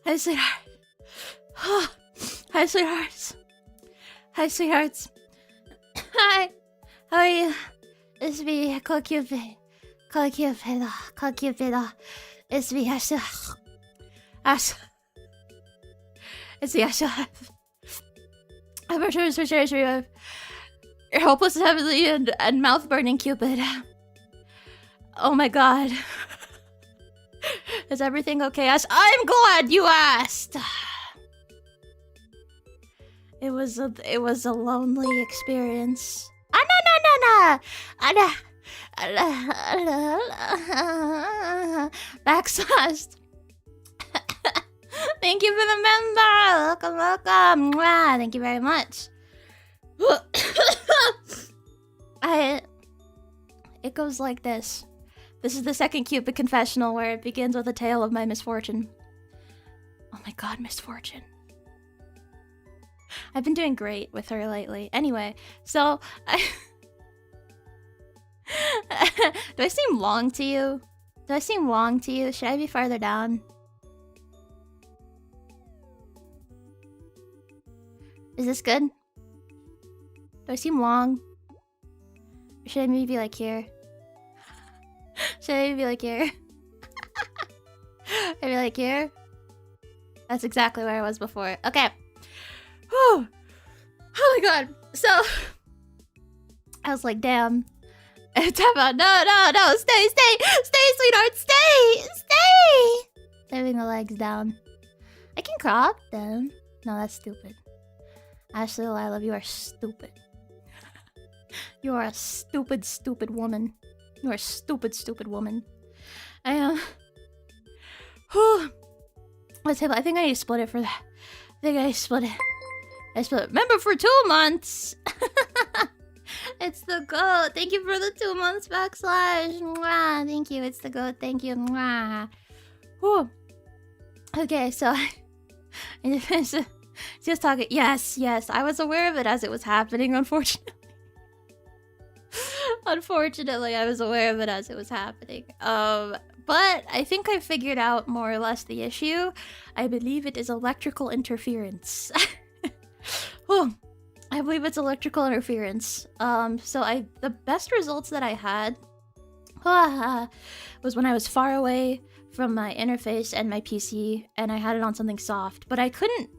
Hi, sweetheart. Hi, sweethearts. Hi, sweethearts. Hi. How are you? It's me, Cupid. It's me, Ashie. It's me, Ashie. I'm returned for surgery. Your hopeless, heavily and mouth-burning Cupid. Oh my god. Is everything okay, Ash? I'm glad you asked! It was a lonely experience. Backslashed. Thank you for the member! Welcome! Mwah. Thank you very much. It goes like this. This is the second Cupid confessional where it begins with a tale of my misfortune. Oh my god, misfortune. I've been doing great with her lately. Anyway, so... Do I seem long to you? Do I seem long to you? Should I be farther down? Is this good? Do I seem long? Or should I maybe be like here? Should I be like here? Maybe like here? That's exactly where I was before. Okay. Whew. Oh my god. So I was like, damn. Tap out. No. Stay, sweetheart. Stay. Leaving the legs down. I can crop them. No, that's stupid. Ashley Lila, you are stupid. You are a stupid woman. You are a stupid woman. I am. Let's say, I think I need to split it for that. I think I split it. Remember, for 2 months. It's the goat. Thank you for the 2 months backslash. Mwah. Thank you. It's the goat. Thank you. Mwah. Whew. Okay, so just talking. Yes. I was aware of it as it was happening. Unfortunately, I was aware of it as it was happening. But I think I figured out more or less the issue. I believe it is electrical interference. I believe it's electrical interference. So the best results that I had was when I was far away from my interface and my PC, and I had it on something soft. But I couldn't.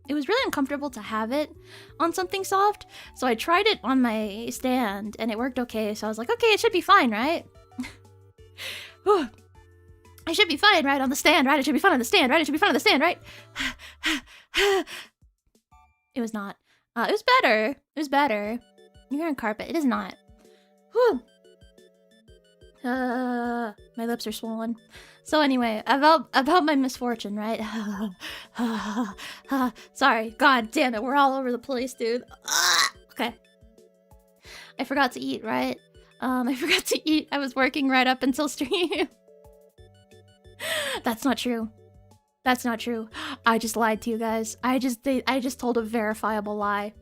It was really uncomfortable to have it on something soft, so I tried it on my stand, and it worked okay. So I was like, okay, it should be fine, right? I should be fine, right? On the stand, right? It should be fine on the stand, right? It should be fine on the stand, right? It was not. It was better. It was better. You're on carpet. It is not. Whew. My lips are swollen. So anyway, about my misfortune, right? Sorry. God damn it. We're all over the place, dude. Okay. I forgot to eat, right? I forgot to eat. I was working right up until stream. That's not true. That's not true. I just lied to you guys. I just told a verifiable lie.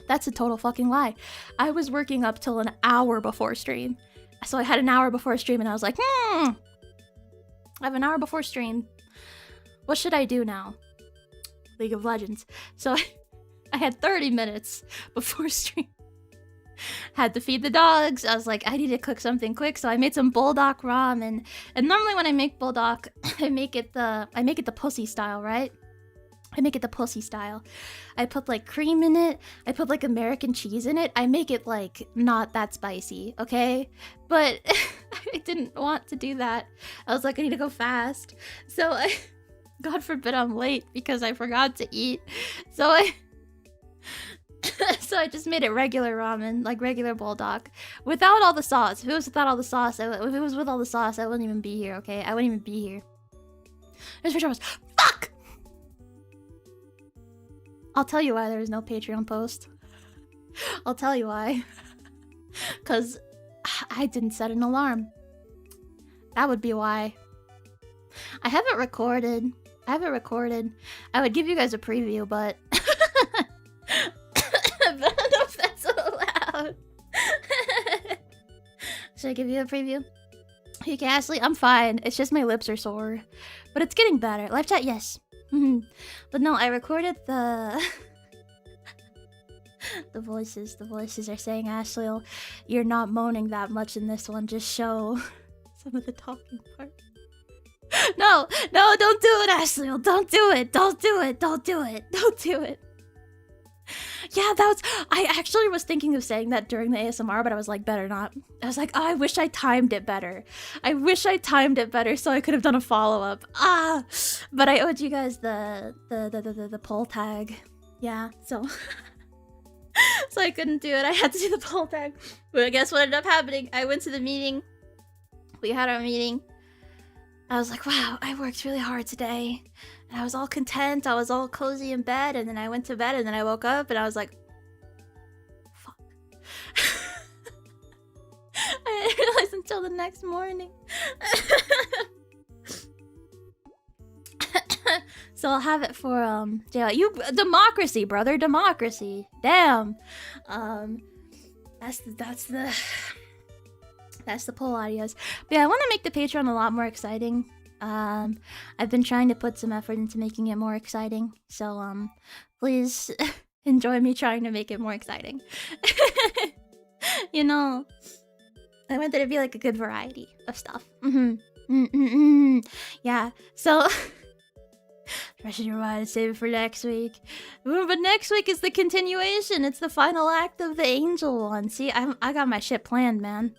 That's a total fucking lie. I was working up till an hour before stream. So I had an hour before stream and I was like, I have an hour before stream. What should I do now? League of Legends. So I had 30 minutes before stream. Had to feed the dogs. I was like, I need to cook something quick, so I made some bulldog ramen. And normally when I make bulldog, I make it the pussy style, right? I make it the pussy style. I put like cream in it. I put like American cheese in it. I make it like not that spicy, okay? But I didn't want to do that. I was like, I need to go fast. So God forbid I'm late because I forgot to eat. So I just made it regular ramen, like regular bulldog, without all the sauce. If it was without all the sauce, if it was with all the sauce, I wouldn't even be here, okay? I wouldn't even be here. There's pajamas. Fuck! I'll tell you why there was no Patreon post. I'll tell you why. Because I didn't set an alarm. That would be why. I haven't recorded. I would give you guys a preview, but... but I don't know if that's allowed. Should I give you a preview? Okay, Ashley, I'm fine. It's just my lips are sore. But it's getting better. Live chat, yes. But no, I recorded the... The voices are saying, Ashley, you're not moaning that much in this one. Just show some of the talking part. No, don't do it, Ashley. Don't do it. Don't do it. Yeah, I actually was thinking of saying that during the ASMR, but I was like, better not. I was like, oh, I wish I timed it better. So I could have done a follow-up. But I owed you guys the poll tag. Yeah, so... So I couldn't do it. I had to do the poll tag. But guess what ended up happening? I went to the meeting. We had our meeting. I was like, wow, I worked really hard today. And I was all content. I was all cozy in bed. And then I went to bed. And then I woke up. And I was like, fuck. I didn't realize until the next morning. So I'll have it for DAYO. Democracy, brother, democracy. Damn. That's the poll audios. But yeah, I want to make the Patreon a lot more exciting. I've been trying to put some effort into making it more exciting. So please enjoy me trying to make it more exciting. You know, I want there to be like a good variety of stuff. Yeah. So. Freshen your mind and save it for next week. But next week is the continuation. It's the final act of the Angel one. See, I got my shit planned, man.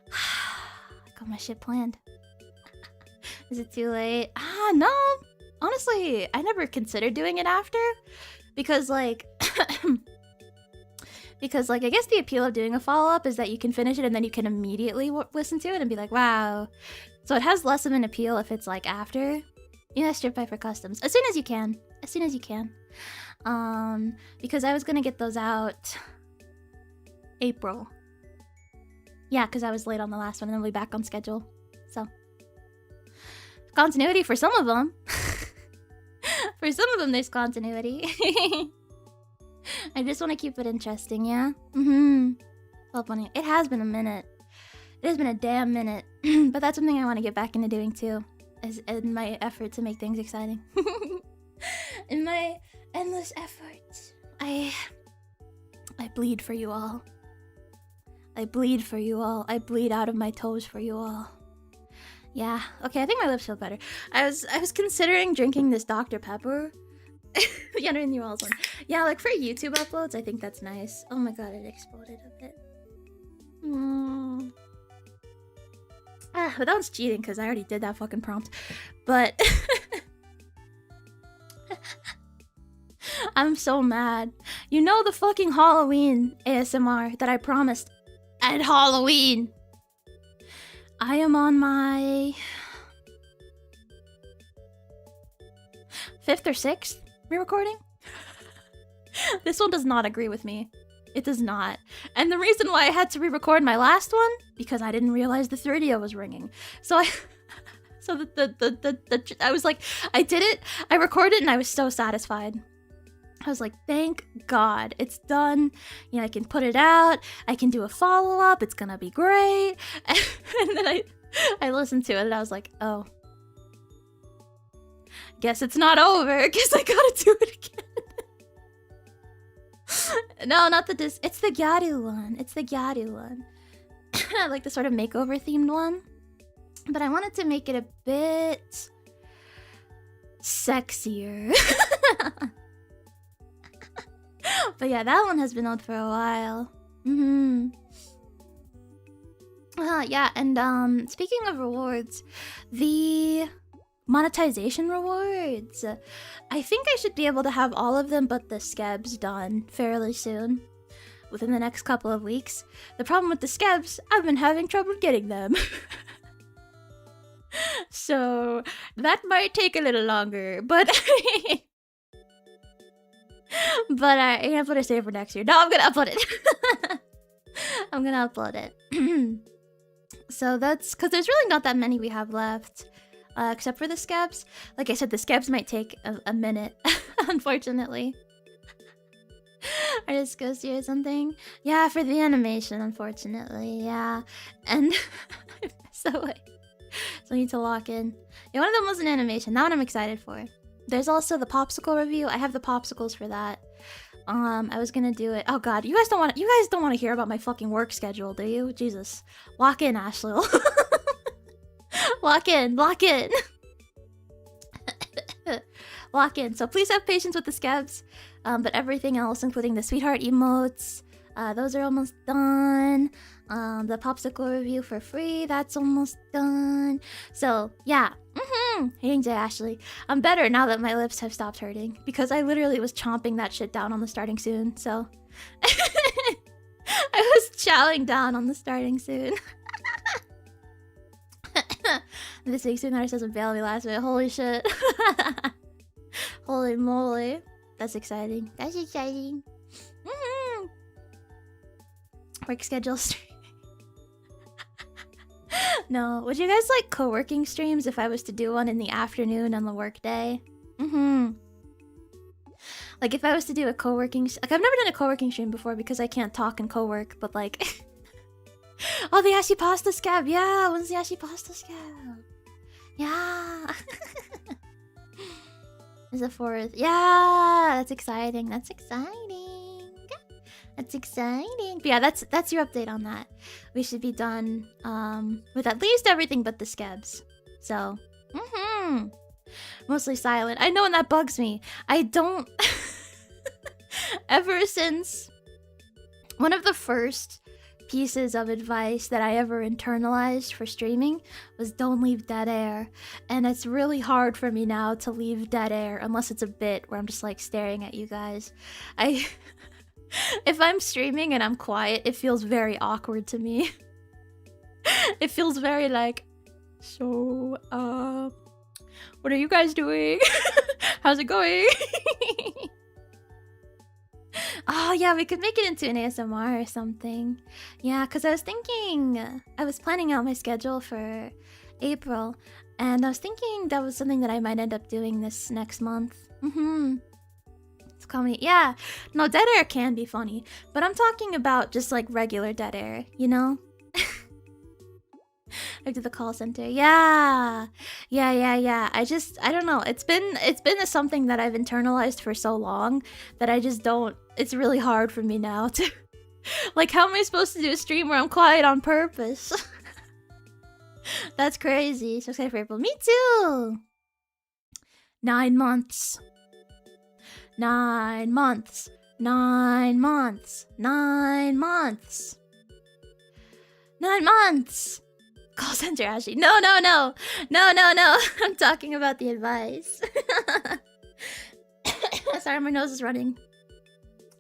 I got my shit planned. Is it too late? No. Honestly, I never considered doing it after. Because, like... Because, like, I guess the appeal of doing a follow-up is that you can finish it and then you can immediately listen to it and be like, wow... So it has less of an appeal if it's like after. You know, strip for customs. As soon as you can. Because I was gonna get those out April. Yeah, because I was late on the last one and then we'll be back on schedule. So. Continuity for some of them. For some of them there's continuity. I just want to keep it interesting, yeah? It has been a minute. It has been a damn minute, but that's something I want to get back into doing too, in my effort to make things exciting. In my endless efforts, I bleed for you all. I bleed out of my toes for you all. Yeah, okay, I think my lips feel better. I was considering drinking this Dr. Pepper. Yeah, in New Orleans one. Yeah, like for YouTube uploads, I think that's nice. Oh my god, it exploded a bit. But that one's cheating because I already did that fucking prompt. But I'm so mad. You know the fucking Halloween ASMR that I promised at Halloween. I am on my 5th or 6th re-recording. This one does not agree with me. It does not. And the reason why I had to re-record my last one, because I didn't realize the 30 was ringing. So I was like, I did it, I recorded it, and I was so satisfied. I was like, thank God, it's done. You know, I can put it out, I can do a follow-up, it's gonna be great. And then I listened to it and I was like, oh. Guess it's not over, guess I gotta do it again. No, not the it's the Gyaru one. Like the sort of makeover themed one. But I wanted to make it a bit sexier. But yeah, that one has been out for a while. Yeah, and speaking of rewards, the monetization rewards. I think I should be able to have all of them but the skebs done fairly soon. Within the next couple of weeks. The problem with the skebs, I've been having trouble getting them. So that might take a little longer, but but I'm gonna put it save for next year. No, I'm gonna upload it. I'm gonna upload it. So that's because there's really not that many we have left, except for the scabs. Like I said, the scabs might take a minute, unfortunately. Artist goes to or something. Yeah, for the animation, unfortunately. Yeah, and so I need to lock in. Yeah, one of them was an animation. That one I'm excited for. There's also the popsicle review. I have the popsicles for that. I was gonna do it. Oh god, you guys don't want to hear about my fucking work schedule, do you? Jesus. Lock in, Ashley. Lock in. Lock in. So please have patience with the scabs. But everything else, including the sweetheart emotes, those are almost done. The popsicle review for free, that's almost done. So yeah. Hating to Ashley. I'm better now that my lips have stopped hurting, because I literally was chomping that shit down on the starting soon, so I was chowing down on the starting soon. This week's Soon Artist doesn't bail me last minute. Holy shit. Holy moly. That's exciting. That's exciting. Work schedule stream. No, would you guys like co-working streams if I was to do one in the afternoon on the work day? Like if I was to do a co-working... Like I've never done a co-working stream before because I can't talk and co-work, but like... Oh, the Ashie Pasta scab! Yeah, when's the Ashie Pasta scab? Yeah! Is the 4th? Yeah! That's exciting, that's exciting! That's exciting. But yeah, that's your update on that. We should be done with at least everything but the scabs. So, mostly silent. I know, and that bugs me. I don't... Ever since one of the first pieces of advice that I ever internalized for streaming was don't leave dead air. And it's really hard for me now to leave dead air unless it's a bit where I'm just like staring at you guys. If I'm streaming and I'm quiet, it feels very awkward to me. It feels very like, so, what are you guys doing? How's it going? Oh yeah, we could make it into an ASMR or something. Yeah, because I was thinking, I was planning out my schedule for April, and I was thinking that was something that I might end up doing this next month. It's comedy. Yeah, no, dead air can be funny, but I'm talking about just like regular dead air, you know? I did the call center. Yeah. I don't know. It's been something that I've internalized for so long that I just don't. It's really hard for me now to. Like, how am I supposed to do a stream where I'm quiet on purpose? That's crazy. So excited for April. Me too. 9 months. 9 months. 9 months. 9 months. 9 months. Call center, Ashie. No. I'm talking about the advice. Sorry, my nose is running.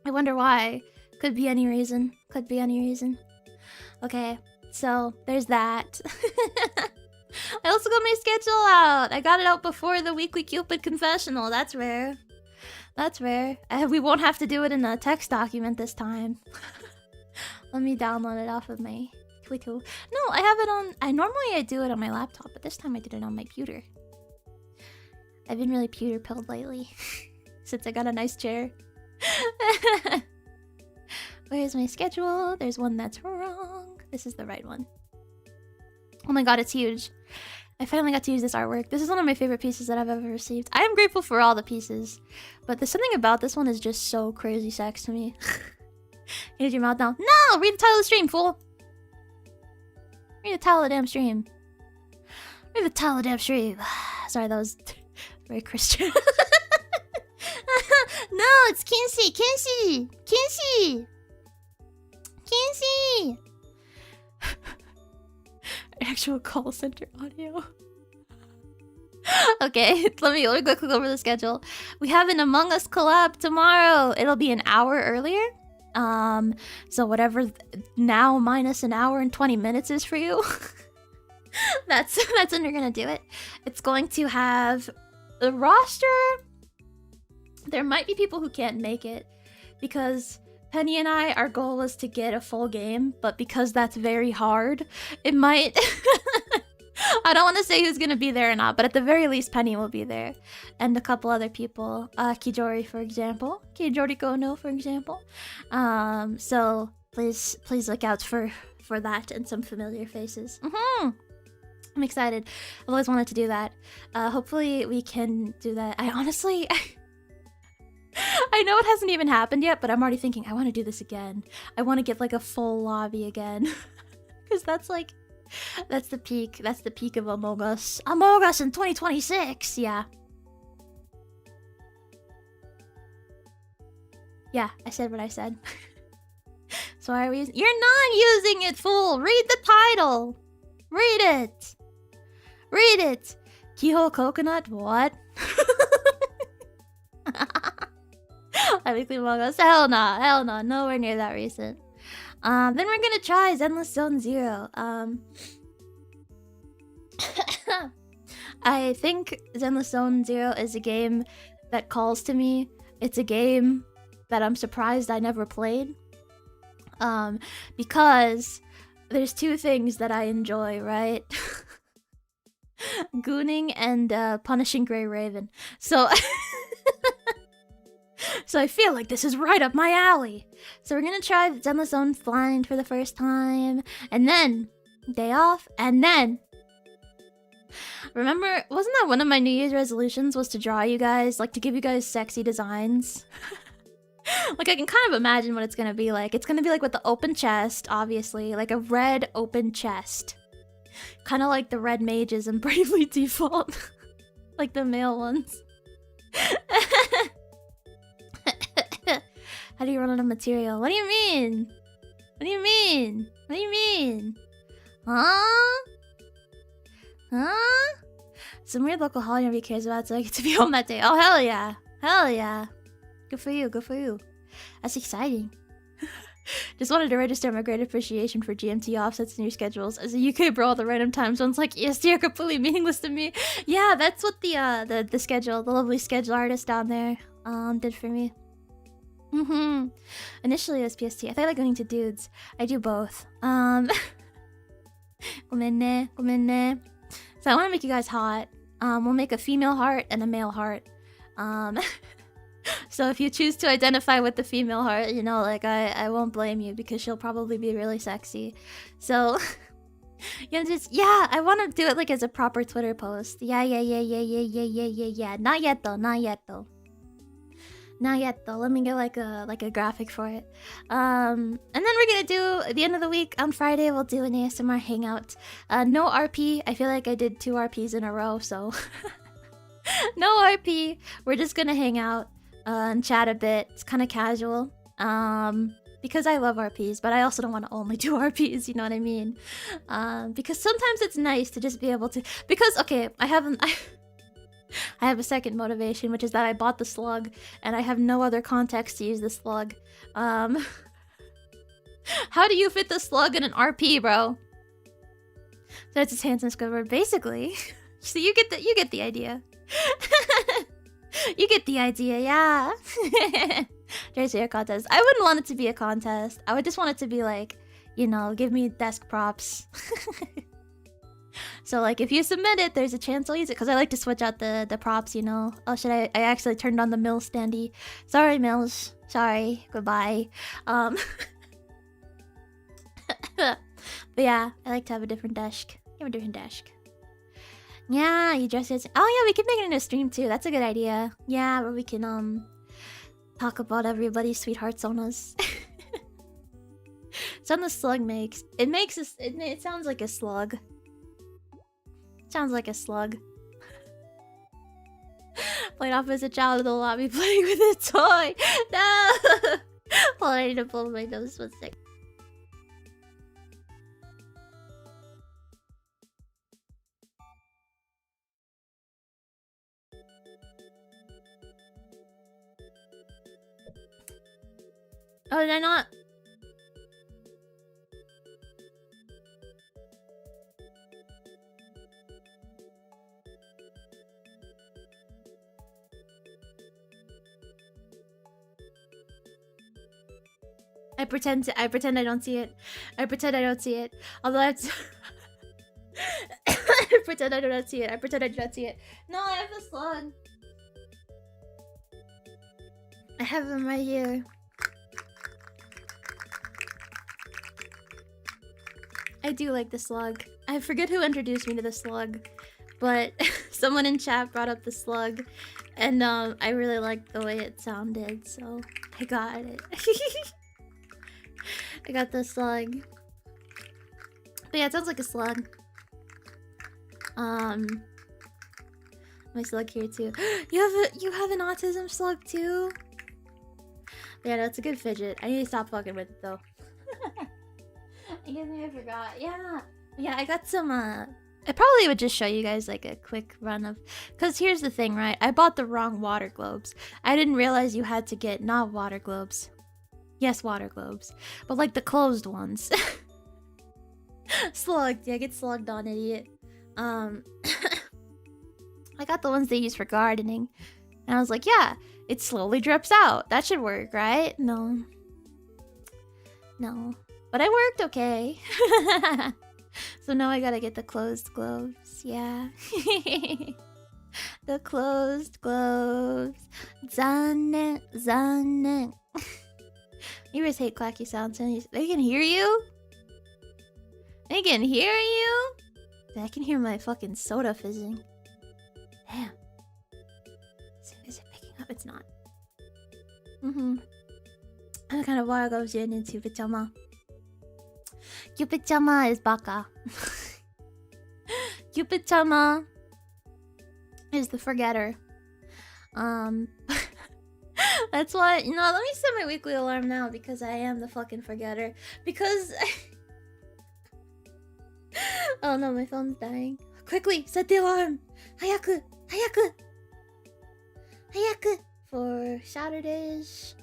I wonder why. Could be any reason. Okay, so there's that. I also got my schedule out. I got it out before the weekly Cupid confessional. That's rare. We won't have to do it in a text document this time. Let me download it off of my... No, I have it on... Normally I do it on my laptop, but this time I did it on my pewter. I've been really pewter-pilled lately. Since I got a nice chair. Where's my schedule? There's one that's wrong. This is the right one. Oh my god, it's huge. I finally got to use this artwork. This is one of my favorite pieces that I've ever received. I am grateful for all the pieces, but there's something about this one is just so crazy sex to me. Here's your mouth down. No! Read the title of the stream, fool! Read the title of the damn stream. Read the title of the damn stream. Sorry, that was very Christian. No, it's Kinsey! Actual call center audio. Okay, let me go click over the schedule. We have an Among Us collab tomorrow. It'll be an hour earlier. So whatever now minus an hour and 20 minutes is for you. that's when you're gonna do it. It's going to have the roster. There might be people who can't make it because Penny and I, our goal was to get a full game, but because that's very hard, it might... I don't want to say who's gonna be there or not, but at the very least, Penny will be there. And a couple other people. Kijori, for example. Kijori Konno, for example. So please look out for that and some familiar faces. I'm excited. I've always wanted to do that. Hopefully we can do that. I honestly... I know it hasn't even happened yet, but I'm already thinking, I want to do this again. I want to get like a full lobby again. Because that's like... That's the peak. That's the peak of Among Us. Among Us in 2026! Yeah. Yeah, I said what I said. So are we... You're not using it, fool! Read the title! Read it! Read it! Keyhole Coconut? What? I weekly Among Us? Hell nah. Hell nah. Nowhere near that recent. Then we're gonna try Zenless Zone Zero. I think Zenless Zone Zero is a game that calls to me. It's a game that I'm surprised I never played. Because there's two things that I enjoy, right? Gooning and punishing Grey Raven. So... So I feel like this is right up my alley. So we're gonna try Zenless Zone Blind for the first time. And then... Day off. And then... Remember, wasn't that one of my New Year's resolutions was to draw you guys? Like, to give you guys sexy designs? Like, I can kind of imagine what it's gonna be like. It's gonna be like with the open chest, obviously. Like a red open chest. Kind of like the red mages in Bravely Default. Like the male ones. How do you run out of material? What do you mean? What do you mean? What do you mean? Huh? Huh? Some weird local holiday nobody cares about, so I get to be home that day. Oh, hell yeah. Hell yeah. Good for you, good for you. That's exciting. Just wanted to register my great appreciation for GMT offsets in your schedules. As a UK bro, the random time zones like EST are completely meaningless to me. Yeah, that's what the schedule, the lovely schedule artist down there, did for me. Initially it was PST. I thought I like going to dudes. I do both. Gomenne. So I want to make you guys hot. We'll make a female heart and a male heart. So if you choose to identify with the female heart, you know, like, I won't blame you because she'll probably be really sexy. So, you know, just, yeah, I want to do it, like, as a proper Twitter post. Yeah. Not yet, though. Not yet, though. Let me get, like a graphic for it. And then we're gonna do, at the end of the week, on Friday, we'll do an ASMR hangout. No RP. I feel like I did 2 RPs in a row, so... No RP. We're just gonna hang out and chat a bit. It's kind of casual. Because I love RPs, but I also don't want to only do RPs, you know what I mean? Because sometimes it's nice to just be able to... Because, okay, I have a second motivation, which is that I bought the slug, and I have no other context to use the slug. How do you fit the slug in an RP, bro? That's his hands and Squidward, basically. So you get the idea. You get the idea, yeah. There's your contest. I wouldn't want it to be a contest. I would just want it to be like, you know, give me desk props. So like, if you submit it, there's a chance I'll use it because I like to switch out the props, you know. Oh shit, I actually turned on the Milz standee. Sorry, Milz. Sorry. Goodbye. But yeah, I like to have a different desk. You have a different desk. Yeah, you dress as... Oh yeah, we can make it in a stream too. That's a good idea. Yeah, where we can talk about everybody's sweethearts on us. Sound the slug makes. It sounds like a slug. Sounds like a slug. Played off as a child in the lobby playing with a toy. No! Well, I need to blow my nose 1 sec. Oh, did I not? I pretend I don't see it. I pretend I don't see it. Although I pretend I do not see it. I pretend I do not see it. No, I have the slug. I have them right here. I do like the slug. I forget who introduced me to the slug, but someone in chat brought up the slug, and I really liked the way it sounded, so I got it. I got the slug. But yeah, it sounds like a slug. My slug here too. You have an autism slug too? Yeah, that's a good fidget. I need to stop fucking with it though. I guess I forgot. Yeah, I got some I probably would just show you guys like a quick run of, because here's the thing, right? I bought the wrong water globes. I didn't realize you had to get not water globes. Yes, water globes, but like the closed ones. Slugged. Yeah, get slugged on, idiot. I got the ones they use for gardening, and I was like, yeah, it slowly drips out. That should work, right? No, but I worked okay. So now I gotta get the closed globes. Yeah. The closed globes. Zanen, zanen. Neighbors hate clacky sounds. They can hear you? They can hear you? I can hear my fucking soda fizzing. Damn. Is it picking up? It's not. What kind of water goes in into pajama? Cupid-chama is baka. Cupid-chama is the forgetter. That's why, let me set my weekly alarm now, because I am the fucking forgetter. Because oh no, my phone's dying. Quickly, set the alarm! Hayaku! Hayaku! Hayaku! For Saturdays.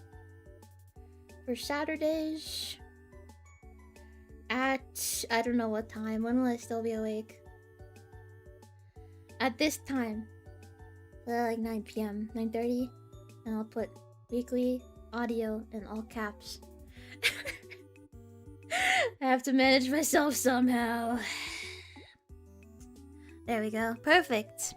At, I don't know what time. When will I still be awake? At this time. Like 9 p.m. 9:30. And I'll put weekly audio in all caps. I have to manage myself somehow. There we go. Perfect.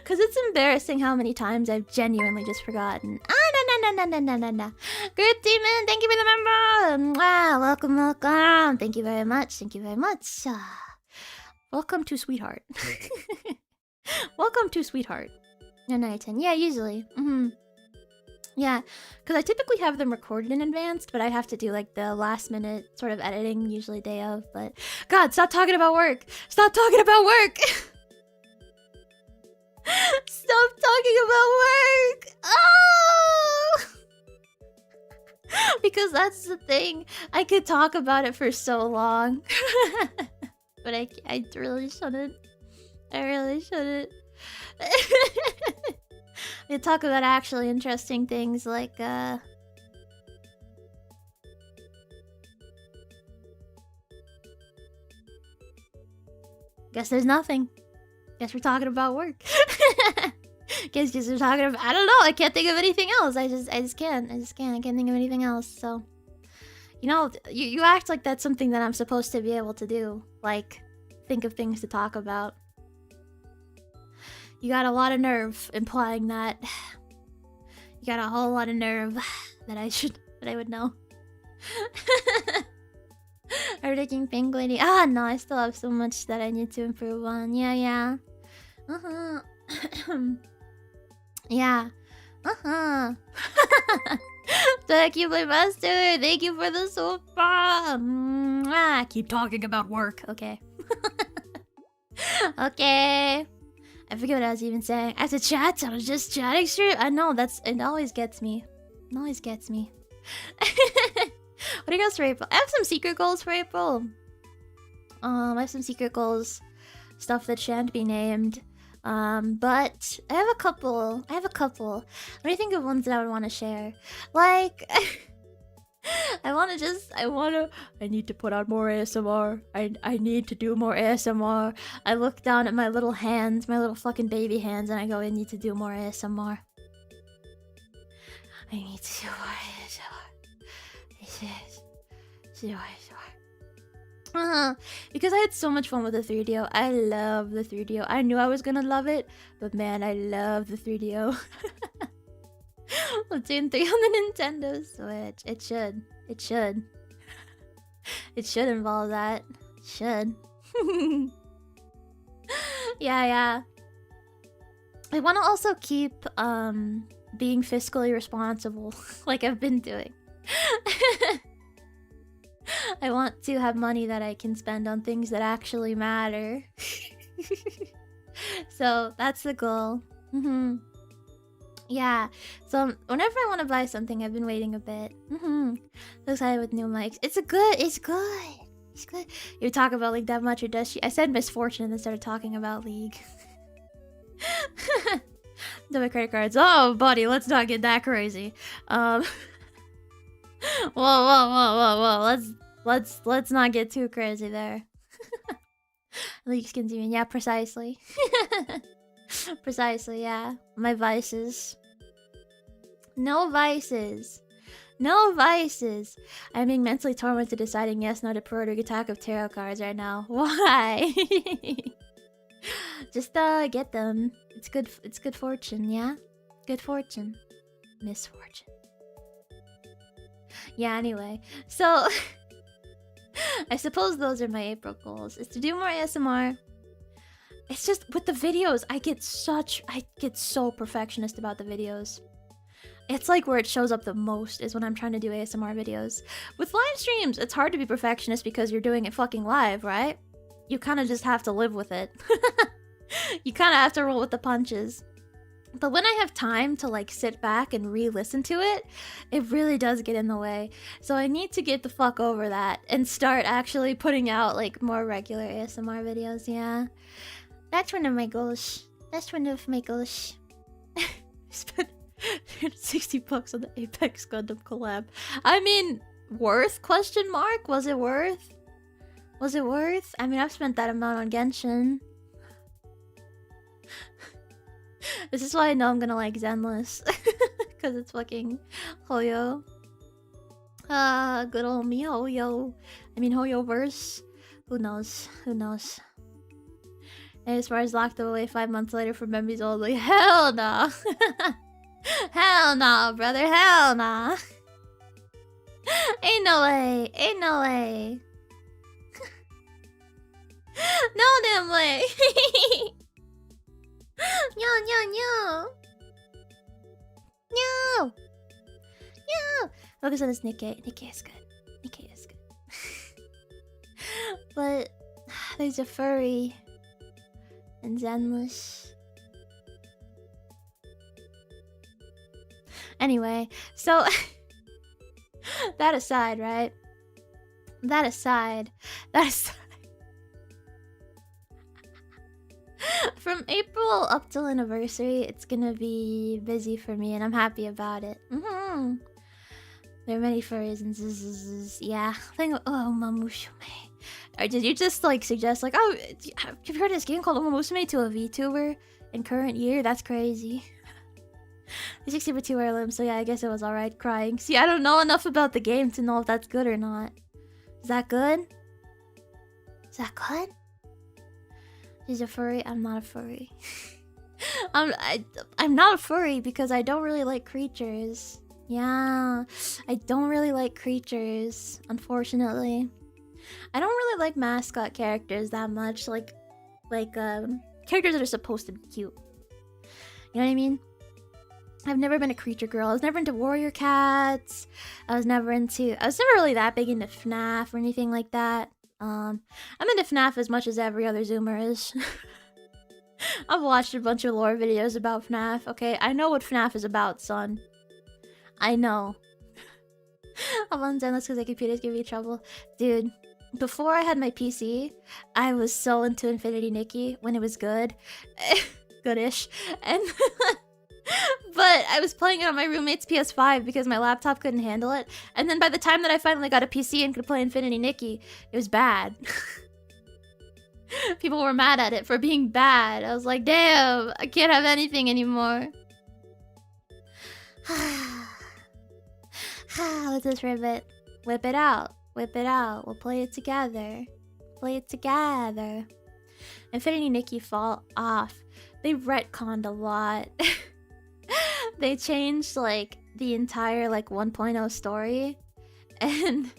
Because it's embarrassing how many times I've genuinely just forgotten. No. Group Demon, thank you for the member. Wow, welcome. Thank you very much. Welcome to Sweetheart. Welcome to Sweetheart. 9 out of 10. Yeah, usually. Yeah, because I typically have them recorded in advance, but I have to do like the last minute sort of editing, usually day of. But God, stop talking about work. Stop talking about work. Stop talking about work. Oh! Because that's the thing. I could talk about it for so long. But I really shouldn't. I really shouldn't. We talk about actually interesting things like guess there's nothing. Guess we're talking about work. Guess we're talking about, I don't know, I can't think of anything else. I just can't. I can't think of anything else. So you act like that's something that I'm supposed to be able to do. Like think of things to talk about. You got a lot of nerve implying that. You got a whole lot of nerve that I would know. Are taking penguin? No, I still have so much that I need to improve on. Yeah. Yeah. Thank you, my master. Thank you for the sofa. Keep talking about work. Okay. Okay. I forget what I was even saying. I have to chat. I was just chatting straight. I know, it always gets me. It always gets me. What do you guys for April? I have some secret goals for April. I have some secret goals. Stuff that shan't be named. But I have a couple. Let me think of ones that I would want to share. Like I need to put out more ASMR. I need to do more ASMR. I look down at my little hands, my little fucking baby hands, and I go, I need to do more ASMR. I need to do more ASMR. Because I had so much fun with the 3DO. I love the 3DO. I knew I was gonna love it, but man, I love the 3DO. Splatoon 3 on the Nintendo Switch. It should. It should. It should involve that. It should. Yeah. I want to also keep being fiscally responsible, like I've been doing. I want to have money that I can spend on things that actually matter. So that's the goal. Yeah, so whenever I want to buy something, I've been waiting a bit. So excited with new mics. It's good. You talk about League that much, or does she? I said misfortune and then started talking about League. Debit credit cards. Oh, buddy, let's not get that crazy. Whoa. Let's not get too crazy there. League skins, you mean? Yeah, precisely. Precisely, yeah. My vices. No vices. No vices. I'm being mentally tormented deciding yes, no to pre-order attack of tarot cards right now. Why? Just get them. It's good fortune, yeah? Good fortune. Misfortune. Yeah, anyway. So I suppose those are my April goals. Is to do more ASMR. It's just with the videos, I get so perfectionist about the videos. It's like where it shows up the most is when I'm trying to do ASMR videos. With live streams, it's hard to be perfectionist because you're doing it fucking live, right? You kind of just have to live with it. You kind of have to roll with the punches. But when I have time to like sit back and re-listen to it, it really does get in the way. So I need to get the fuck over that and start actually putting out like more regular ASMR videos, yeah. That's one of my goals. That's one of my goals. Spent $60 on the Apex Gundam collab. I mean, worth? Question mark? Was it worth? Was it worth? I mean, I've spent that amount on Genshin. This is why I know I'm gonna like Zenless. Because it's fucking Hoyo. Good old me, Hoyo. I mean, Hoyo verse. Who knows? Who knows? And as far as locked away 5 months later for memories only. Hell no! Hell no, brother. Hell no. Ain't no way. Ain't no way. No damn way. No. Focus on this Nikkei. Nikkei is good. Nikkei is good. But there's a furry and Zenless. Anyway, so that aside, right? That aside. From April up till anniversary, it's gonna be busy for me, and I'm happy about it. There are many furries and zzz. Yeah. Mamusume. Or did you just like suggest like, oh, have you heard of this game called Mamusume to a VTuber in current year? That's crazy. The 60/2 heirloom, so yeah, I guess it was alright crying. See, I don't know enough about the game to know if that's good or not. Is that good? Is that good? She's a furry? I'm not a furry. I'm not a furry because I don't really like creatures. Yeah, I don't really like creatures, unfortunately. I don't really like mascot characters that much, like characters that are supposed to be cute. You know what I mean? I've never been a creature girl. I was never into warrior cats. I was never really that big into FNAF or anything like that. I'm into FNAF as much as every other Zoomer is. I've watched a bunch of lore videos about FNAF, okay? I know what FNAF is about, son. I know. I'm on Zenless because the computers give me trouble. Dude, before I had my PC, I was so into Infinity Nikki when it was good. Goodish. And... but I was playing it on my roommate's PS5 because my laptop couldn't handle it. And then by the time that I finally got a PC and could play Infinity Nikki, it was bad. People were mad at it for being bad. I was like, damn, I can't have anything anymore. What's this for a bit? Whip it out. Whip it out. We'll play it together. Play it together. Infinity Nikki fall off. They retconned a lot. They changed like the entire like 1.0 story. And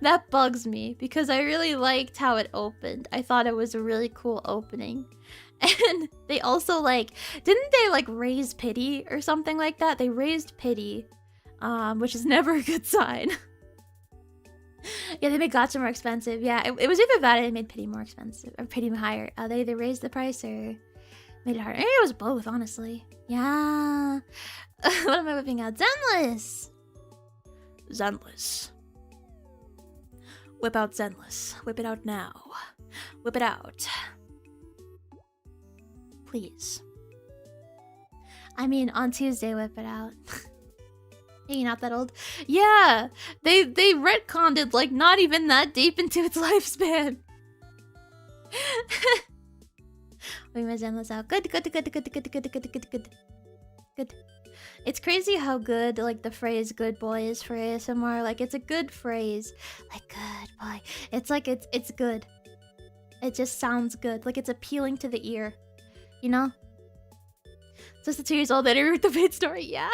that bugs me because I really liked how it opened. I thought it was a really cool opening. And they also like, didn't they like raise pity or something like that? They raised pity, which is never a good sign. Yeah, they made gacha more expensive. Yeah, it was either that or they made pity more expensive or pity higher. They raised the price or made it harder. Maybe it was both, honestly. Yeah. What am I whipping out? Zenless. Zenless. Whip out Zenless. Whip it out now. Whip it out. Please. I mean, on Tuesday, whip it out. You're not that old. Yeah, they retconned it like not even that deep into its lifespan. Wait, my Zenless out. Good. It's crazy how good like the phrase "good boy" is for ASMR. Like it's a good phrase, like "good boy." It's like it's good. It just sounds good. Like it's appealing to the ear, you know. Just the 2 years old that I wrote the paid story. Yeah.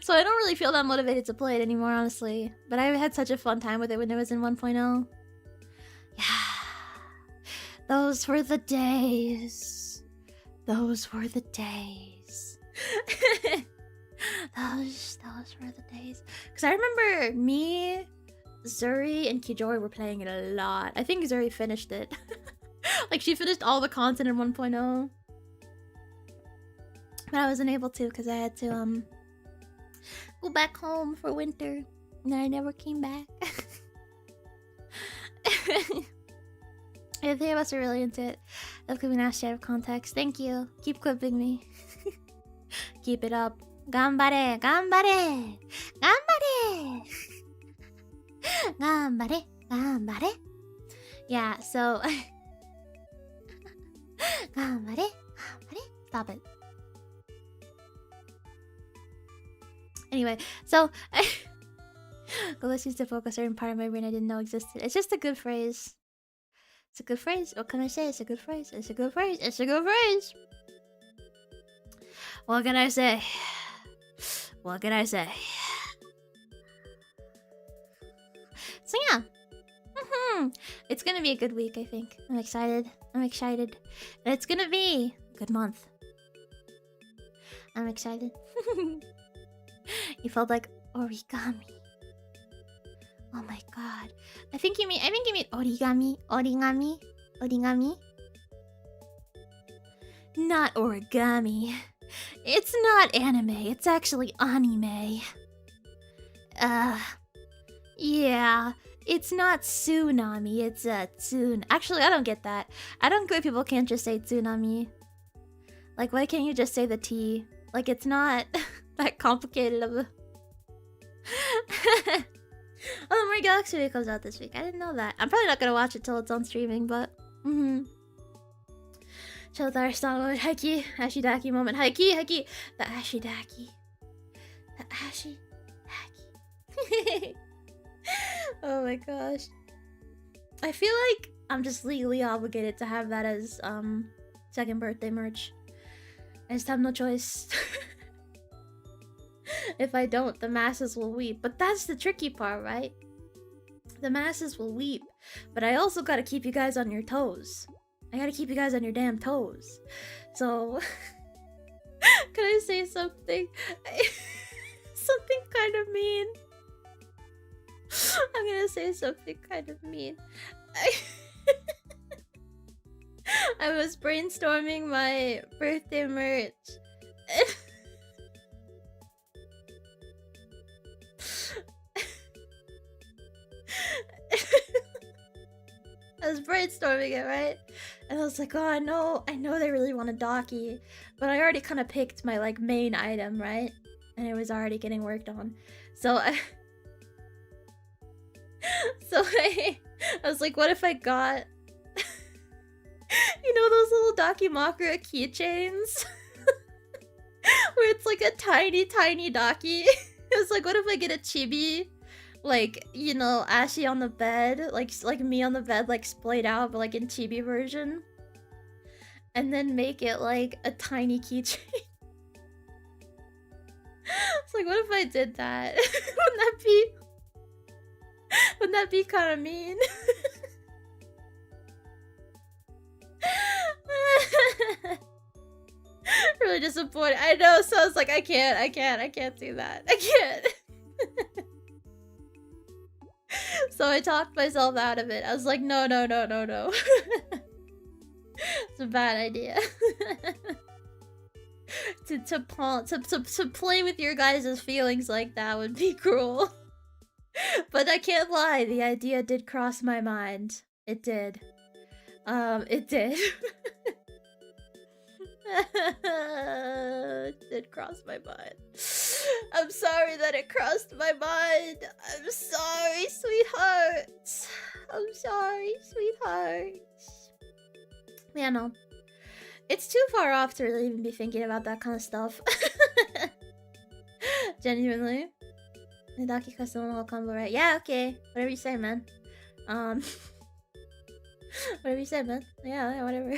So I don't really feel that motivated to play it anymore, honestly. But I had such a fun time with it when it was in 1.0. Yeah. Those were the days. Those were the days. those were the days. Because I remember me, Zuri, and Kijori were playing it a lot. I think Zuri finished it. Like she finished all the content in 1.0. But I wasn't able to because I had to go back home for winter, and I never came back. The three of us are really into it. Love clipping Ashie out of context. Thank you. Keep clipping me. Keep it up. Ganbare, ganbare, ganbare, ganbare, ganbare. Yeah. So. Ganbare, ganbare. Stop it. Anyway, so go let's use to focus a certain part of my brain I didn't know existed. It's just a good phrase. It's a good phrase. What can I say? It's a good phrase. It's a good phrase. It's a good phrase. What can I say? What can I say? So yeah. It's gonna be a good week, I think. I'm excited. I'm excited. And it's gonna be a good month. I'm excited. You felt like origami. Oh my god. I think you mean origami. Origami. Origami. Not origami. It's not anime. It's actually anime. Yeah. It's not tsunami. It's a tsun. Actually, I don't get that. I don't get why people can't just say tsunami. Like, why can't you just say the T? Like, it's not that complicated of a... Oh, my Galaxy Week comes out this week. I didn't know that. I'm probably not gonna watch it till it's on streaming, but... Chill with Aristotle mode. Heki. Ashie Daki moment. Heki. Heki. The Ashie Daki. The Ashie Daki. Oh my gosh. I feel like I'm just legally obligated to have that as second birthday merch. I just have no choice. If I don't, the masses will weep. But that's the tricky part, right? The masses will weep. But I also gotta keep you guys on your toes. I gotta keep you guys on your damn toes. So... Can I say something? Something kind of mean. I'm gonna say something kind of mean. I was brainstorming my birthday merch. I was brainstorming it, right? And I was like, oh, I know they really want a Daki, but I already kind of picked my like main item, right? And it was already getting worked on. So I was like, what if I got you know those little Dakimakura keychains? Where it's like a tiny Daki? I was like, what if I get a chibi like, you know, Ashie on the bed, like me on the bed, like splayed out, but like in chibi version. And then make it like a tiny keychain. It's like, what if I did that? Wouldn't that be kind of mean? Really disappointed. I know, so I was like, I can't do that. I can't. So I talked myself out of it. I was like, no. It's a bad idea. to play with your guys' feelings like that would be cruel. But I can't lie, the idea did cross my mind. It did. It did. It did cross my mind. I'm sorry that it crossed my mind. I'm sorry, sweetheart. I'm sorry, sweetheart. Yeah, no. It's too far off to really even be thinking about that kind of stuff. Genuinely. Nidaki custom will combo, right? Yeah, okay. Whatever you say, man. Whatever you say, man. Yeah, whatever.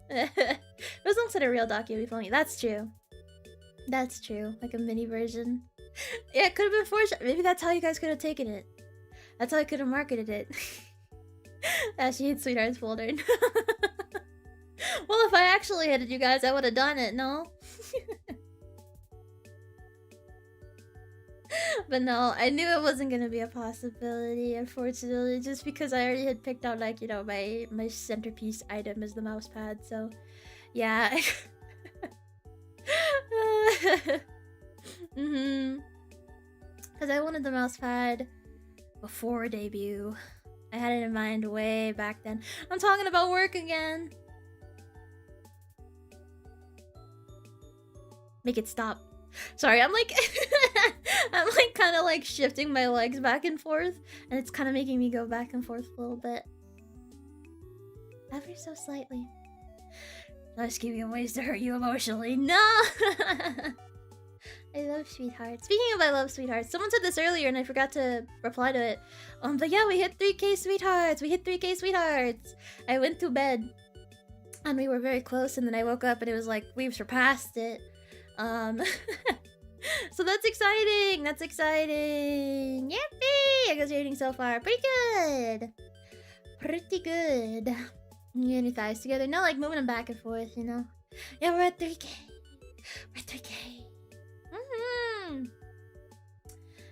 It was also a real docu we funny. That's true. That's true. Like a mini version. Yeah, it could have been forced. Maybe that's how you guys could have taken it. That's how I could have marketed it. Ashie hit Sweetheart's folder. Well, if I actually hit it, you guys, I would have done it, no? But no, I knew it wasn't gonna be a possibility, unfortunately, just because I already had picked out, like, you know, my centerpiece item is the mouse pad, so yeah. Because I wanted the mouse pad before debut. I had it in mind way back then. I'm talking about work again. Make it stop. Sorry, I'm like I'm like kind of like shifting my legs back and forth, and it's kind of making me go back and forth a little bit. Ever so slightly. Let's give you ways to hurt you emotionally. No! I love sweethearts. Speaking of I love sweethearts, someone said this earlier and I forgot to reply to it. But yeah, we hit 3K sweethearts! We hit 3K sweethearts! I went to bed and we were very close, and then I woke up and it was like, we've surpassed it. So that's exciting! That's exciting! Yippee! I guess you're doing so far. Pretty good! Pretty good. Getting your thighs together. Not like moving them back and forth, you know? Yeah, we're at 3K. We're at 3K.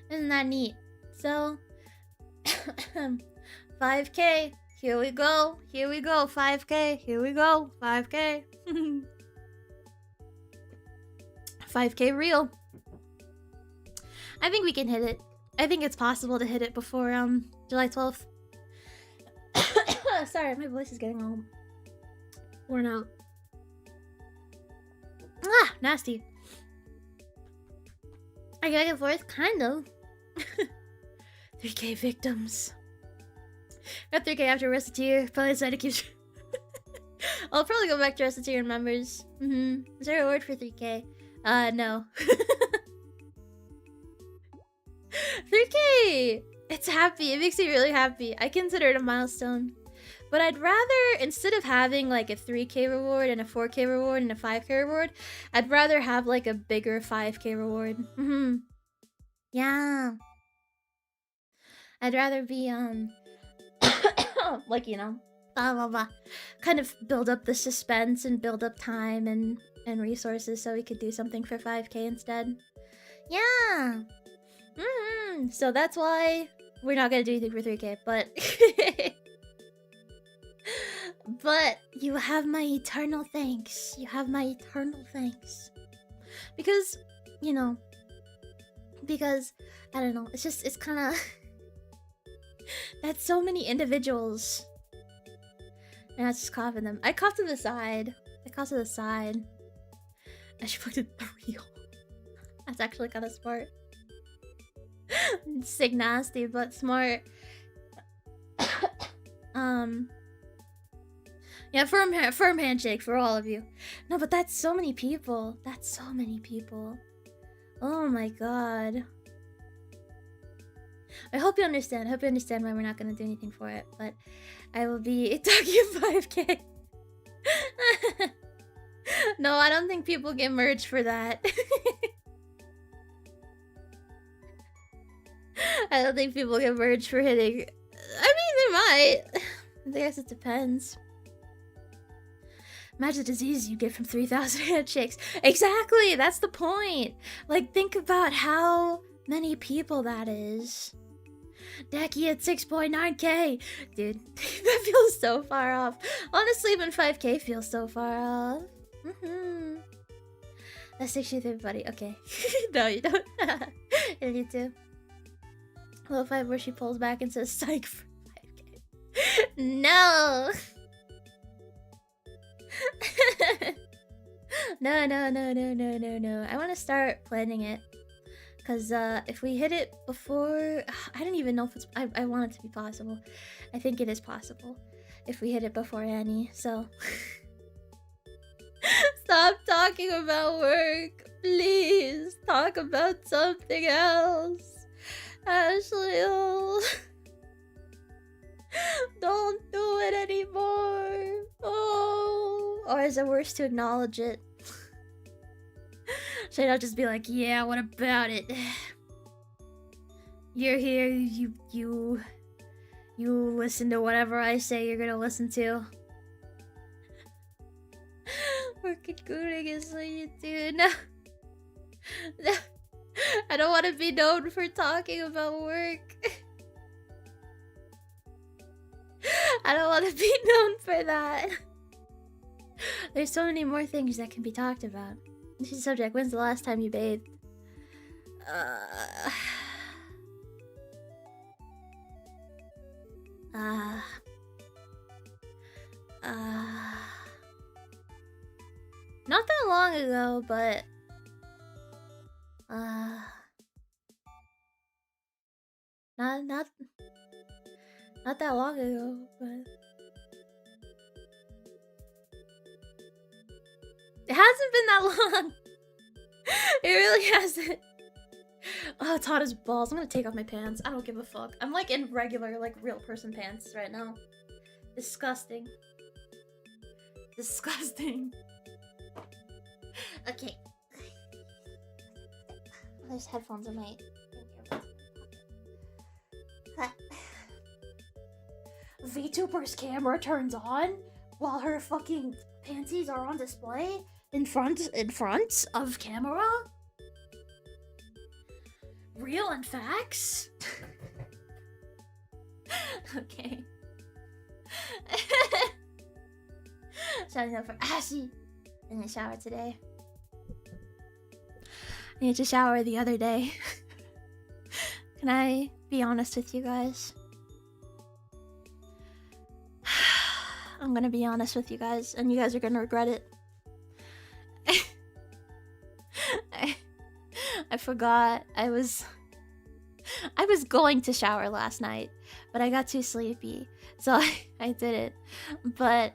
Isn't that neat? So, 5K. Here we go. Here we go. 5K. Here we go. 5K. 5K real. I think we can hit it. I think it's possible to hit it before July 12th. Sorry, my voice is getting all worn out. Ah, nasty. I go back and forth, kind of. 3K victims. Got 3K after Reciteer. Probably decided to keep. I'll probably go back to Reciteer and members. Is there a reward for 3K? No. 3K! It's happy. It makes me really happy. I consider it a milestone. But I'd rather, instead of having like a 3K reward and a 4K reward and a 5K reward, I'd rather have like a bigger 5K reward. Yeah. I'd rather be, like, you know, blah, blah, blah. Kind of build up the suspense and build up time and resources so we could do something for 5K instead. Yeah. So that's why we're not gonna do anything for 3K, but... But you have my eternal thanks. You have my eternal thanks. Because, you know, because, I don't know, it's kind of... That's so many individuals. And I was just coughing them. I coughed to the side. I should put it 3. That's actually kind of smart. Sick nasty, but smart. Yeah, firm handshake for all of you. No, but that's so many people. That's so many people. Oh my god. I hope you understand. I hope you understand why we're not gonna do anything for it. But I will be talking 5K. No, I don't think people get merged for that. I don't think people get merged for hitting. I mean, they might. I guess it depends. Imagine the disease you get from 3,000 handshakes. Exactly, that's the point. Like, think about how many people that is. Decky at 6.9k. Dude, that feels so far off. Honestly, even 5k feels so far off. That's 63, buddy. Okay. No, you don't. You need to. Low 5 where she pulls back and says psych for 5k. No! No. I want to start planning it. Because if we hit it before... I don't even know if it's... I want it to be possible. I think it is possible. If we hit it before Annie, so... Stop talking about work. Please. Talk about something else. Ashley, oh. Don't do it anymore. Oh. Or is it worse to acknowledge it? Should I just be like, yeah, what about it? You're here, you listen to whatever I say you're gonna listen to. Working good is what you do. No. I don't want to be known for talking about work. I don't want to be known for that. There's so many more things that can be talked about. This is subject. When's the last time you bathed? Not that long ago, but not that long ago, but it hasn't been that long. It really hasn't. Oh, it's hot as balls. I'm gonna take off my pants. I don't give a fuck. I'm like in regular, like real person pants right now. Disgusting. Disgusting. Okay. There's headphones in my... VTuber's camera turns on while her fucking panties are on display in front of camera? Real and facts? Okay. Shouting out for Ashie in the shower today. I need to shower the other day. Can I be honest with you guys? I'm gonna be honest with you guys, and you guys are gonna regret it. I forgot I was going to shower last night, but I got too sleepy, so I didn't. But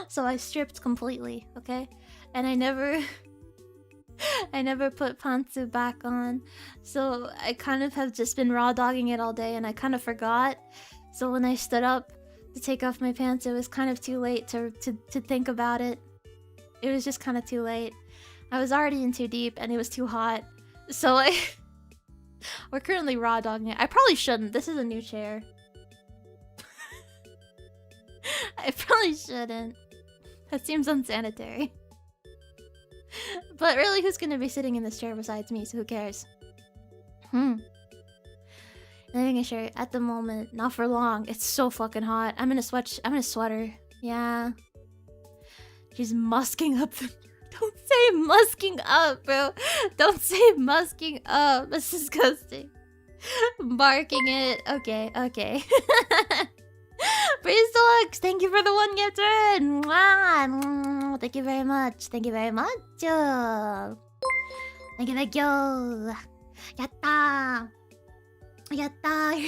so I stripped completely, okay? And I never put pantsu back on, so I kind of have just been raw dogging it all day, and I kind of forgot. So when I stood up to take off my pants, it was kind of too late to think about it. It was just kind of too late. I was already in too deep, and it was too hot. So we're currently raw dogging it. I probably shouldn't. This is a new chair. I probably shouldn't. That seems unsanitary. But really, who's gonna be sitting in this chair besides me, so who cares? Living a shirt at the moment, not for long. It's so fucking hot. I'm in a sweater. Yeah. She's musking up the... Don't say musking up, bro. Don't say musking up. That's disgusting. Barking it. Okay. Praise Deluxe, thank you for the 1 gifted. Mwah. Thank you very much. Thank you. Thank you. Yatta. Your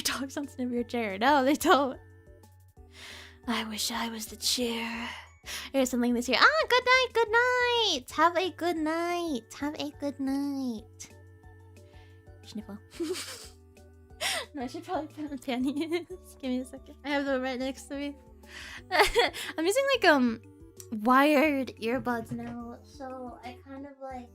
dogs don't sniff your chair. No, they don't. I wish I was the chair. Here's something this year. Good night. Have a good night. Schnippo. No, I should probably put on panties. Give me a second. I have them right next to me. I'm using like wired earbuds now, so I kind of like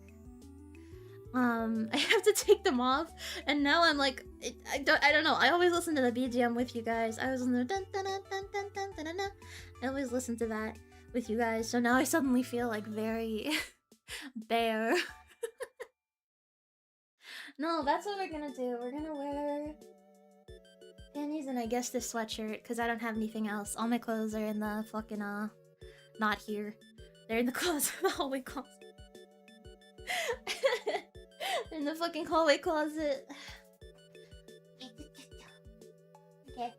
I have to take them off, and now I'm like I don't know. I always listen to the BGM with you guys. I was listening to dun, dun, dun, dun, dun, dun, dun, dun, dun. I always listen to that with you guys, so now I suddenly feel like very bare. No, that's what we're gonna do. We're gonna wear panties and I guess this sweatshirt because I don't have anything else. All my clothes are in the fucking not here. They're in the closet, the hallway closet. They're in the fucking hallway closet. Okay.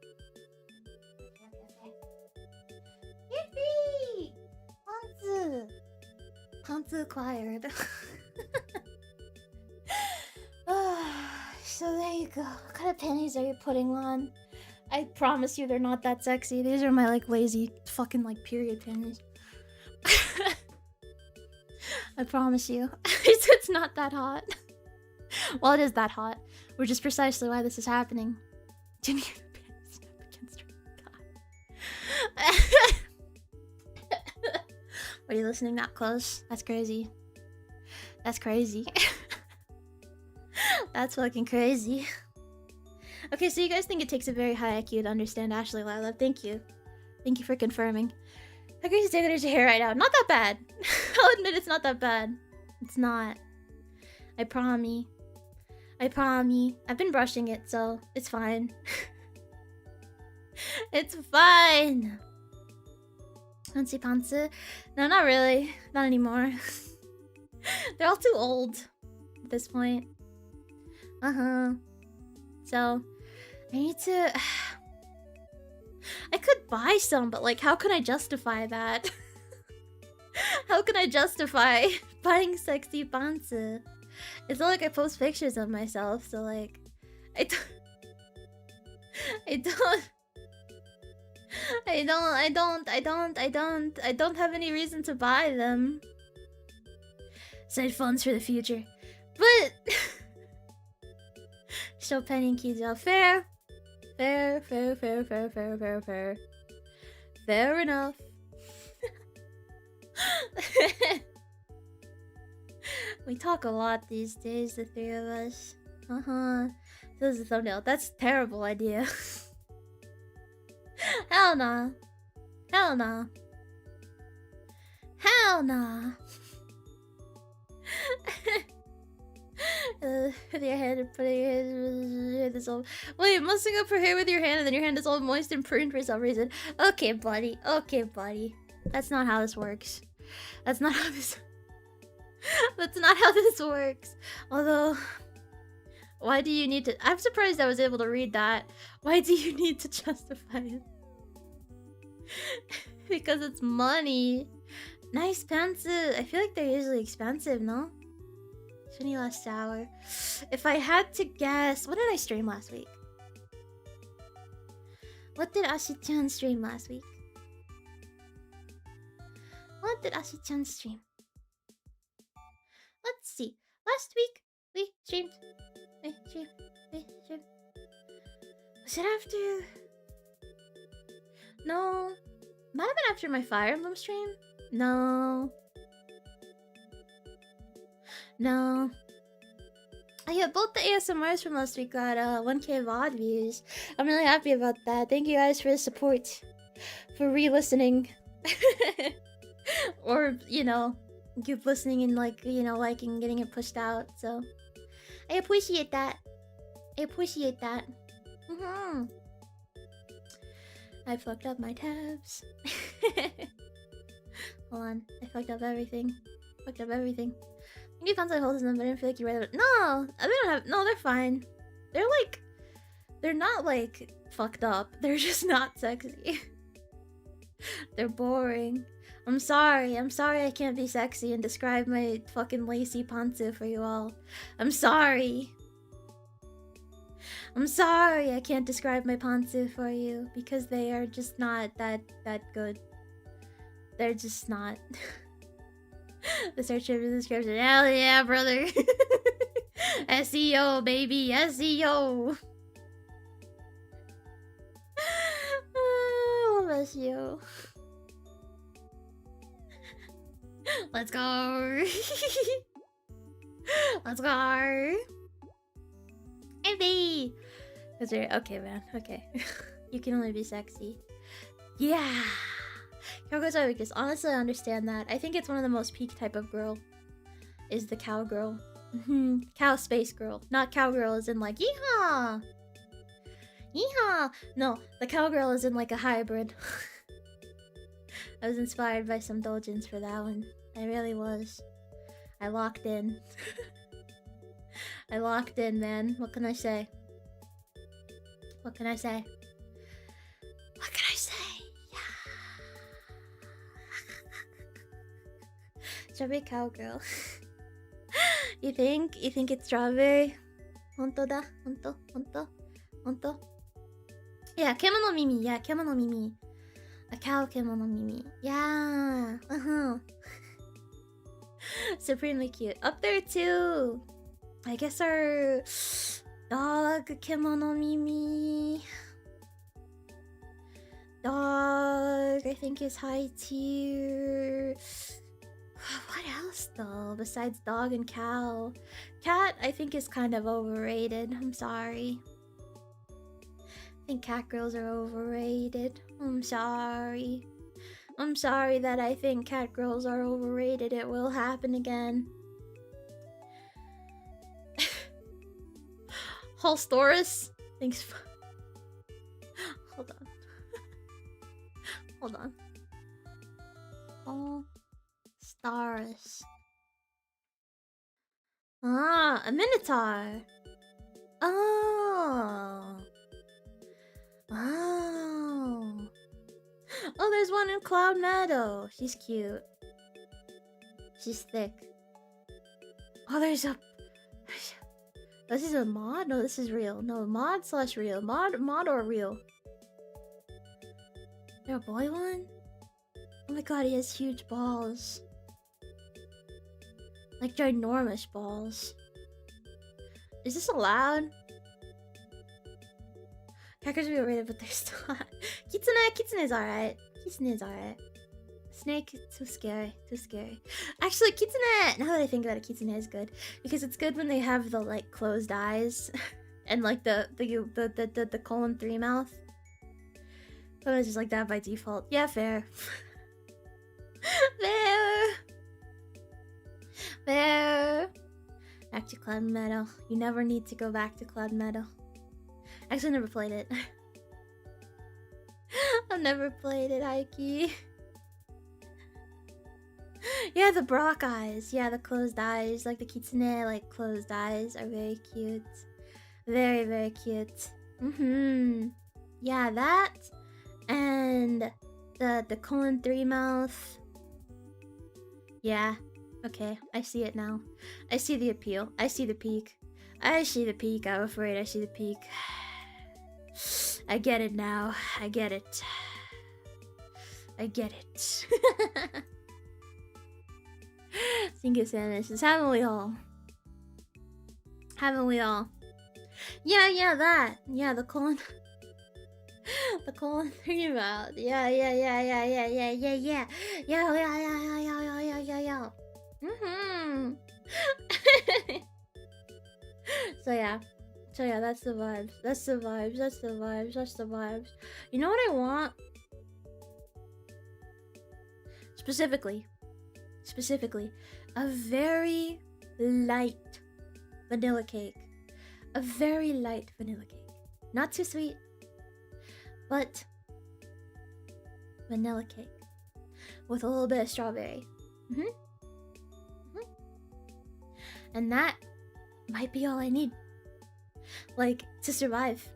Yippee! Pantsu! Pantsu acquired. So there you go. What kind of panties are you putting on? I promise you they're not that sexy. These are my like lazy fucking like period panties. I promise you. It's not that hot. Well, it is that hot, which is precisely why this is happening. Jimmy panties up against her God. Are you listening that close? That's crazy. That's crazy. That's fucking crazy. Okay, so you guys think it takes a very high IQ to understand Ashley Lila. Thank you. Thank you for confirming. How crazy is your hair right now? Not that bad. I'll admit it's not that bad. It's not. I promise. I promise. I've been brushing it, so it's fine. It's fine. Fancy pantsu? No, not really. Not anymore. They're all too old at this point. So, I need to... I could buy some, but like, how can I justify that? How can I justify buying sexy pantsu? It's not like I post pictures of myself, so like... I don't have any reason to buy them. Side funds for the future. But... Chopin and Kijori. Fair. Fair. Fair enough. We talk a lot these days, the three of us. This is the thumbnail. That's a terrible idea. Hell nah. Hell nah. Hell nah. With your hand and putting your hand is all... Wait, mussing up her hair with your hand and then your hand is all moist and pruned for some reason. Okay, buddy. Okay, buddy. That's not how this works. That's not how this... That's not how this works. Although... Why do you need to... I'm surprised I was able to read that. Why do you need to justify it? Because it's money. Nice pantsu. I feel like they're usually expensive, no? Shiny last hour. If I had to guess... What did I stream last week? What did Ashie-chan stream last week? What did Ashie-chan stream? Let's see. Last week, we streamed... We streamed... Was it after... No... Might have been after my Fire Emblem stream? No... No. Oh yeah, both the ASMRs from last week got 1K VOD views. I'm really happy about that. Thank you guys for the support. For re-listening. Or, you know, keep listening and like, you know, liking and getting it pushed out. So, I appreciate that. I appreciate that. I fucked up my tabs. Hold on. I fucked up everything. Fucked up everything. You found I hold them, but I didn't feel like you read it. No, they don't have. No, they're fine. They're like, they're not like fucked up. They're just not sexy. They're boring. I'm sorry. I'm sorry I can't be sexy and describe my fucking lacy pantsu for you all. I'm sorry. I'm sorry I can't describe my pantsu for you because they are just not that good. They're just not. The search of the description. Hell yeah, brother. SEO, baby, SEO. I love SEO. Let's go. Let's go. Hey, okay, man. Okay. You can only be sexy. Yeah. Cowgirls are weakest. Honestly, I understand that. I think it's one of the most peak type of girl. Is the cowgirl. Cow space girl. Not cowgirl as in like, yeehaw! Yeehaw! No, the cowgirl is in like a hybrid. I was inspired by some Doujins for that one. I really was. I locked in. I locked in, man. What can I say? What can I say? What can I say? Yeah. Strawberry cowgirl. You think? You think it's strawberry? Honto da? Honto? Honto? Honto? Yeah, kemono mimi. Yeah, kemono mimi. A cow kemono mimi. Yeah. Supremely cute. Up there too. I guess our dog kemono mimi. Dog, I think is high tier. What else though besides dog and cow? Cat I think is kind of overrated. I'm sorry. I think cat girls are overrated. I'm sorry. I'm sorry that I think cat girls are overrated. It will happen again. Holstoris? Thanks for... Hold on. Hold on. Holstoris. Ah, a minotaur. Oh. Oh. Oh, there's one in Cloud Meadow. She's cute. She's thick. Oh, there's a... This is a mod? No, this is real. No, mod slash real. Mod or real? Is there a boy one? Oh my god, he has huge balls. Like ginormous balls. Is this allowed? Crackers are overrated, but they're still hot. Kitsune's alright. Kitsune's alright. Snake, too scary. Too scary. Actually, Kitsune! Now that I think about it, Kitsune is good. Because it's good when they have the, like, closed eyes. And, like, the colon 3 mouth. But it's just like that by default. Yeah, fair. Fair! Fair! Back to Cloud Meadow. You never need to go back to Cloud Meadow. Actually, I never played it. I've never played it, Aiki. Yeah, the Brock eyes. Yeah, the closed eyes. Like the Kitsune, like, closed eyes are very cute. Very, very cute. Yeah, that. And the colon 3 mouth. Yeah. Okay, I see it now. I see the appeal. I see the peak. I see the peak. I'm afraid I see the peak. I get it now. I get it. I get it. Single sentences. Haven't we all? Haven't we all? Yeah, that. Yeah, the colon. The colon 3 mouth. Yeah. Yeah. So yeah, that's the vibes. That's the vibes. You know what I want? Specifically, a very light vanilla cake. A very light vanilla cake. Not too sweet, but vanilla cake with a little bit of strawberry. And that might be all I need. Like, to survive.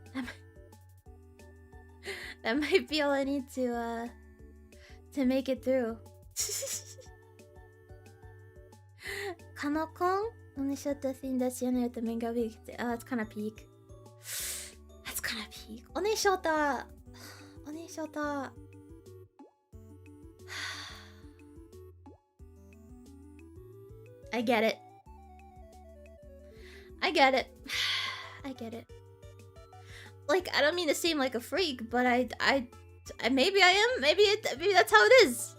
That might be all I need to make it through. Kanokon? Only shot the thing that's in it, the manga week. Oh, that's kind of peak. That's kind of peak. Only shot the. I get it. I get it. I get it. Like, I don't mean to seem like a freak, but I maybe I am. Maybe that's how it is.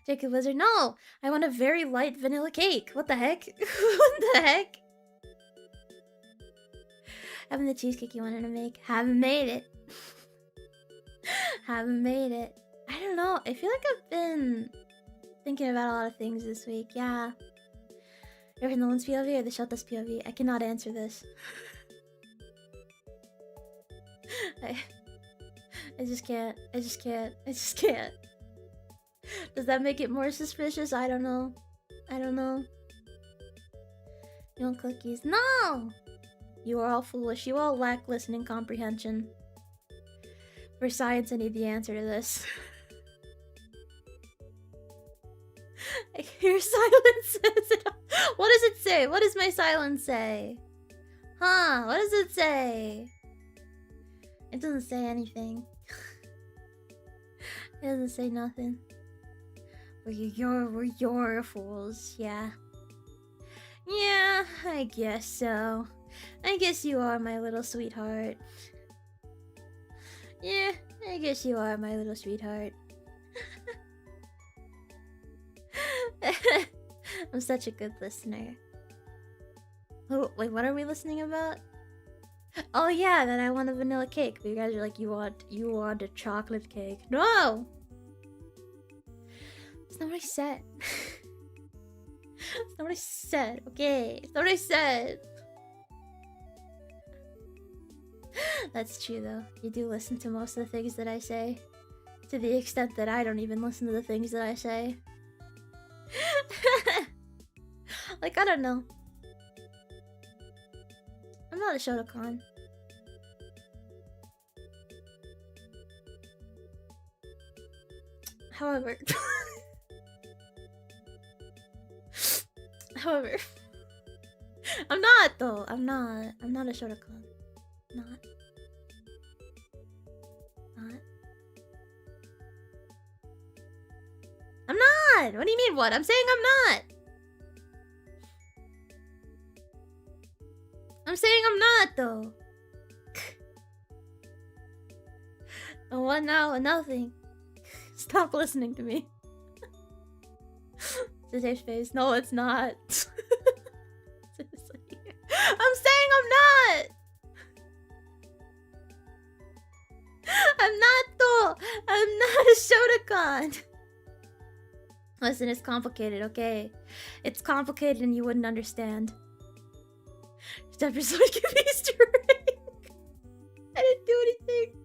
Jacob Wizard, no! I want a very light vanilla cake. What the heck? What the heck? Having the cheesecake you wanted to make. Haven't made it. Haven't made it. I don't know. I feel like I've been thinking about a lot of things this week. Yeah. You're in Nolan's POV or the Shota's POV? I cannot answer this. I just can't. I just can't. I just can't. Does that make it more suspicious? I don't know. I don't know. You want cookies? No! You are all foolish. You all lack listening comprehension. For science, I need the answer to this. Your silence says it all. What does it say? What does my silence say? Huh? What does it say? It doesn't say anything. It doesn't say nothing. We're your fools, yeah. Yeah, I guess so. I guess you are my little sweetheart. Yeah, I guess you are my little sweetheart. I'm such a good listener. Oh, wait, what are we listening about? Oh yeah, that I want a vanilla cake. But you guys are like, you want a chocolate cake. No! That's not what I said. That's not what I said, okay? That's not what I said. That's true though. You do listen to most of the things that I say. To the extent that I don't even listen to the things that I say. Like, I don't know. I'm not a Shotokan. However... However... I'm not, though. I'm not a Shotokan. Not. I'm not! What do you mean, what? I'm saying I'm not! I'm saying I'm not, though. And what now? Nothing. Stop listening to me. It's a safe space. No, it's not. I'm saying I'm not! I'm not, though! I'm not a Shotokan! Listen, it's complicated, okay? It's complicated and you wouldn't understand. Step yourself, give me Easter egg. I didn't do anything.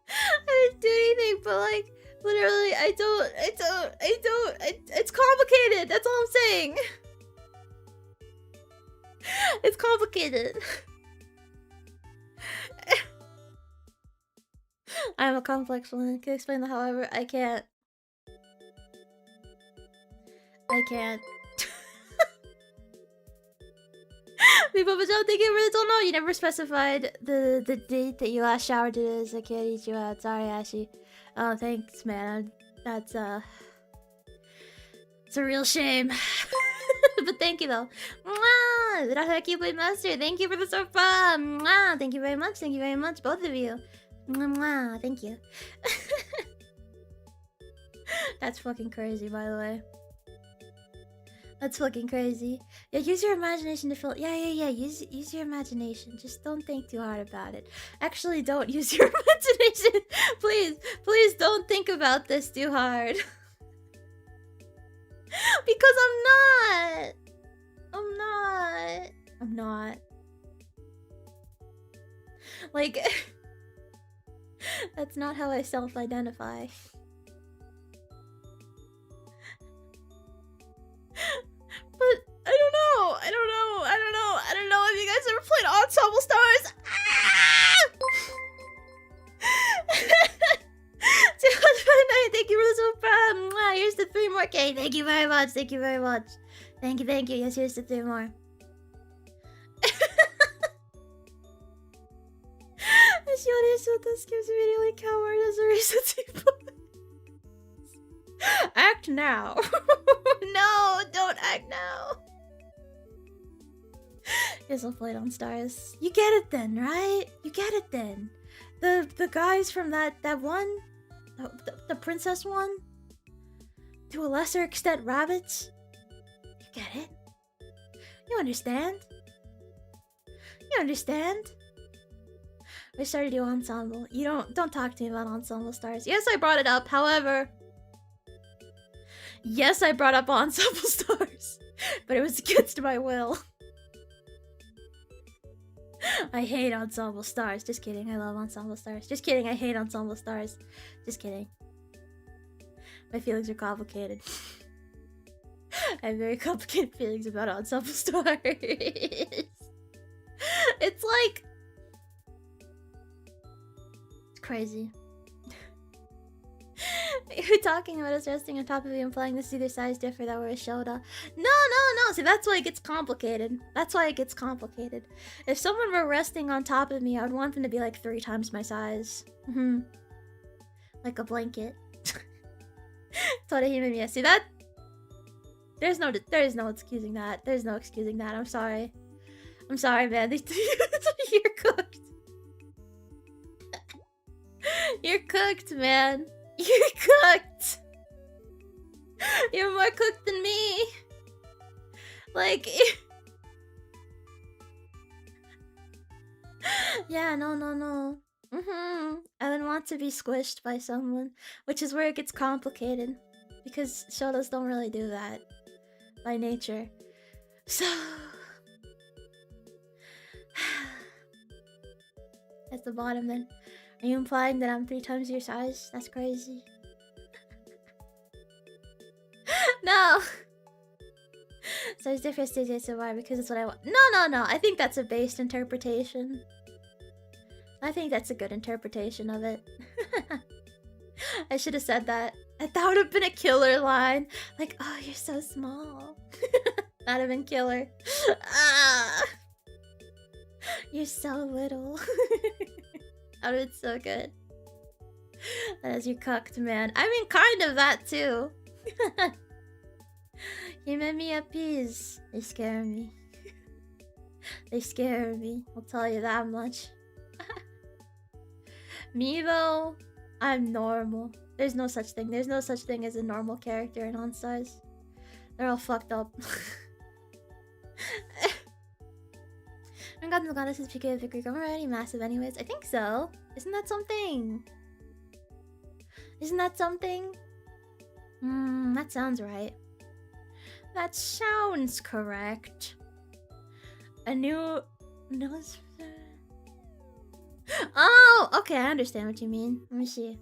I didn't do anything, but like, literally, I don't, it's complicated, that's all I'm saying. It's complicated. I'm a complex woman. Can explain that, however, I can't. I can't. People, but don't think you really don't know. You never specified the date that you last showered today, so I can't eat you out. Sorry, Ashie. Oh, thanks, man. That's it's a real shame. But thank you though. Mwah! Master, thank you for the sofa. Mwah! Thank you very much. Thank you very much, both of you. Mwah! Thank you. That's fucking crazy, by the way. That's fucking crazy. Yeah, use your imagination to fill. Yeah. Use your imagination. Just don't think too hard about it. Actually, don't use your imagination. Please don't think about this too hard. Because I'm not. Like, that's not how I self-identify. But I don't know if you guys ever played Ensemble Stars. Thank you for the super. Here's the 3 more K. Thank you very much. Thank you. Yes, here's the 3 more. This gives immediately coward as a reason to Act now. No, don't act now. Yes, I'll play it on Stars. You get it then, right? You get it then. The guys from that one, the princess one, to a lesser extent rabbits. You get it. You understand. You understand. We started to do ensemble. You don't talk to me about ensemble stars. Yes, I brought it up. However, yes, I brought up ensemble stars, but it was against my will. I hate ensemble stars. Just kidding. I love ensemble stars. Just kidding. I hate ensemble stars. Just kidding. My feelings are complicated. I have very complicated feelings about ensemble stars. It's like... It's crazy. You're talking about us resting on top of you, implying this either size differ that we're a shoulder. No. See, that's why it gets complicated. That's why it gets complicated. If someone were resting on top of me, I would want them to be like 3 times my size. Like a blanket. See that? There's no excusing that. There's no excusing that. I'm sorry. I'm sorry, man. You're cooked. You're cooked, man. You're cooked. You're more cooked than me. Like... Yeah, no. I would want to be squished by someone, which is where it gets complicated, because shotas don't really do that by nature. So at the bottom, then, are you implying that I'm 3 times your size? That's crazy. No. So it's different stages, so why? Because it's what I want. No. I think that's a based interpretation. I think that's a good interpretation of it. I should have said that. That would have been a killer line. Like, oh, you're so small. That'd have been killer. Ah, you're so little. That would have been so good. That is, you cooked, man. I mean, kind of that too. You made me appease. They scare me. They scare me. I'll tell you that much. Me though, I'm normal. There's no such thing. There's no such thing as a normal character in OnStars. They're all fucked up. Gods and Goddesses PK of the Greek. I'm already massive anyways. I think so. Isn't that something? Isn't that something? That sounds right. That sounds correct. A new... Oh, okay, I understand what you mean. Let me see.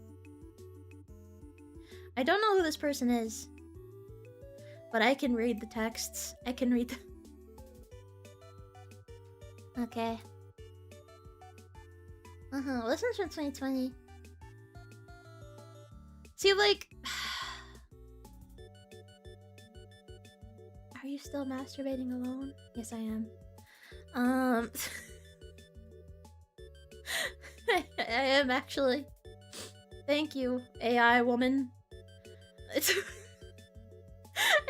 I don't know who this person is, but I can read the texts. I can read the... Okay. This one's from 2020. See, like... Are you still masturbating alone? Yes, I am. I am actually. Thank you, AI woman.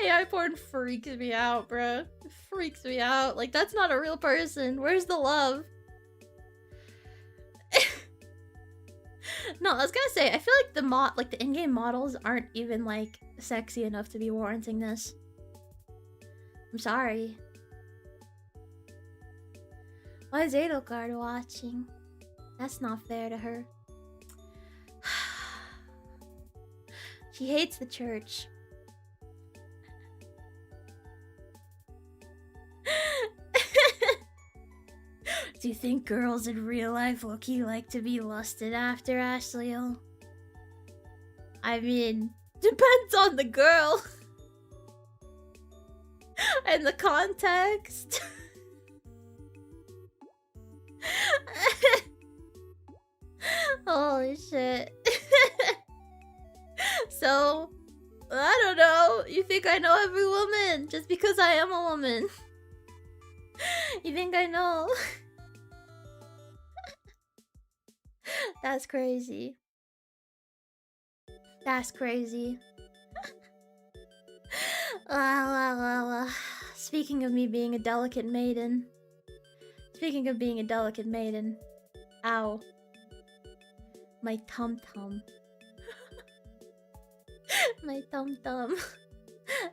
AI porn freaks me out, bruh. It freaks me out. Like, that's not a real person. Where's the love? No, I was gonna say, I feel like the in-game models aren't even like sexy enough to be warranting this. I'm sorry. Why is Edelgard watching? That's not fair to her. She hates the church. Do you think girls in real life low-key like to be lusted after, Ashley? I mean, depends on the girl. And the context. Holy shit. So, I don't know. You think I know every woman just because I am a woman? You think I know? That's crazy. That's crazy. Speaking of me being a delicate maiden. Speaking of being a delicate maiden. Ow. My tum-tum. My tum-tum.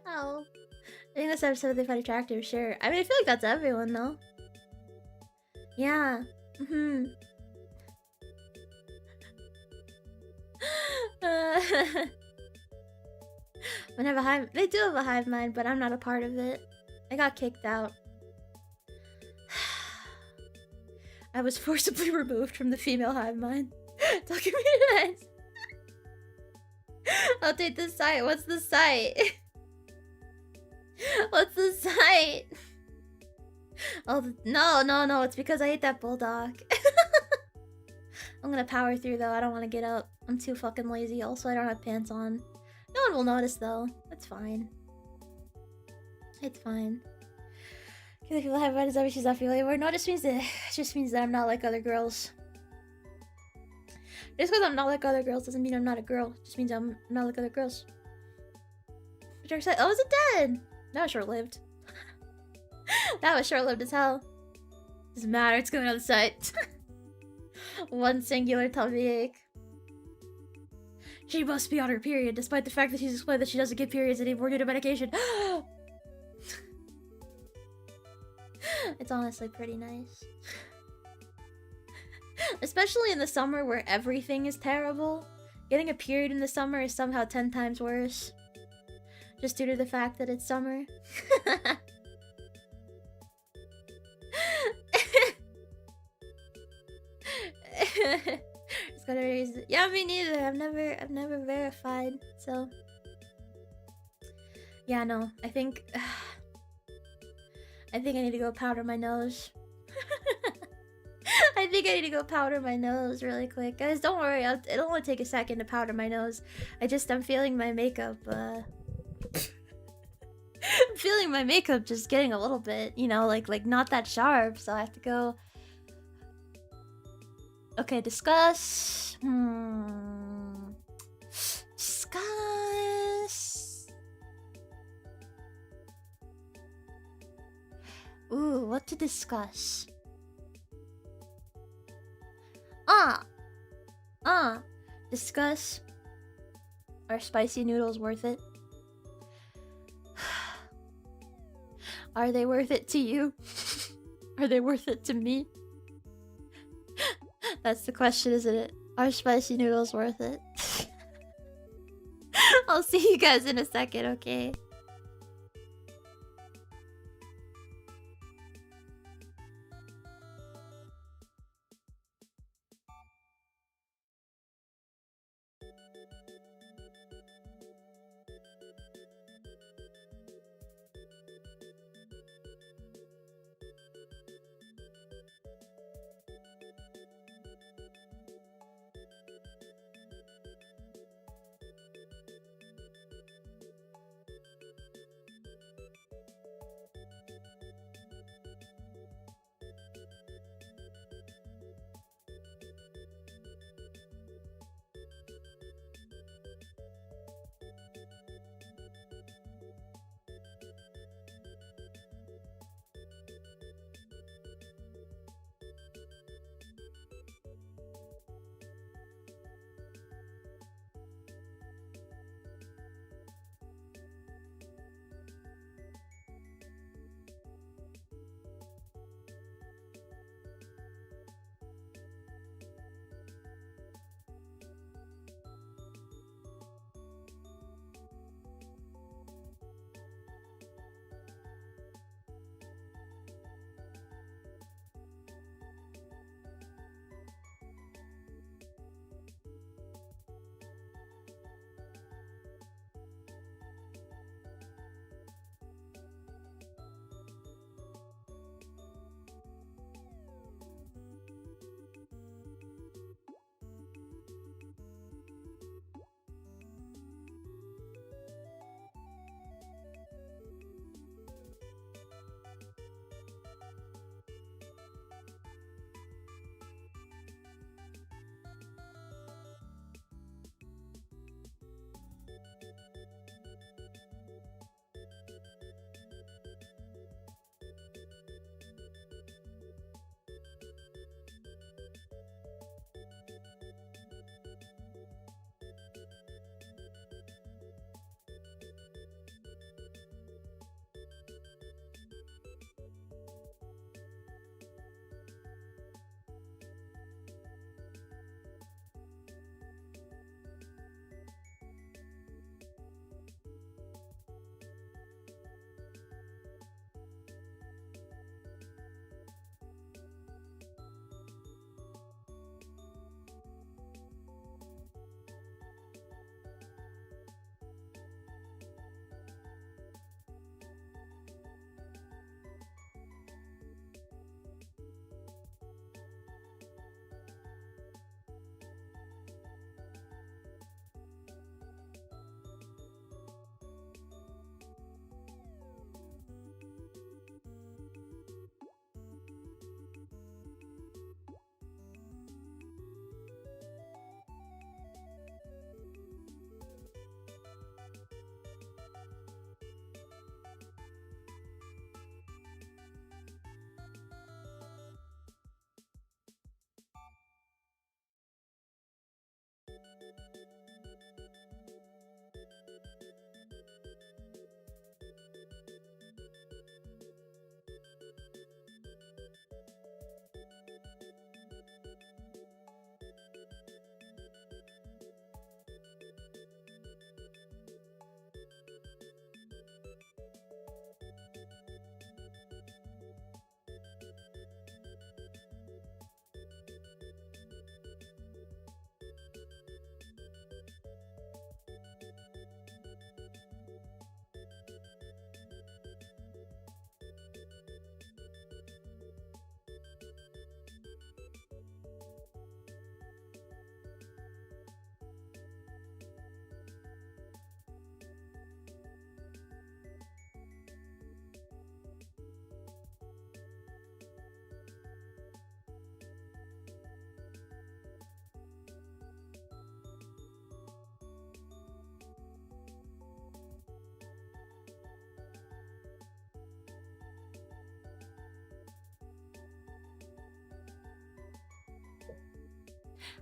Ow. I think that's episode they find attractive, sure. I mean, I feel like that's everyone, though. Yeah. They do have a hive mind, but I'm not a part of it. I got kicked out. I was forcibly removed from the female hive mind. Don't give me that. I'll take the site. What's the site? What's the site? Oh, no. It's because I ate that bulldog. I'm gonna power through, though. I don't want to get up. I'm too fucking lazy. Also, I don't have pants on. No one will notice, though. It's fine. It's fine. Can the people have mind is that she's not feeling anymore? No, it just means that I'm not like other girls. Just because I'm not like other girls doesn't mean I'm not a girl. It just means I'm not like other girls. Oh, is it dead? That was short-lived. That was short-lived as hell. Doesn't matter, it's going on the site. One singular tummy ache. She must be on her period, despite the fact that she's explained that she doesn't get periods anymore due to medication. It's honestly pretty nice. Especially in the summer where everything is terrible. Getting a period in the summer is somehow 10 times worse. Just due to the fact that it's summer. Just gotta raise it. Yeah, me neither. I've never verified, so yeah, no. I think I need to go powder my nose. I think I need to go powder my nose really quick. Guys, don't worry. It'll only take a second to powder my nose. I'm feeling my makeup, I'm feeling my makeup just getting a little bit, you know, like not that sharp, so I have to go. Okay, discuss. Discuss. Ooh, what to discuss? Discuss. Are spicy noodles worth it? Are they worth it to you? Are they worth it to me? That's the question, isn't it? Are spicy noodles worth it? I'll see you guys in a second, okay?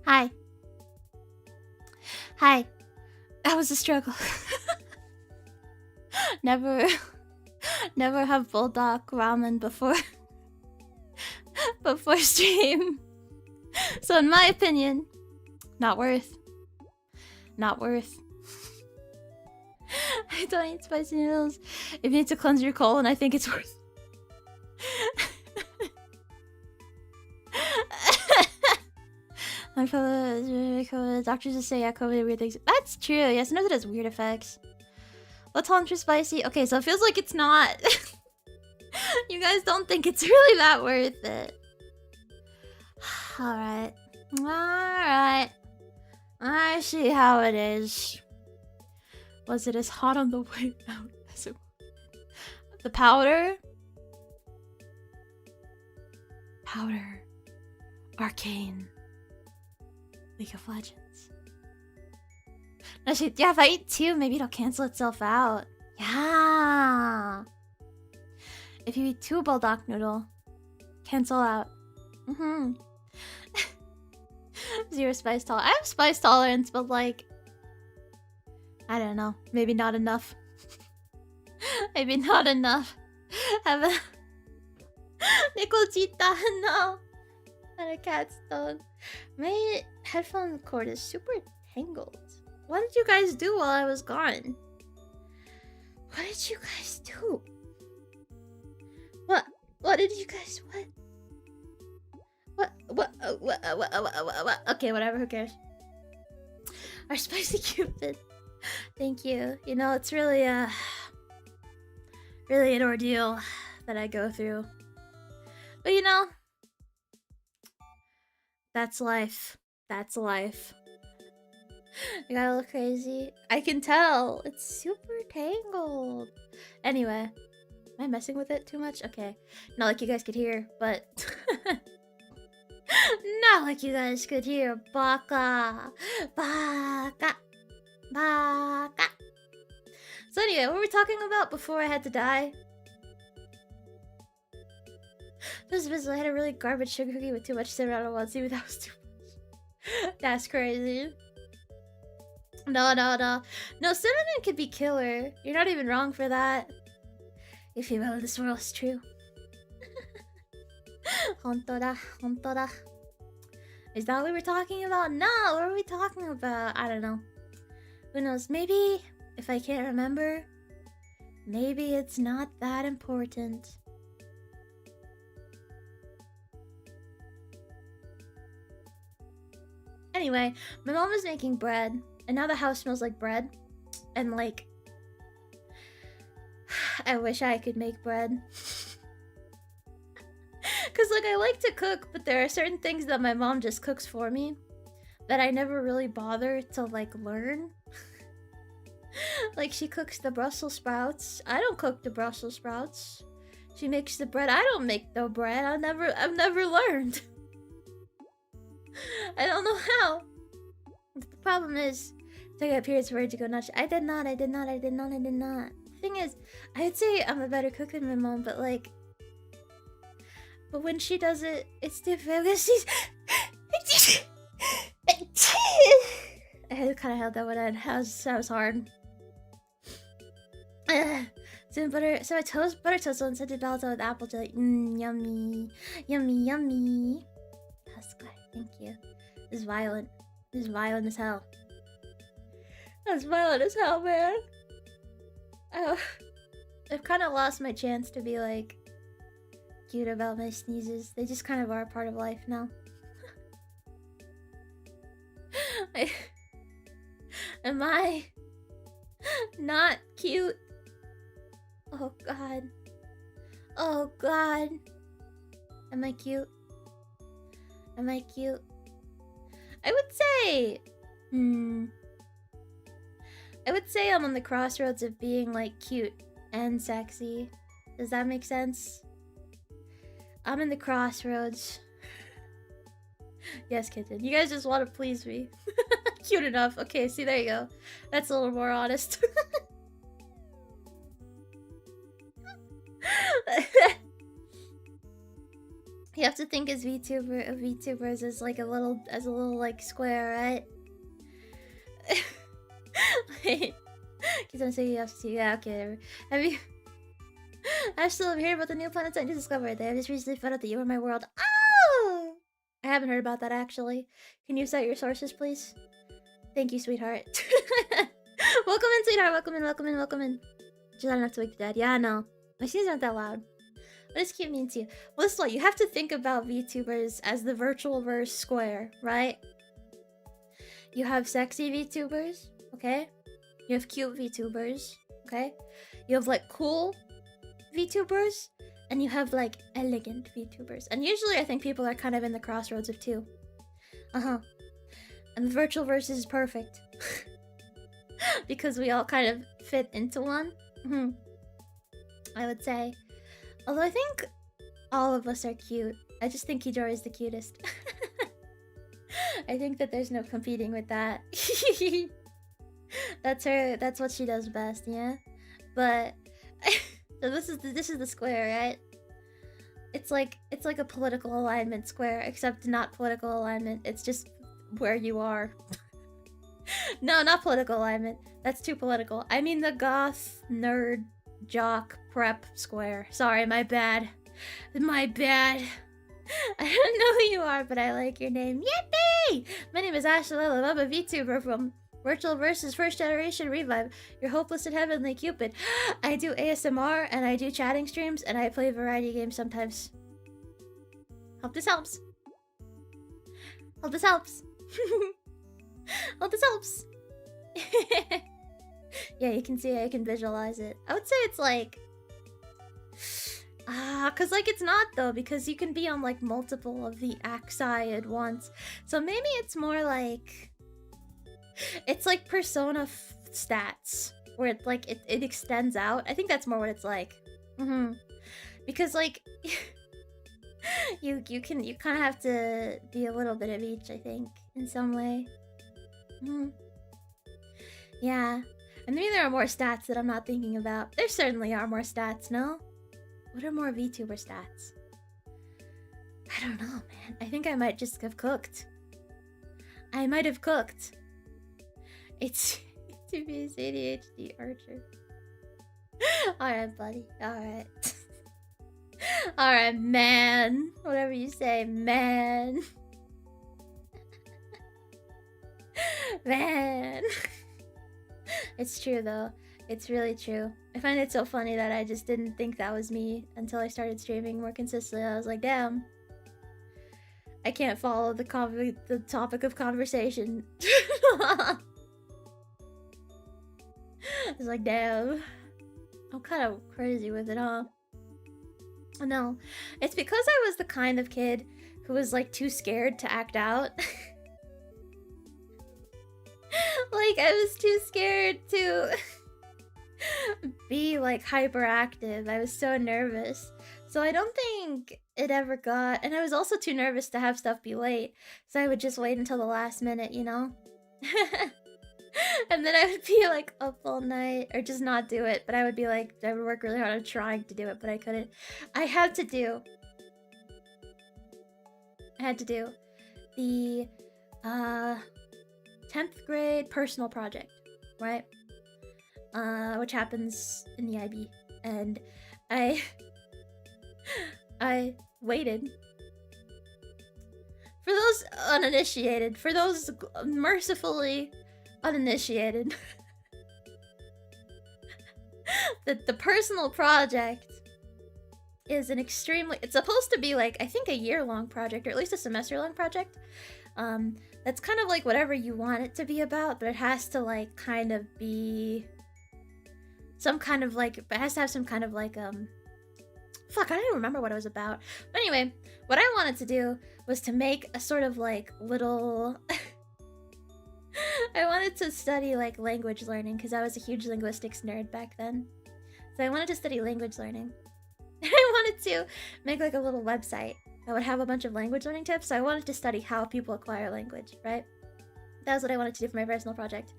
Hi. Hi. That was a struggle. Never have bulldog ramen before stream. So in my opinion, not worth. I don't eat spicy noodles. If you need to cleanse your colon, I think it's worth. Doctors just say yeah, COVID weird things. That's true. Yes, no, that has weird effects. Low tolerance for spicy. Okay, so it feels like it's not. You guys don't think it's really that worth it. Alright. I see how it is. Was it as hot on the way out as it was? The powder? Powder. Arcane. League of Legends. No shit. Yeah, if I eat 2, maybe it'll cancel itself out. Yeah. If you eat 2 bulldog noodle, cancel out. 0 spice tolerance. I have spice tolerance, but like, I don't know. Maybe not enough. Maybe not enough. Have a Nicolchita, no. And a cat's dog. My headphone cord is super tangled. What did you guys do while I was gone? What did you guys do? What did you guys what? Okay, whatever, who cares? Our spicy Cupid. Thank you. You know, it's really really an ordeal that I go through. But you know, that's life. That's life. You gotta look crazy. I can tell. It's super tangled. Anyway, am I messing with it too much? Okay. Not like you guys could hear, but... Not like you guys could hear. Baka. Baka. Baka. So anyway, what were we talking about before I had to die? I had a really garbage sugar cookie with too much cinnamon on one. See, that was too much. That's crazy. No, cinnamon could be killer. You're not even wrong for that. If you will, this world is true. Hontoda. Is that what we were talking about? No, what were we talking about? I don't know. Who knows? Maybe, if I can't remember, maybe it's not that important. Anyway, my mom was making bread, and now the house smells like bread. And like, I wish I could make bread. Cause like, I like to cook, but there are certain things that my mom just cooks for me that I never really bother to like learn. Like, she cooks the Brussels sprouts. I don't cook the Brussels sprouts. She makes the bread. I don't make the bread. I've never learned. I don't know how. But the problem is, I got periods for her to go nuts. I did not. The thing is, I'd say I'm a better cook than my mom, but like, but when she does it, it's different. She's... I kind of held that one in. That was hard. So I toast butter toast and scented balto with apple jelly. Yummy. That's good. Thank you. This is violent. This is violent as hell. That's violent as hell, man. I've kind of lost my chance to be like cute about my sneezes. They just kind of are a part of life now. Am I not cute? Oh god. Oh god. Am I cute? Am I cute? I would say... I would say I'm on the crossroads of being like cute and sexy. Does that make sense? I'm in the crossroads. Yes, kitten. You guys just want to please me. Cute enough. Okay, see, there you go. That's a little more honest. You have to think as VTubers as like a little like square, right? Wait. Because I'm saying you have to. Yeah, okay. Have you? I still have heard about the new planets I just discovered. They have just recently found out that you were my world. Oh! I haven't heard about that actually. Can you cite your sources, please? Thank you, sweetheart. Welcome in, sweetheart. Welcome in, welcome in, welcome in. Just not enough to wake the dead. Yeah, I know. My scenes aren't that loud. What does cute mean to you? Well, this is what you have to think about VTubers as the virtual verse square, right? You have sexy VTubers, okay? You have cute VTubers, okay? You have like cool VTubers, and you have like elegant VTubers. And usually I think people are kind of in the crossroads of two. And the virtual verse is perfect. Because we all kind of fit into one. I would say. Although I think all of us are cute. I just think Kijori is the cutest. I think that there's no competing with that. That's her. That's what she does best, yeah. But so this is the square, right? It's like a political alignment square, except not political alignment. It's just where you are. No, not political alignment. That's too political. I mean the goth, nerd, jock, prep square. Sorry, my bad. My bad. I don't know who you are, but I like your name. Yippee! My name is Ashie Pat. I'm a VTuber from Virtual Versus First Generation Revive. You're hopeless and heavenly Cupid. I do ASMR and I do chatting streams and I play variety games sometimes. Hope this helps. Hope this helps. Hope this helps. Yeah, you can see I can visualize it. I would say it's like... cause like it's not though, because you can be on like multiple of the axi at once. So maybe it's more like... It's like Persona stats, where it like it extends out. I think that's more what it's like. Because like... you kind of have to be a little bit of each, I think, in some way. Yeah. And maybe there are more stats that I'm not thinking about. There certainly are more stats, no? What are more VTuber stats? I don't know, man. I think I might just have cooked. I might have cooked. It's to be his ADHD archer. Alright, buddy. Alright. Alright, man. Whatever you say, man. Man. It's true though. It's really true. I find it so funny that I just didn't think that was me until I started streaming more consistently. I was like, damn. I can't follow the topic of conversation. I was like, damn. I'm kind of crazy with it, huh? No. It's because I was the kind of kid who was like too scared to act out. Like, I was too scared to be, like, hyperactive. I was so nervous. So I don't think it ever got... And I was also too nervous to have stuff be late. So I would just wait until the last minute, you know? And then I would be, like, up all night. Or just not do it. But I would be, like... I would work really hard on trying to do it, but I couldn't. I had to do the... 10th grade personal project, right? Which happens in the IB. And I waited. For those uninitiated, for those mercifully uninitiated, the personal project is an extremely... It's supposed to be like, I think a year-long project, or at least a semester-long project. That's kind of like whatever you want it to be about, but it has to like kind of be some kind of like, it has to have some kind of like, fuck, I don't even remember what it was about. But anyway, what I wanted to do was to make a sort of like little, I wanted to study like language learning because I was a huge linguistics nerd back then. So I wanted to study language learning. I wanted to make like a little website that would have a bunch of language learning tips. So I wanted to study how people acquire language, right? That was what I wanted to do for my personal project.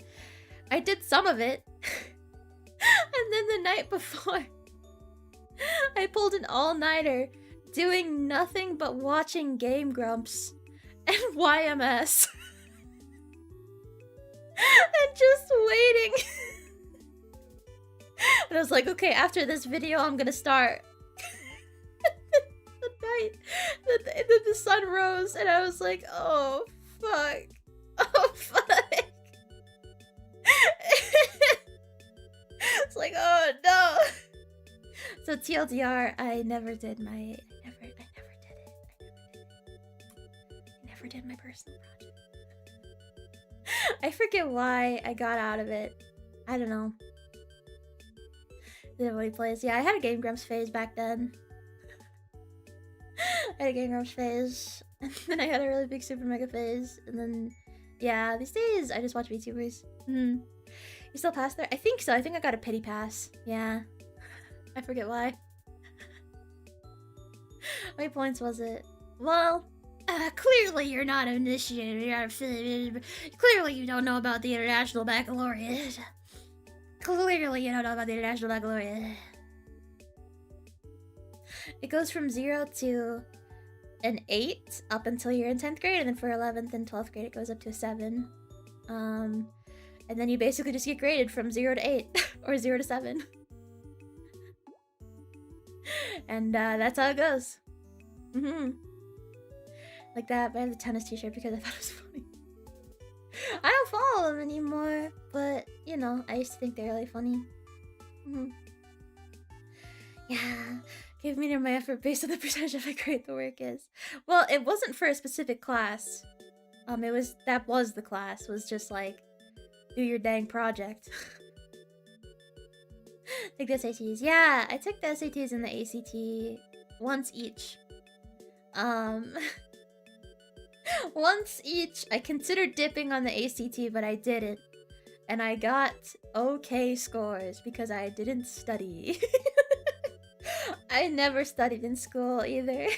I did some of it. And then the night before, I pulled an all-nighter doing nothing but watching Game Grumps and YMS. And just waiting. And I was like, okay, after this video, I'm gonna start. The sun rose, and I was like, oh, fuck. Oh, fuck. It's like, oh, no. So TLDR, I never did my... I never did my personal project. I forget why I got out of it. I don't know. Didn't really plays. Yeah, I had a Game Grumps phase back then. I had a Game Grumps phase, and then I had a really big Super Mega phase, and then, yeah, these days I just watch VTubers. You still pass there? I think so. I think I got a pity pass. Yeah. I forget why. How many points was it? Well, clearly you're not initiated. Clearly you don't know about the International Baccalaureate. Clearly you don't know about the International Baccalaureate. It goes from 0 to an 8 up until you're in 10th grade, and then for 11th and 12th grade it goes up to a 7. And then you basically just get graded from 0 to 8, or 0 to 7. And that's how it goes. Like that, but I have the tennis t-shirt because I thought it was funny. I don't follow them anymore, but, you know, I used to think they're really funny. Yeah, give me my effort based on the percentage of how great the work is. Well, it wasn't for a specific class. That was the class, was just like, do your dang project. Take the SATs. Yeah, I took the SATs and the ACT once each. Once each. I considered dipping on the ACT, but I didn't. And I got okay scores because I didn't study. I never studied in school either.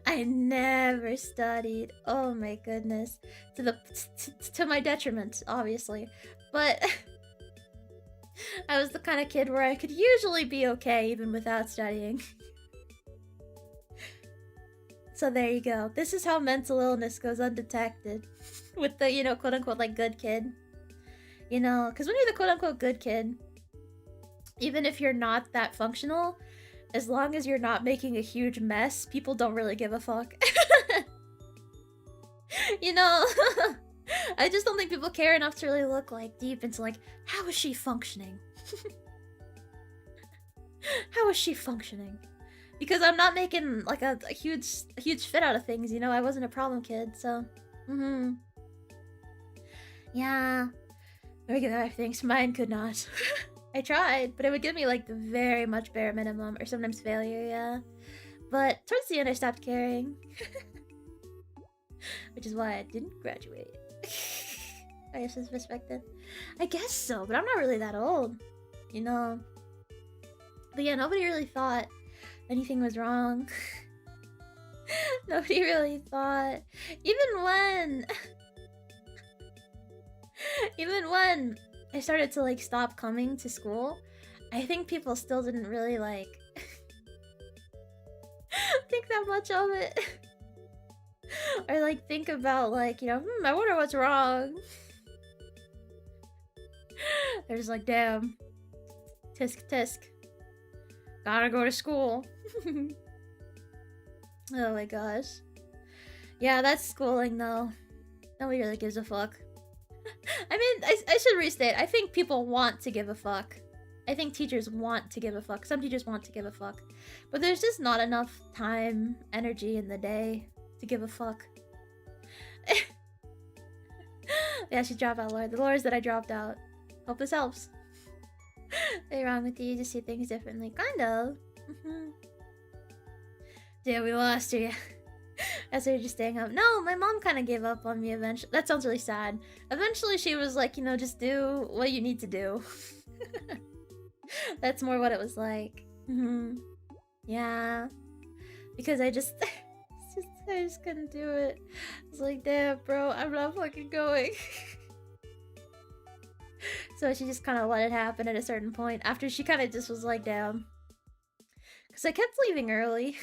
I never studied. Oh my goodness. To my detriment, obviously. But I was the kind of kid where I could usually be okay even without studying. So there you go. This is how mental illness goes undetected. With the, you know, quote-unquote, like, good kid. You know, because when you're the quote-unquote good kid, even if you're not that functional, as long as you're not making a huge mess, people don't really give a fuck. You know? I just don't think people care enough to really look, like, deep into, like, how is she functioning? How is she functioning? Because I'm not making, like, a huge fit out of things, you know? I wasn't a problem kid, so... Yeah. Very good at things. Mine could not. I tried, but it would give me, like, the very much bare minimum, or sometimes failure, yeah. But towards the end, I stopped caring. Which is why I didn't graduate. I guess it's respected. I guess so, but I'm not really that old, you know? But yeah, nobody really thought anything was wrong. Nobody really thought. Even when I started to, like, stop coming to school, I think people still didn't really, like, think that much of it. Or, like, think about, like, you know, I wonder what's wrong. They're just like, damn. Tisk tisk. Gotta go to school. Oh my gosh. Yeah, that's schooling though. Nobody really gives a fuck. I mean, I should restate. I think people want to give a fuck. I think teachers want to give a fuck. Some teachers want to give a fuck. But there's just not enough time, energy in the day to give a fuck. Yeah, she dropped out lore. The lore is that I dropped out. Hope this helps. What's wrong with you? You just see things differently. Kind of. Yeah, we lost her. Yeah. As we were just staying up. No, my mom kind of gave up on me eventually. That sounds really sad. Eventually she was like, you know, just do what you need to do. That's more what it was like. Yeah. Because I just couldn't do it. I was like, damn, bro, I'm not fucking going. So she just kind of let it happen at a certain point. After she kind of just was like, damn. Because I kept leaving early,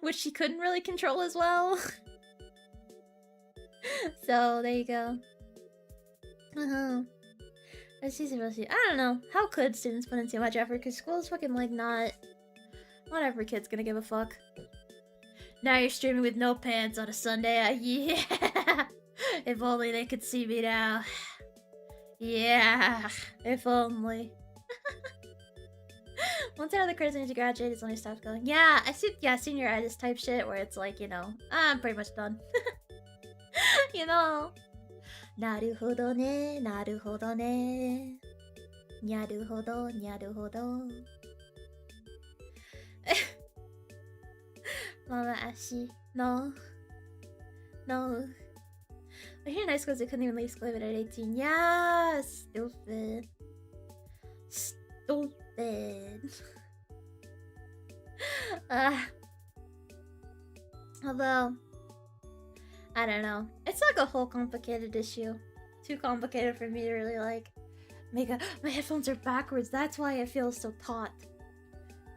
which she couldn't really control as well. So, there you go. It's easy. I don't know. How could students put in too much effort? Because school is fucking, like, not every kid's gonna give a fuck. Now you're streaming with no pants on a Sunday. Yeah! If only they could see me now. Yeah! If only. Once another credits need to graduate, it's only stopped going. Yeah, I see. Yeah, senioritis type shit where it's like, you know, I'm pretty much done. You know. Naruhodo ne, naruhodo ne. Nyaruhodo, nyaruhodo. Mama Ashie, no. No. I hear in high schools they couldn't even leave school even at 18. Yeah, stupid. Stupid. Although, I don't know. It's like a whole complicated issue. Too complicated for me to really like make a. My headphones are backwards. That's why I feel so taut.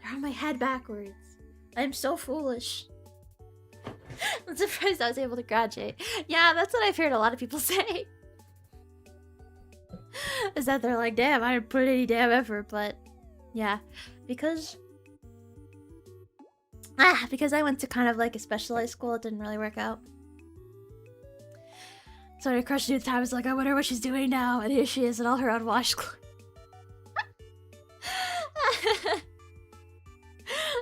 They're on my head backwards. I'm so foolish. I'm surprised I was able to graduate. Yeah, that's what I've heard a lot of people say. Is that they're like, damn, I didn't put any damn effort, but yeah. Because I went to kind of like a specialized school, it didn't really work out. So I crushed dude's time. I was like, I wonder what she's doing now, and here she is in all her unwashed clothes.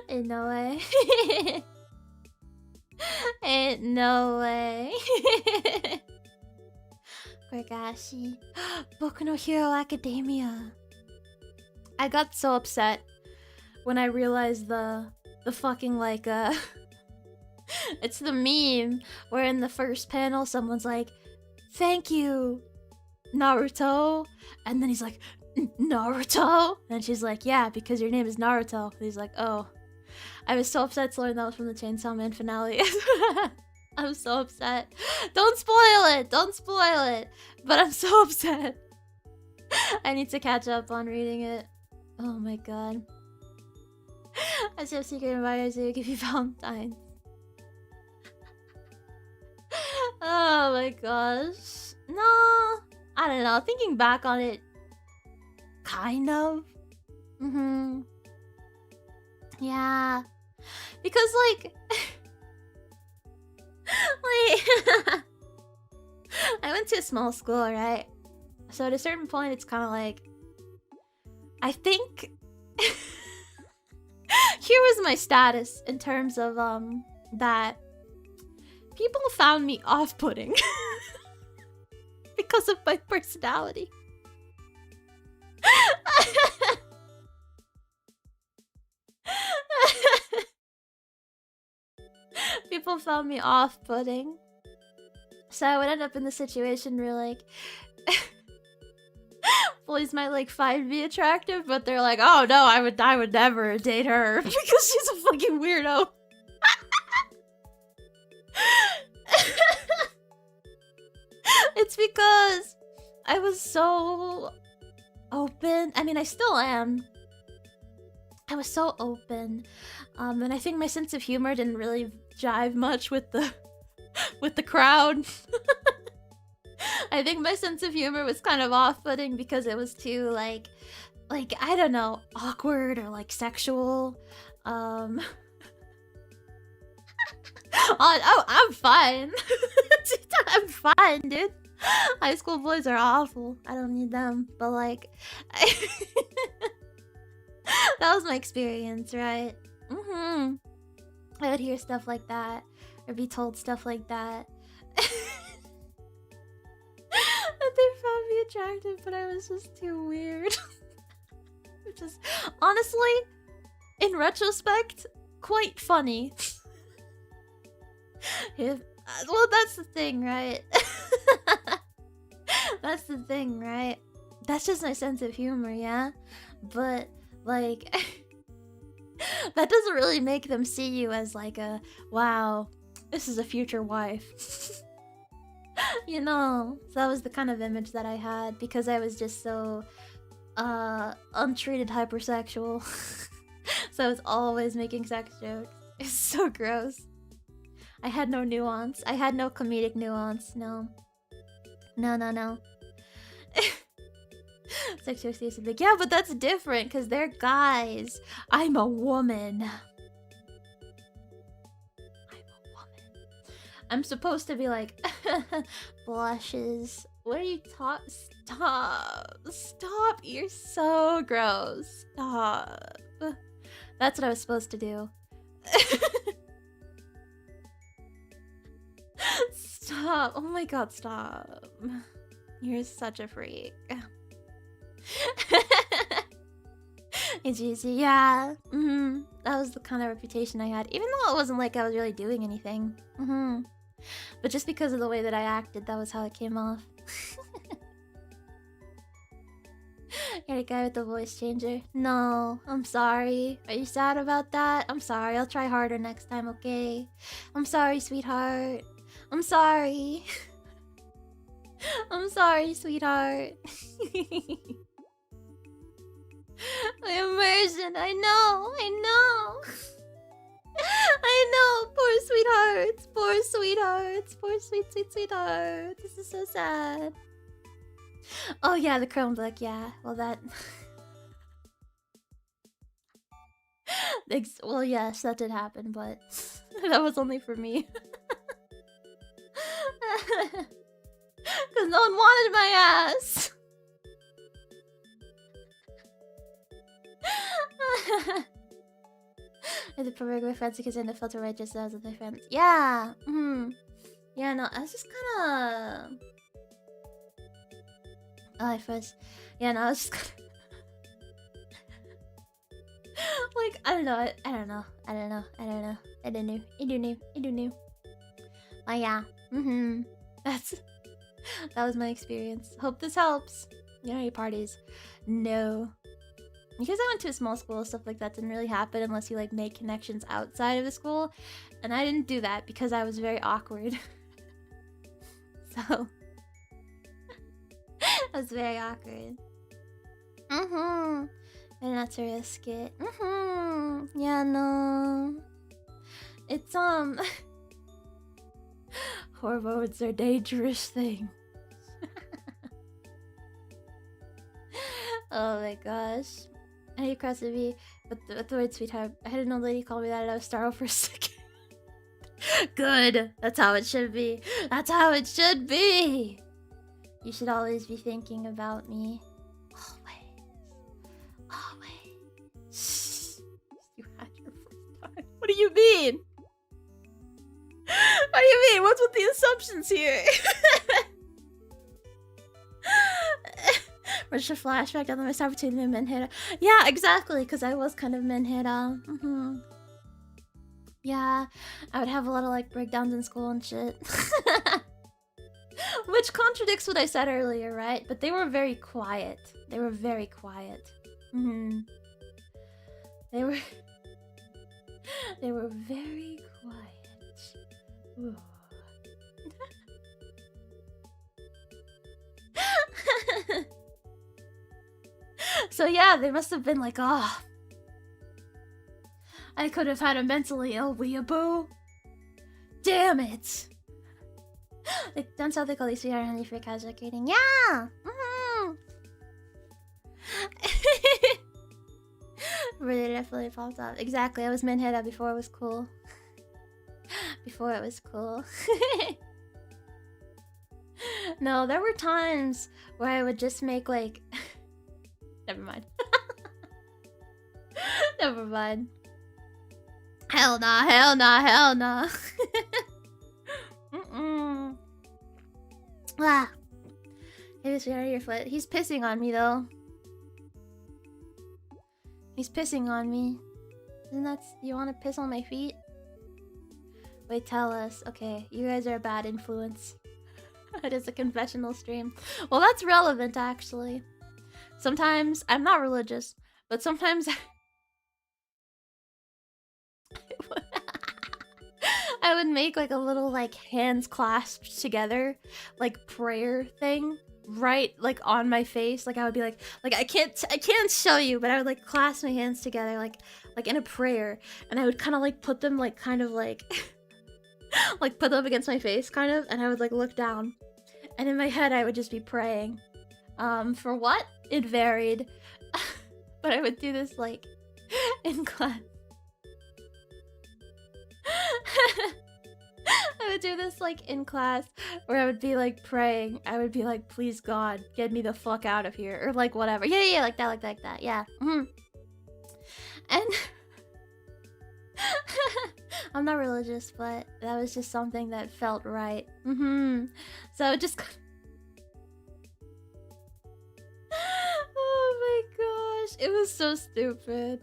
Ain't no way. Ain't no way. Gorgashi. Boku no Hero Academia. I got so upset when I realized the fucking like it's the meme where in the first panel someone's like, thank you, Naruto, and then he's like, Naruto, and she's like, yeah, because your name is Naruto. And he's like, oh. I was so upset to learn that was from the Chainsaw Man finale. I'm so upset. Don't spoil it! Don't spoil it! But I'm so upset. I need to catch up on reading it. Oh my god. I see a secret admirers who give you Valentine's. Oh my gosh. No, I don't know. Thinking back on it, kind of. Yeah. Because, like... I went to a small school, right? So at a certain point, it's kind of like... I think... Here was my status in terms of, that... People found me off-putting. Because of my personality. People found me off-putting. So I would end up in the situation where, like, boys might, like, find me attractive, but they're like, oh no, I would never date her because she's a fucking weirdo. It's because I was so open. I mean, I still am. I was so open. And I think my sense of humor didn't really jive much with the crowd. I think my sense of humor was kind of off-putting because it was too like I don't know, awkward or like sexual. Oh, I'm fine. I'm fine, dude. High school boys are awful. I don't need them. But like, that was my experience, right? I would hear stuff like that, or be told stuff like that. That they found me attractive, but I was just too weird. Which is, honestly, in retrospect, quite funny. Well, that's the thing, right? That's the thing, right? That's just my sense of humor, yeah? But, like, that doesn't really make them see you as, like, a, wow, this is a future wife. You know? So that was the kind of image that I had, because I was just so, untreated hypersexual. So I was always making sex jokes. It's so gross. I had no nuance. I had no comedic nuance. No. No. Sex jokes used to be like, yeah, but that's different because they're guys. I'm a woman. I'm supposed to be like, blushes. What are you talking? Stop. You're so gross. Stop. That's what I was supposed to do. Stop. Oh my god, stop. You're such a freak. It's easy. Yeah. That was the kind of reputation I had. Even though it wasn't like I was really doing anything. But just because of the way that I acted, that was how it came off. You're the guy with the voice changer. No, I'm sorry. Are you sad about that? I'm sorry. I'll try harder next time, okay? I'm sorry, sweetheart. I'm sorry. I'm sorry, sweetheart. My immersion. I know. Poor sweethearts. Poor sweethearts. Poor sweet sweethearts. This is so sad. Oh yeah, the Chromebook. Yeah. Well, that. Well, yes, that did happen, but that was only for me. Because no one wanted my ass. The perfect my friends because in the filter right just as with my friends. Yeah. Yeah, no, I was just kinda I first yeah, no, I was just kinda like I don't know. I don't know. Oh yeah. That was my experience. Hope this helps. You know any parties? No. Because I went to a small school, stuff like that didn't really happen unless you like make connections outside of the school. And I didn't do that because I was very awkward. So I was very awkward. And not to risk it. Yeah, no. It's hormones are dangerous things. Oh my gosh. I hate cross the V, but the word sweetheart. I had an old lady call me that and I was startled for a second. Good. That's how it should be. That's how it should be. You should always be thinking about me. Always. You had your first time. What do you mean? What do you mean? What's with the assumptions here? Where's your flashback down the missed opportunity to Menhira? Yeah, exactly, because I was kind of Menhira. Yeah, I would have a lot of like breakdowns in school and shit. Which contradicts what I said earlier, right? But they were very quiet. They were very quiet. They were very quiet. Ooh. So yeah, they must have been like, oh, I could have had a mentally ill weeaboo. Damn it. Like, don't tell the colleagues we are honey for casual dating. Yeah. Really definitely popped up. Exactly, I was Menhira before it was cool. Before it was cool. No, there were times where I would just make like never mind. Never mind. Hell nah. Ah. Maybe it's out of your foot. He's pissing on me though. He's pissing on me. Isn't that... You want to piss on my feet? Wait, tell us. Okay, you guys are a bad influence. It is a confessional stream. Well, that's relevant, actually. Sometimes... I'm not religious, but sometimes... I would make, like, a little, like, hands clasped together, like, prayer thing. Right, like, on my face. Like, I would be like I can't show you, but I would like clasp my hands together, like like in a prayer, and I would kind of like put them like kind of like like put them against my face kind of, and I would like look down, and in my head I would just be praying. For what? It varied. But I would do this like in class. I would do this like in class where I would be like praying. I would be like, please God, get me the fuck out of here, or like whatever. Yeah, like that, yeah. And I'm not religious, but that was just something that felt right. So just oh my gosh, it was so stupid.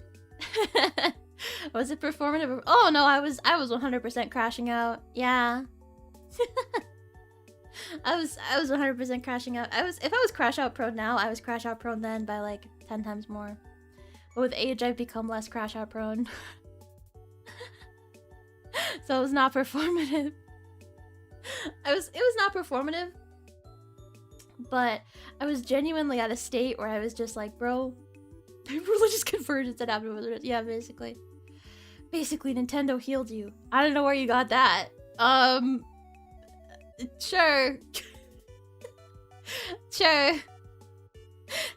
Was it performative? Oh no, I was 100% crashing out. Yeah. I was 100% crashing out. If I was crash out prone now, I was crash out prone then by like 10 times more. But with age, I've become less crash out prone. So it was not performative. It was not performative. But I was genuinely at a state where I was just like, bro, religious convergence that happened with it. Yeah, basically. Basically, Nintendo healed you. I don't know where you got that. Sure. Sure.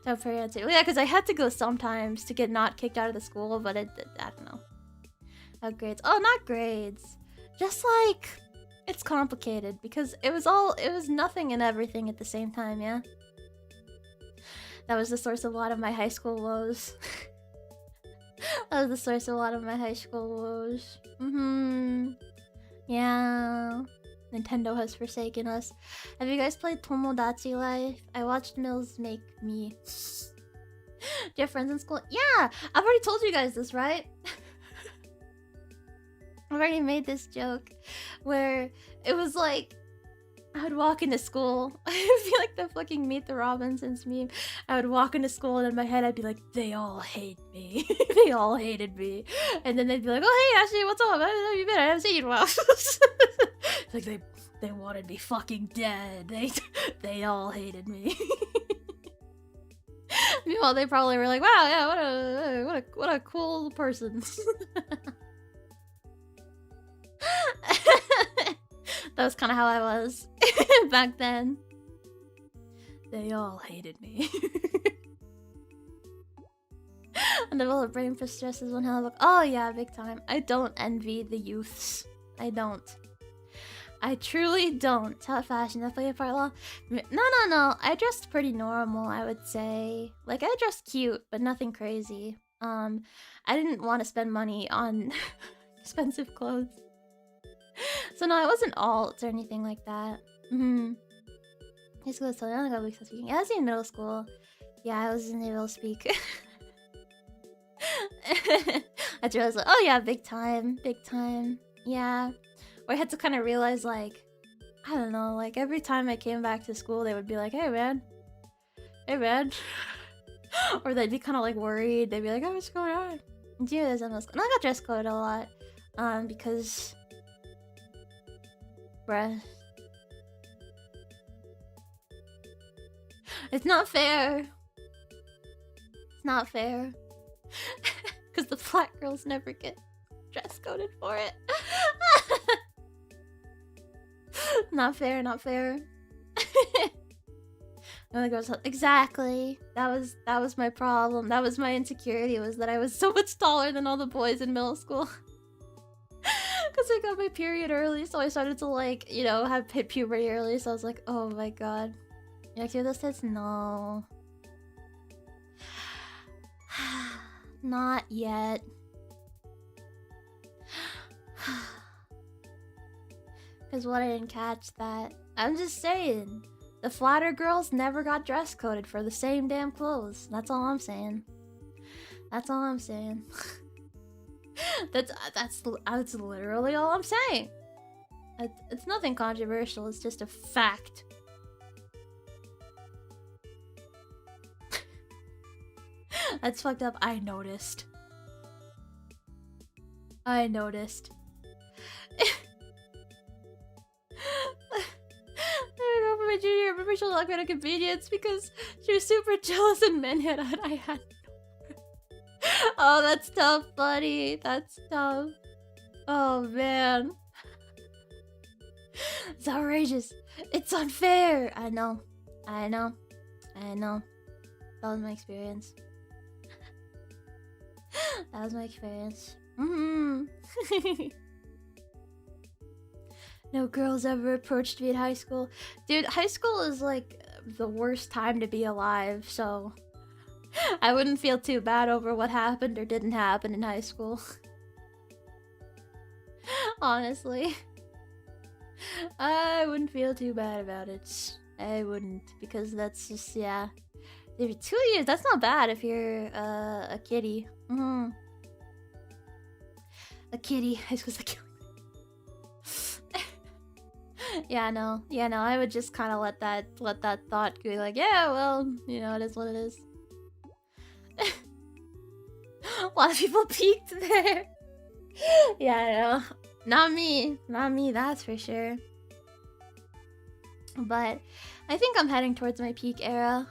Don't pray on it. Well, yeah, because I had to go sometimes to get not kicked out of the school, but I don't know. Grades. Oh, not grades. Just like, it's complicated because it was nothing and everything at the same time, yeah? That was the source of a lot of my high school woes. That was the source of a lot of my high school woes. Yeah. Nintendo has forsaken us. Have you guys played Tomodachi Life? I watched Milz make me. Do you have friends in school? Yeah! I've already told you guys this, right? I've already made this joke where it was like I would walk into school. I would be like the fucking Meet the Robinsons meme. I would walk into school and in my head I'd be like, they all hate me. They all hated me. And then they'd be like, oh hey Ashie, what's up? How have you been? I haven't seen you in a while. Like they wanted me fucking dead. They all hated me. Meanwhile, they probably were like, wow, yeah, what a cool person. That was kind of how I was back then. They all hated me. And develop brain for stress is one hell of a... Oh yeah, big time. I don't envy the youths. I don't. I truly don't. Tell fashion, that play a part long. No. I dressed pretty normal, I would say. Like, I dressed cute, but nothing crazy. I didn't want to spend money on expensive clothes. So no, I wasn't alt or anything like that. High school was totally, I don't know if I was speaking. Yeah, I was in middle school. Yeah, I was able to speak. I realized like, oh yeah, big time. Yeah. Or I had to kind of realize like, I don't know, like every time I came back to school, they would be like, hey man. Or they'd be kind of like worried. They'd be like, oh, what's going on? Yeah, there's almost. And I got dress code a lot, because. Bruh. It's not fair. It's not fair. Because the black girls never get dress coded for it. Not fair. And the girls, exactly. That was my problem. That was my insecurity, was that I was so much taller than all the boys in middle school. Because I got my period early, so I started to like, you know, hit puberty early. So I was like, oh my god. You hear those tits? No. Not yet. Because what, I didn't catch that. I'm just saying. The flatter girls never got dress coded for the same damn clothes. That's all I'm saying. That's literally all I'm saying. It's nothing controversial, it's just a fact. That's fucked up. I noticed. I remember my junior year, I remember she locked me out of convenience because she was super jealous and men hit on. I had Oh, that's tough, buddy. That's tough. Oh, man. It's outrageous. It's unfair. I know. I know. I know. That was my experience. That was my experience. No girls ever approached me in high school. Dude, high school is like the worst time to be alive, so I wouldn't feel too bad over what happened or didn't happen in high school. Honestly. I wouldn't feel too bad about it. I wouldn't, because that's just, yeah. 2 years, that's not bad if you're a kiddie. A kiddie. I was like, yeah, no, I would just kind of let that thought go, like, yeah, well, you know, it is what it is. A lot of people peeked there. Yeah, I know. Not me, that's for sure. But I think I'm heading towards my peak era.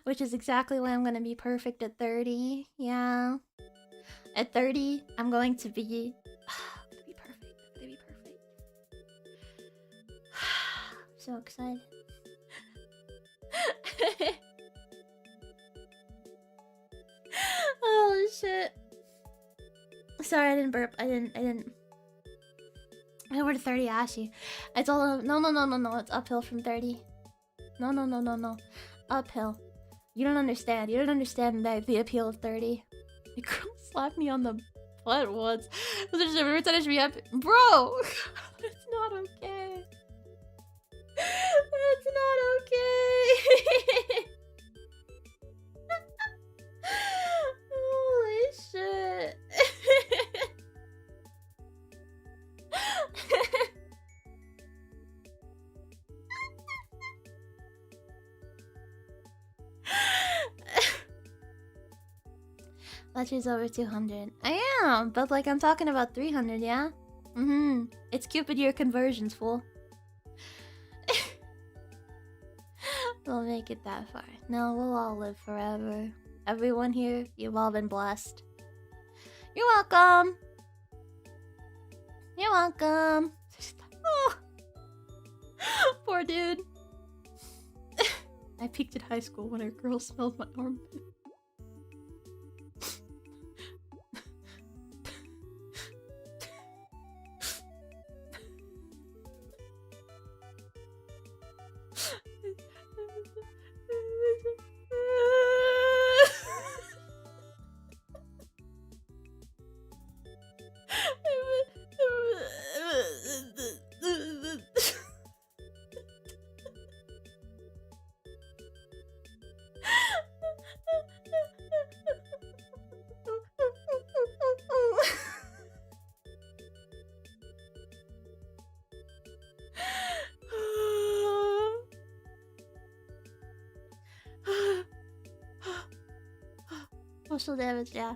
Which is exactly why I'm gonna be perfect at 30. Yeah. At 30, I'm going to be... I'm gonna be perfect. I'm gonna be perfect. I'm so excited. Oh, shit. Sorry, I didn't burp. I didn't... I went to 30, Ashie. I told him, no, it's uphill from 30. No. Uphill. You don't understand. You don't understand the appeal of 30. The girl slapped me on the butt once. Every time I should be happy. Bro! That's not okay. That's not okay. Holy shit. Lecture's over 200. I am, but like I'm talking about 300, yeah? It's Cupid year conversions, fool. We'll make it that far. No, we'll all live forever. Everyone here, you've all been blessed. You're welcome. You're welcome. Oh. Poor dude. I peaked in high school when a girl smelled my armpit. Emotional damage, yeah.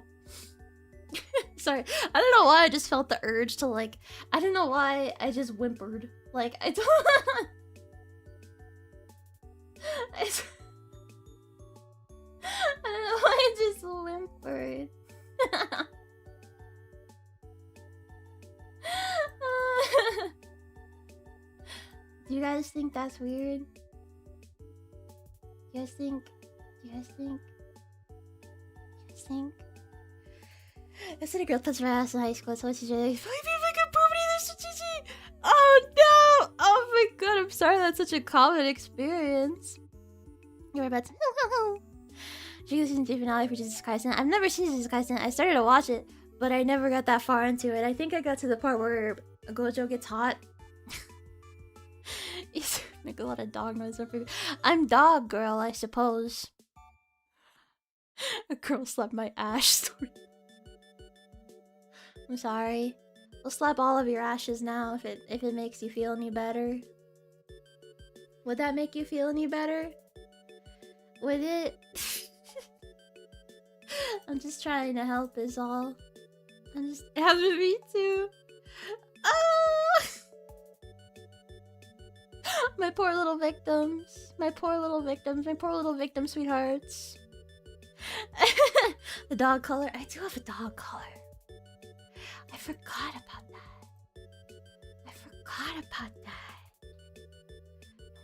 Sorry, I don't know why I just felt the urge to like, I don't know why I just whimpered. Like, I don't... I don't know why I just whimpered. Do you guys think that's weird? Do you guys think? I said a girl touched my ass in high school, so she's really like, oh no! Oh my god, I'm sorry that's such a common experience. You're about to she goes season 2 finale for Jesus Kaisen. I've never seen Jesus Kaisen. I started to watch it, but I never got that far into it. I think I got to the part where Gojo gets hot. He's make a lot of dog noise. I'm dog girl, I suppose. A girl slapped my ash story. I'm sorry. We'll slap all of your ashes now if it makes you feel any better. Would that make you feel any better? Would it? I'm just trying to help is all. I'm just having me too. Oh! My poor little victims. My poor little victim sweethearts. The dog collar. I do have a dog collar. I forgot about that. I forgot about that.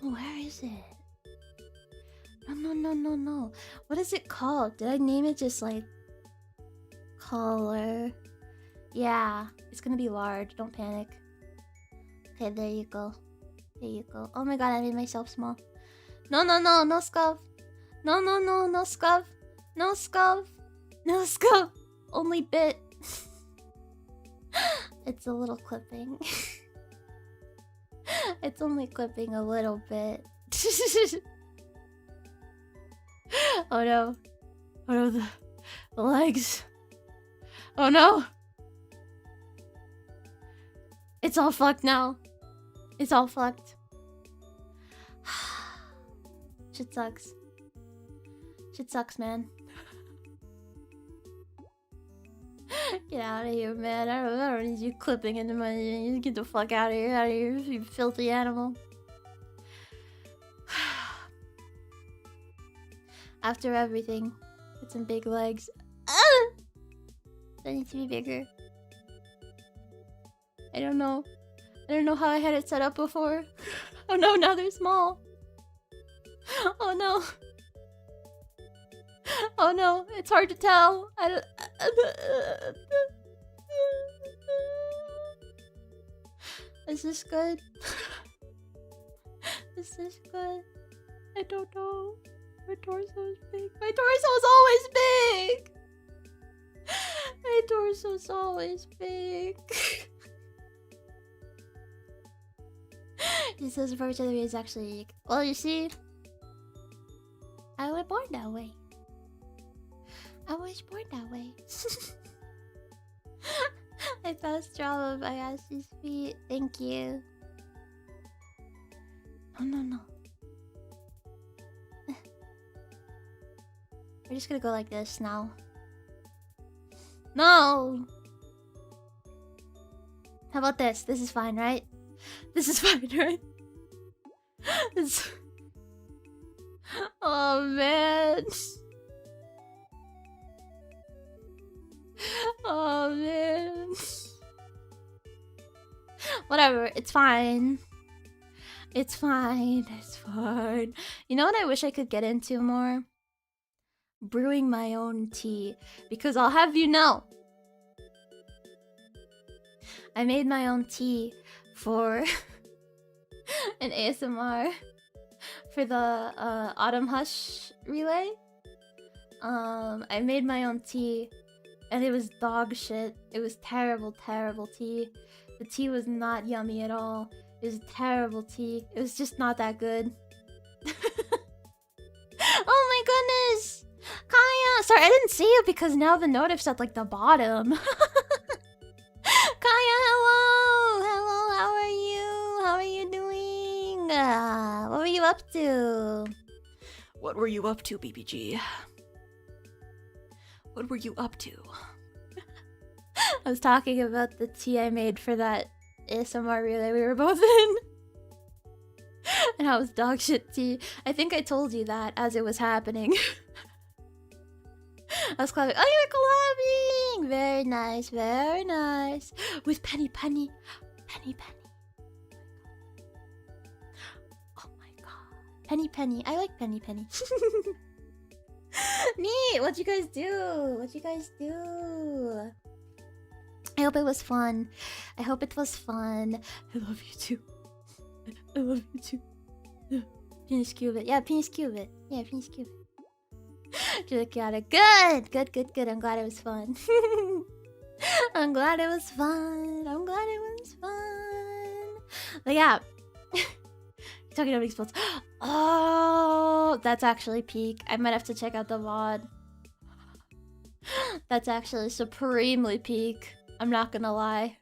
Where is it? No. What is it called? Did I name it just like collar? Yeah, it's gonna be large. Don't panic. Okay, there you go. There you go. Oh my god, I made myself small. No, scuff. No, scuff. No scuff. No scuff. Only bit. It's a little clipping. It's only clipping a little bit. Oh no. Oh no, the legs. Oh no. It's all fucked now. It's all fucked. Shit sucks. Shit sucks, man. Get out of here, man. I don't need you clipping into my... You get the fuck out of here. Out of here, you filthy animal. After everything, get some big legs. Ah! They need to be bigger. I don't know. I don't know how I had it set up before. Oh no, now they're small. Oh no. Oh no, it's hard to tell. Is this good? Is this good? I don't know. My torso is big. My torso is always big! My torso's always big. He says for each other is actually... Well, you see... I was born that way. I was born that way. I passed drama by Ashie's feet. Thank you. No. We're just gonna go like this now. No! How about this? This is fine, right? This is fine, right? This... Oh, man. Oh, man. Whatever, it's fine. It's fine. It's fine. You know what I wish I could get into more? Brewing my own tea. Because I'll have you know, I made my own tea for an ASMR for the Autumn Hush relay. I made my own tea and it was dog shit. It was terrible tea. The tea was not yummy at all. It was terrible tea. It was just not that good. Oh my goodness! Kaya! Sorry, I didn't see you because now the notif's at like the bottom. Kaya, hello! Hello, how are you? How are you doing? What were you up to? What were you up to, BBG? What were you up to? I was talking about the tea I made for that ASMR relay we were both in. And how it was dog shit tea. I think I told you that as it was happening. I was collabing. Oh, you're collabing! Very nice, very nice. With Penny. Oh my god. Penny. I like Penny. Neat! What'd you guys do? I hope it was fun. I love you too. I love you too. Penis cubit. Yeah, penis cubit. Look at it. Good. I'm glad it was fun. I'm glad it was fun. But yeah. Talking about explodes. Oh, that's actually peak. I might have to check out the VOD. That's actually supremely peak. I'm not gonna lie.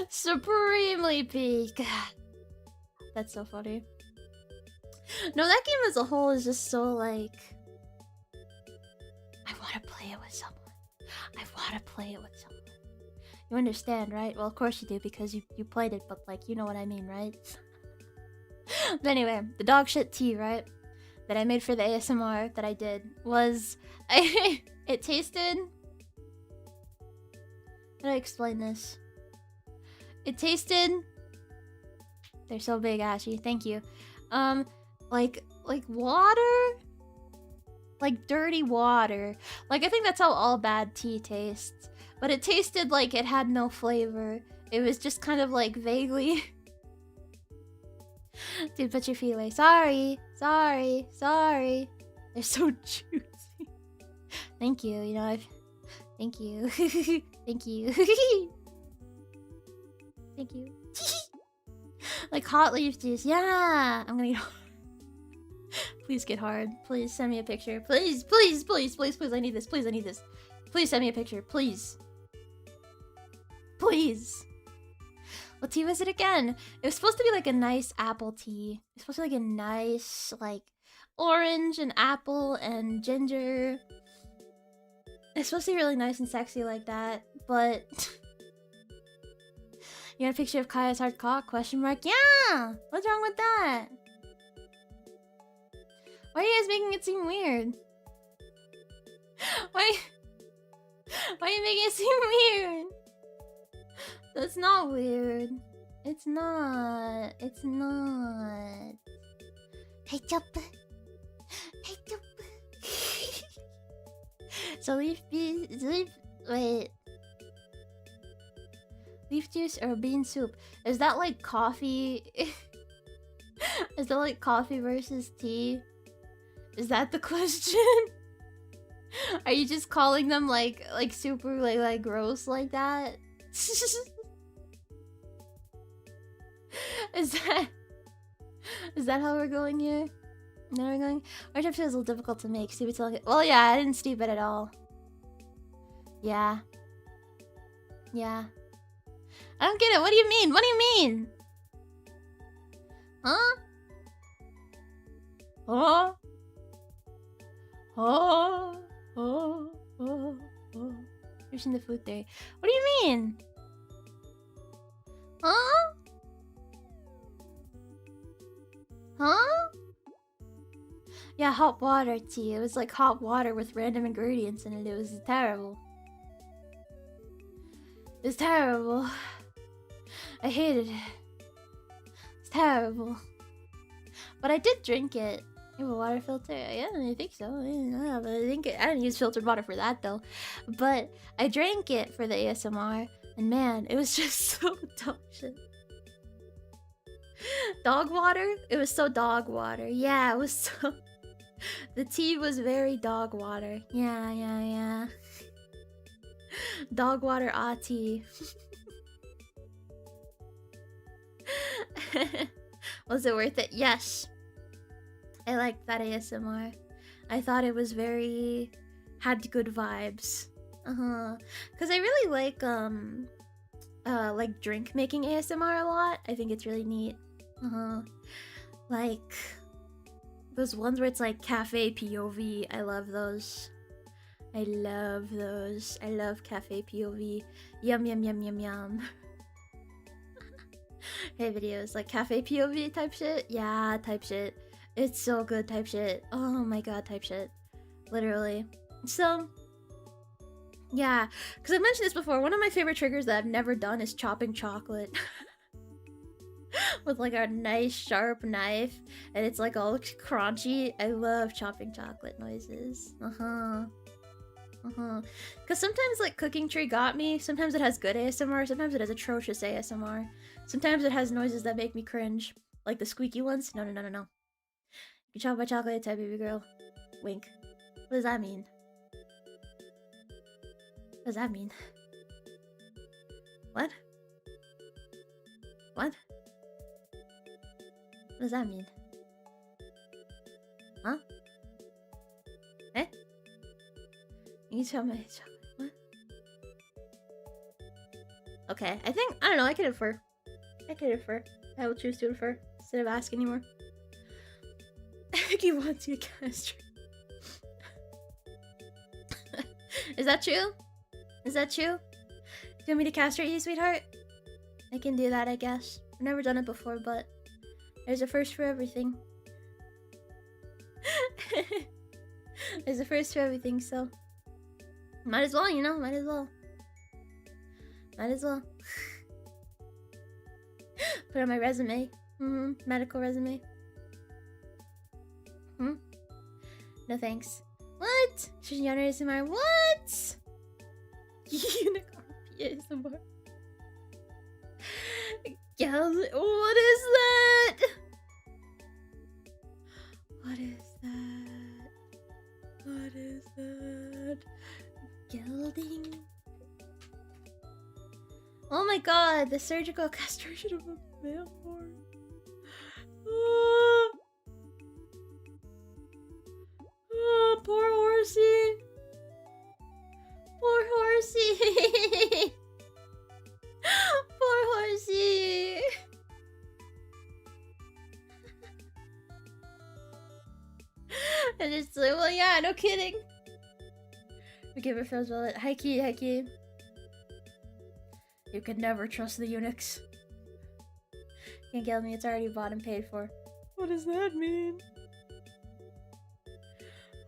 Supremely peak. That's so funny. No, that game as a whole is just so like... I want to play it with someone. You understand, right? Well, of course you do because you played it, but like, you know what I mean, right? But anyway, the dog shit tea, right? that I made for the ASMR that I did was it tasted. How do I explain this? It tasted. They're so big, Ashie. Thank you. Like water, like dirty water. Like I think that's how all bad tea tastes. But it tasted like it had no flavor. It was just kind of like vaguely. Dude, put your feet away. Sorry. They're so juicy. Thank you. You know, thank you. Thank you. Thank you. Like hot leaf juice. Yeah. I'm gonna get hard. Please get hard. Please send me a picture. Please. I need this. Please, I need this. Please send me a picture. Please. What tea was it again? It was supposed to be like a nice apple tea. It's supposed to be like a nice, like, orange and apple and ginger. It's supposed to be really nice and sexy like that, but... You got a picture of Kaya's hard cock? Question mark? Yeah! What's wrong with that? Why are you guys making it seem weird? Why are you making it seem weird? That's not weird. It's not. Hey, jump. So leaf juice or bean soup? Is that like coffee? Is that like coffee versus tea? Is that the question? Are you just calling them like super like gross like that? Is that how we're going here? Now we're going. Our trip feels a little difficult to make. Steep it till well, yeah, I didn't steep it at all. Yeah. I don't get it. What do you mean? Huh? Pushing the food there. What do you mean? Huh? Yeah, hot water tea. It was like hot water with random ingredients in it. It was terrible. I hated it. It's terrible. But I did drink it. You have a water filter? Yeah, I think so. Yeah, but I didn't use filtered water for that though. But I drank it for the ASMR, and man, it was just so dog shit. Dog water? It was so dog water. Yeah, it was so... The tea was very dog water. Yeah. Dog water tea. Was it worth it? Yes. I liked that ASMR. I thought it was very... had good vibes. Cause I really like drink making ASMR a lot. I think it's really neat. Like those ones where it's like cafe POV. I love those. I love cafe POV. Yum. Hey, videos like cafe POV type shit. Yeah, type shit. It's so good type shit. Oh my god, type shit. Literally. So yeah, because I mentioned this before. One of my favorite triggers that I've never done is chopping chocolate. With like a nice sharp knife, and it's like all crunchy. I love chopping chocolate noises. Because sometimes like Cooking Tree got me. Sometimes it has good ASMR. Sometimes it has atrocious ASMR. Sometimes it has noises that make me cringe, like the squeaky ones. No. You chop my chocolate, type baby girl. Wink. What does that mean? What does that mean? What? What does that mean? Huh? Eh? You chop my chocolate. What? Okay, I don't know, I could infer. I will choose to infer instead of ask anymore. He wants you to castrate. Is that true? You want me to castrate you, sweetheart? I can do that, I guess. I've never done it before, but there's a first for everything. There's a first for everything, so might as well, you know, might as well. Might as well. Put on my resume. Medical resume. No thanks. What? Shijana ASMR. What? Unicorn ASMR. What is that? What is that? What is that? Gelding? Oh my god, the surgical castration of a male horn. Poor horsey. Poor horsey. Poor horsey. And it's like, well, yeah, no kidding. We give her Phil's wallet. Hi, Key, hi, Key. You could never trust the eunuchs. Can't get me, it's already bought and paid for. What does that mean?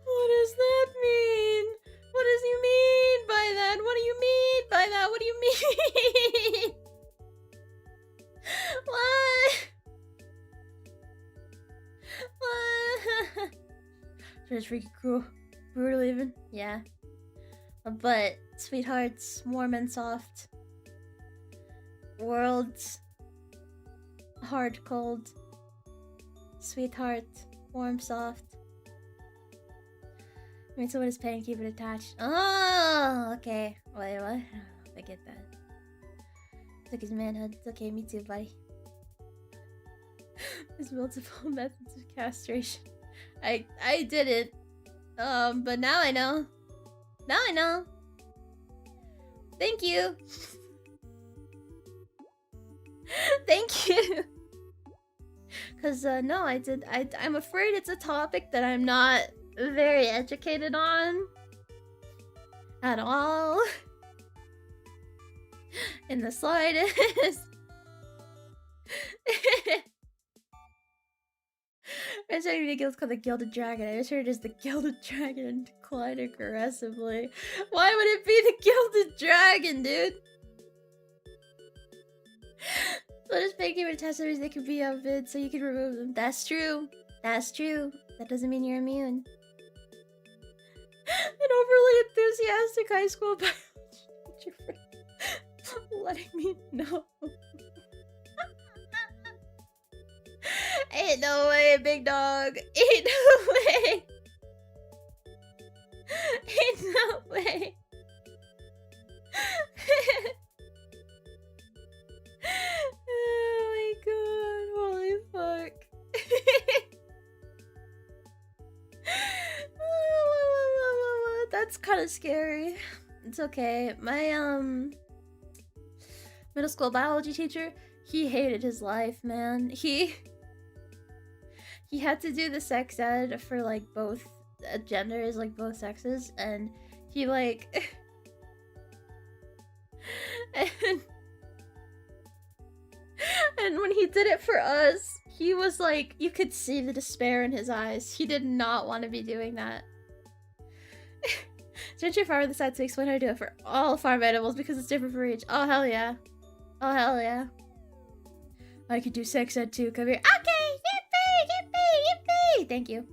What does that mean? What does you mean by that? What do you mean by that? What do you mean? What? What? So it's freaking cruel. Brutal even? Yeah. But, sweethearts, warm and soft. World's hard, cold. Sweetheart, warm, soft. Wait, so what is pain? Keep it attached. Oh, okay. Wait, what? I get that. Took his manhood. It's okay, me too, buddy. There's multiple methods of castration. I didn't. But now I know. Now I know. Thank you. Thank you. Cause no, I did. I'm afraid it's a topic that I'm not very educated on at all. In the slightest. I was trying to guild called the Gilded Dragon. I just heard it as the Gilded Dragon and declined aggressively. Why would it be the Gilded Dragon, dude? So just making accessories they could be on vid so you can remove them. That's true. That's true. That doesn't mean you're immune. An overly enthusiastic high school biology teacher for letting me know. Ain't no way, big dog. Ain't no way. Ain't no way. Oh my god, holy fuck. That's kind of scary. It's okay. My middle school biology teacher, he hated his life, man. He had to do the sex ed for like both genders, like both sexes, and he like and when he did it for us, he was like, you could see the despair in his eyes. He did not want to be doing that. Didn't your farmer decide to explain how to do it for all farm animals because it's different for each? Oh hell yeah. Oh hell yeah. I could do sex ed too, come here. Okay, yippee, yippee, yippee! Thank you.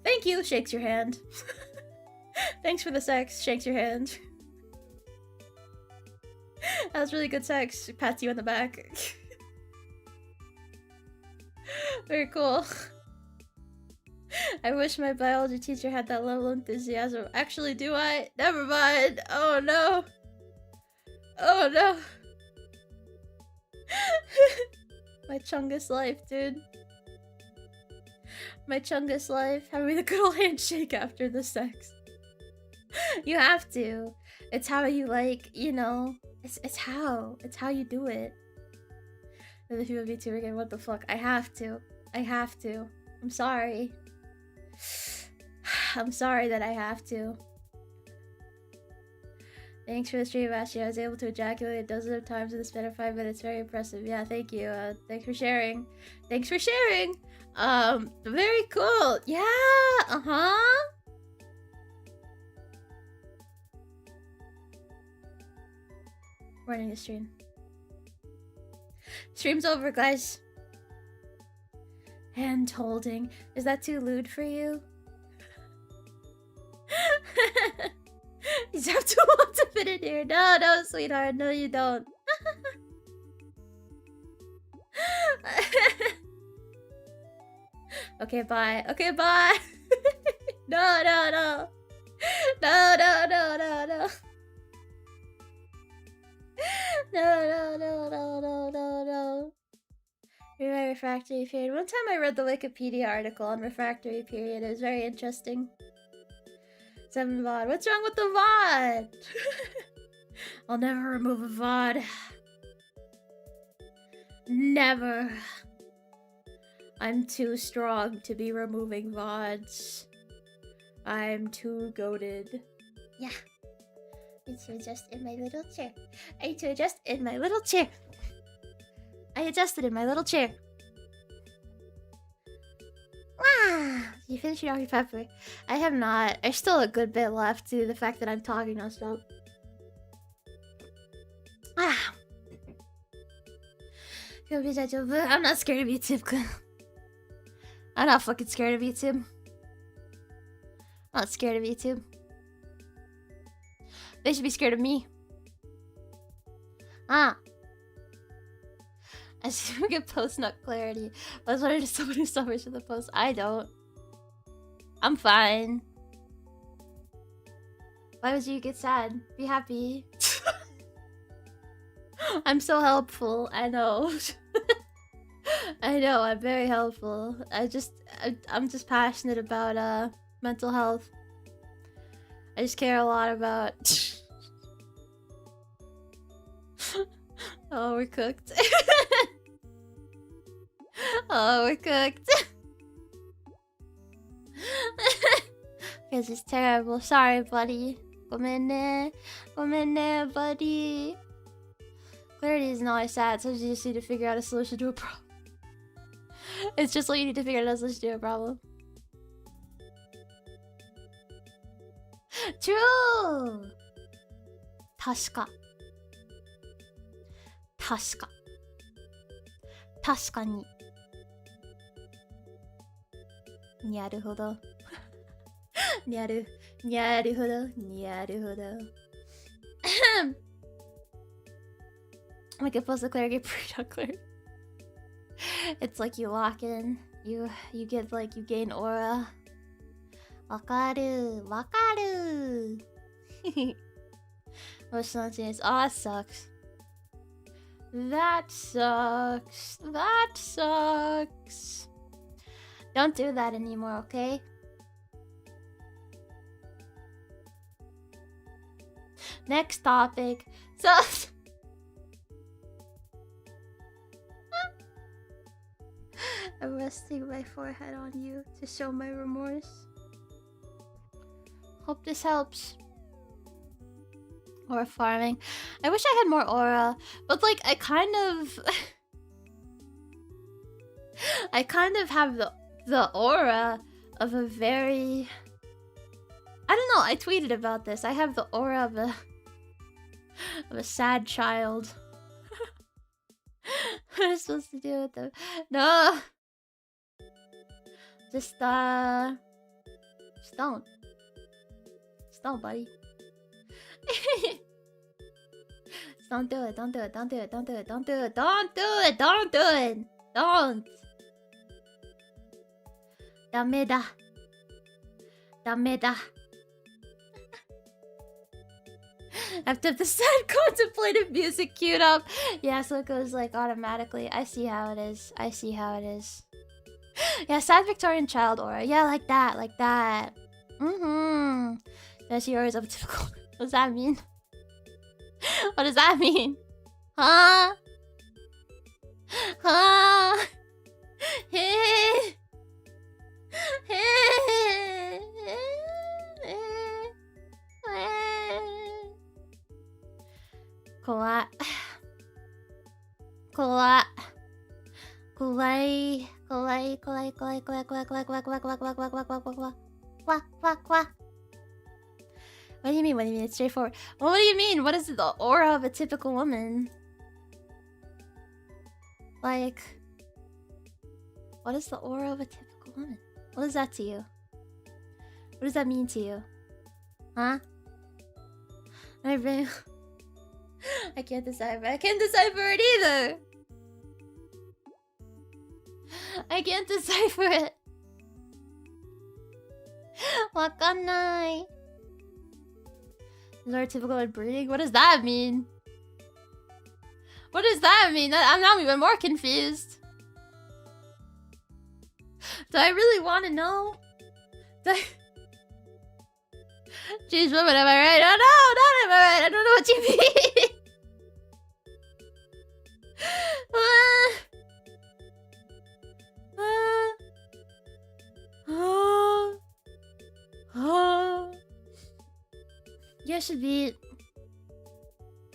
Thank you, shakes your hand. Thanks for the sex, shakes your hand. That was really good sex. Pats you on the back. Very cool. I wish my biology teacher had that level of enthusiasm. Actually, do I? Never mind. Oh no. Oh no. My Chungus life, dude. My Chungus life. Having a good old handshake after the sex. You have to. It's how you like, you know. It's how you do it. And if you would be too again, what the fuck? I have to. I have to. I'm sorry. I'm sorry that I have to. Thanks for the stream, Ashie. I was able to ejaculate a dozen of times in the span of 5 minutes. Very impressive. Yeah, thank you. Thanks for sharing. Thanks for sharing. Very cool. Yeah. Running the stream. Stream's over, guys. Hand holding. Is that too lewd for you? You have to want to fit in here. No, no, sweetheart. No, you don't. Okay, bye. Okay, bye. No, no, no. No, no, no, no, no. No, no, no, no, no, no, no. Rewrite refractory period. One time I read the Wikipedia article on refractory period. It was very interesting. 7 VOD. What's wrong with the VOD? I'll never remove a VOD. Never. I'm too strong to be removing VODs. I'm too goated. Yeah. I need to adjust in my little chair. I need to adjust in my little chair. I adjusted in my little chair. Wow! You finished your Dr. Pepper? I have not. There's still a good bit left to the fact that I'm talking nonstop. Ah! I'm not scared of you, Tim. I'm not fucking scared of you, Tim. I'm not scared of you, Tim. They should be scared of me. Ah! I see we get post nut clarity. I was wondering if someone who suffers from the post. I don't. I'm fine. Why would you get sad? Be happy. I'm so helpful. I know. I know. I'm very helpful. I'm just passionate about mental health. I just care a lot about. Oh, we're cooked. Oh, we're cooked. Because it's terrible. Sorry, buddy. Come in there, buddy. Clarity isn't always sad. Sometimes you just need to figure out a solution to a problem. It's just like you need to figure out a solution to a problem. True! 確か。確か。確かに。なるほど。なるほど。なるほど。Like it post a clarity, pre-dot clarity. It's like you lock in. You get like, you gain aura. Wakaru. Wakaru. Emotional change. Oh, that sucks. That sucks. That sucks. Don't do that anymore, okay? Next topic. So... I'm resting my forehead on you to show my remorse. Hope this helps. Aura farming. I wish I had more aura, but like I kind of I kind of have the aura of a very, I don't know, I tweeted about this. I have the aura of a sad child. What am I supposed to do with them? No. Just don't. Just don't, buddy. Just don't do it. Don't do it. Don't do it. Don't do it. Don't do it. Don't do it. Don't do it. Don't. ダメだ。ダメだ。I have to have the sad contemplative music queued up. Yeah, so it goes like automatically. I see how it is. I see how it is. Yeah, sad Victorian child aura. Yeah, like that. Like that. Mm-hmm. That's yours of typical. What does that mean? What does that mean? Huh? Huh? Hey. Hey. Kula. Kula. Kulai. Kulai. Kulai. Kulai. Kulai. Kulai. Kulai. Kulai. Kulai. Kulai. Kulai. Kulai. Kulai. Kulai. Kulai. Kwa, kwa, kwa. What do you mean? What do you mean? It's straightforward. Well, what do you mean? What is the aura of a typical woman? Like, what is the aura of a typical woman? What is that to you? What does that mean to you? Huh? I can't decipher. I can't decipher it either. I can't decipher it. Wakannai. Is our typical at breeding? What does that mean? What does that mean? I'm now even more confused. Do I really want to know? Jeez, woman, am I right? Oh no, not am I right. I don't know what you mean.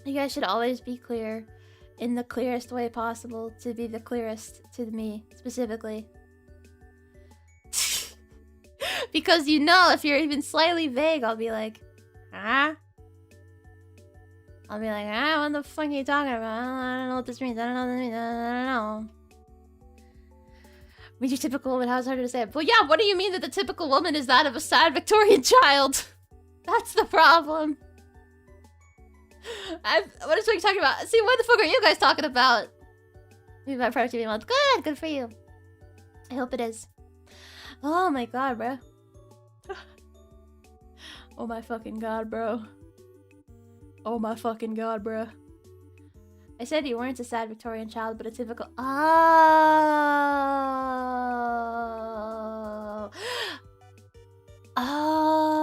You guys should always be clear in the clearest way possible to be the clearest to me, specifically. Because you know, if you're even slightly vague, I'll be like, huh? I'll be like, what the fuck are you talking about? I don't know what this means. I don't know what this means. I don't know. I mean, your typical woman, how it's harder to say it. But yeah, what do you mean that the typical woman is that of a sad Victorian child? That's the problem. What is what you're talking about? See, what the fuck are you guys talking about? Maybe my productivity month. Good for you. I hope it is. Oh my god, bro. Oh my fucking god, bro. Oh my fucking god, bro. I said you weren't a sad Victorian child, but a typical. Oh. Oh.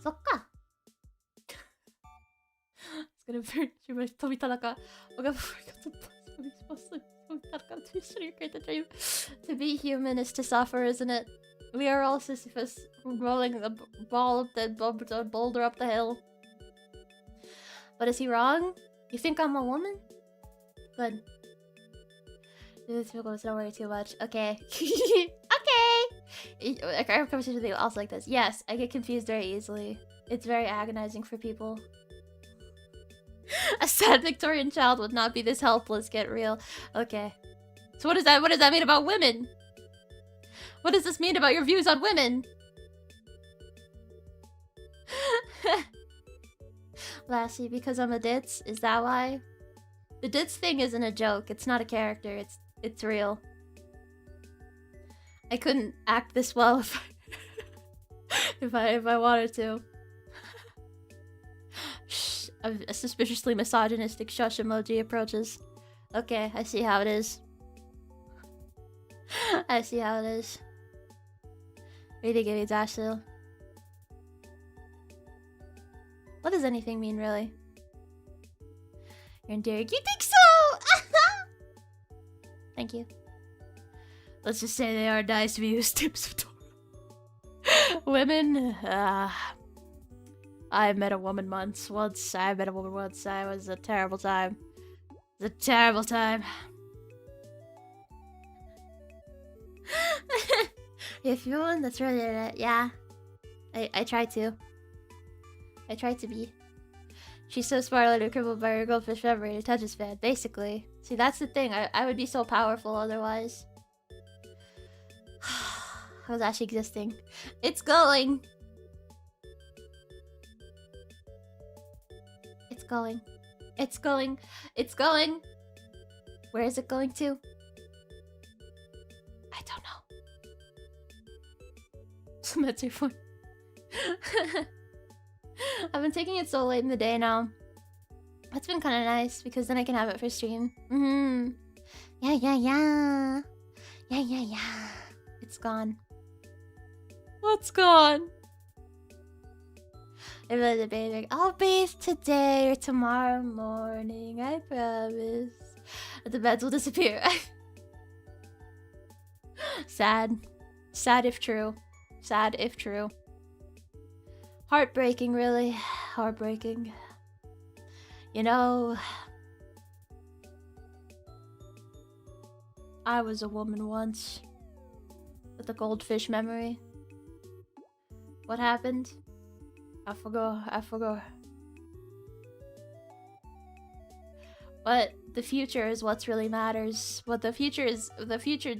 Sokka. It's gonna burn you. Tobitanaka. To be human is to suffer, isn't it? We are all Sisyphus rolling the ball up the boulder up the hill. But is he wrong? You think I'm a woman? Good. Don't worry too much. Okay. Okay! I have conversations with people also like this. Yes, I get confused very easily. It's very agonizing for people. A sad Victorian child would not be this helpless, get real. Okay. So what does that mean about women? What does this mean about your views on women? Lassie, because I'm a ditz? Is that why? The ditz thing isn't a joke. It's not a character. It's real. I couldn't act this well if I wanted to. Shh, a suspiciously misogynistic shush emoji approaches. Okay, I see how it is. I see how it is. Really give me Dashil. What does anything mean, really? You're endearing. You think so? Thank you. Let's just say they are nice views. Tips of Torah. Women. I met a woman once. I met a woman once. It was a terrible time. It was a terrible time. If you're one that's really it, yeah. I try to. I try to be. She's so smart, let her crippled by her goldfish memory. Her touch is bad, basically. See, that's the thing. I would be so powerful otherwise. How's Ashie existing? It's going. It's going. It's going. It's going. Where is it going to? I don't know. That's your point. I've been taking it so late in the day now. That's been kind of nice because then I can have it for stream. Yeah. It's gone. What's gone? If I was bathing, I'll bathe today or tomorrow morning. I promise. The beds will disappear. Sad. Sad if true. Sad if true. Heartbreaking, really. Heartbreaking. You know, I was a woman once with a goldfish memory. What happened? I forgot. But the future is what's really matters. What the future is, the future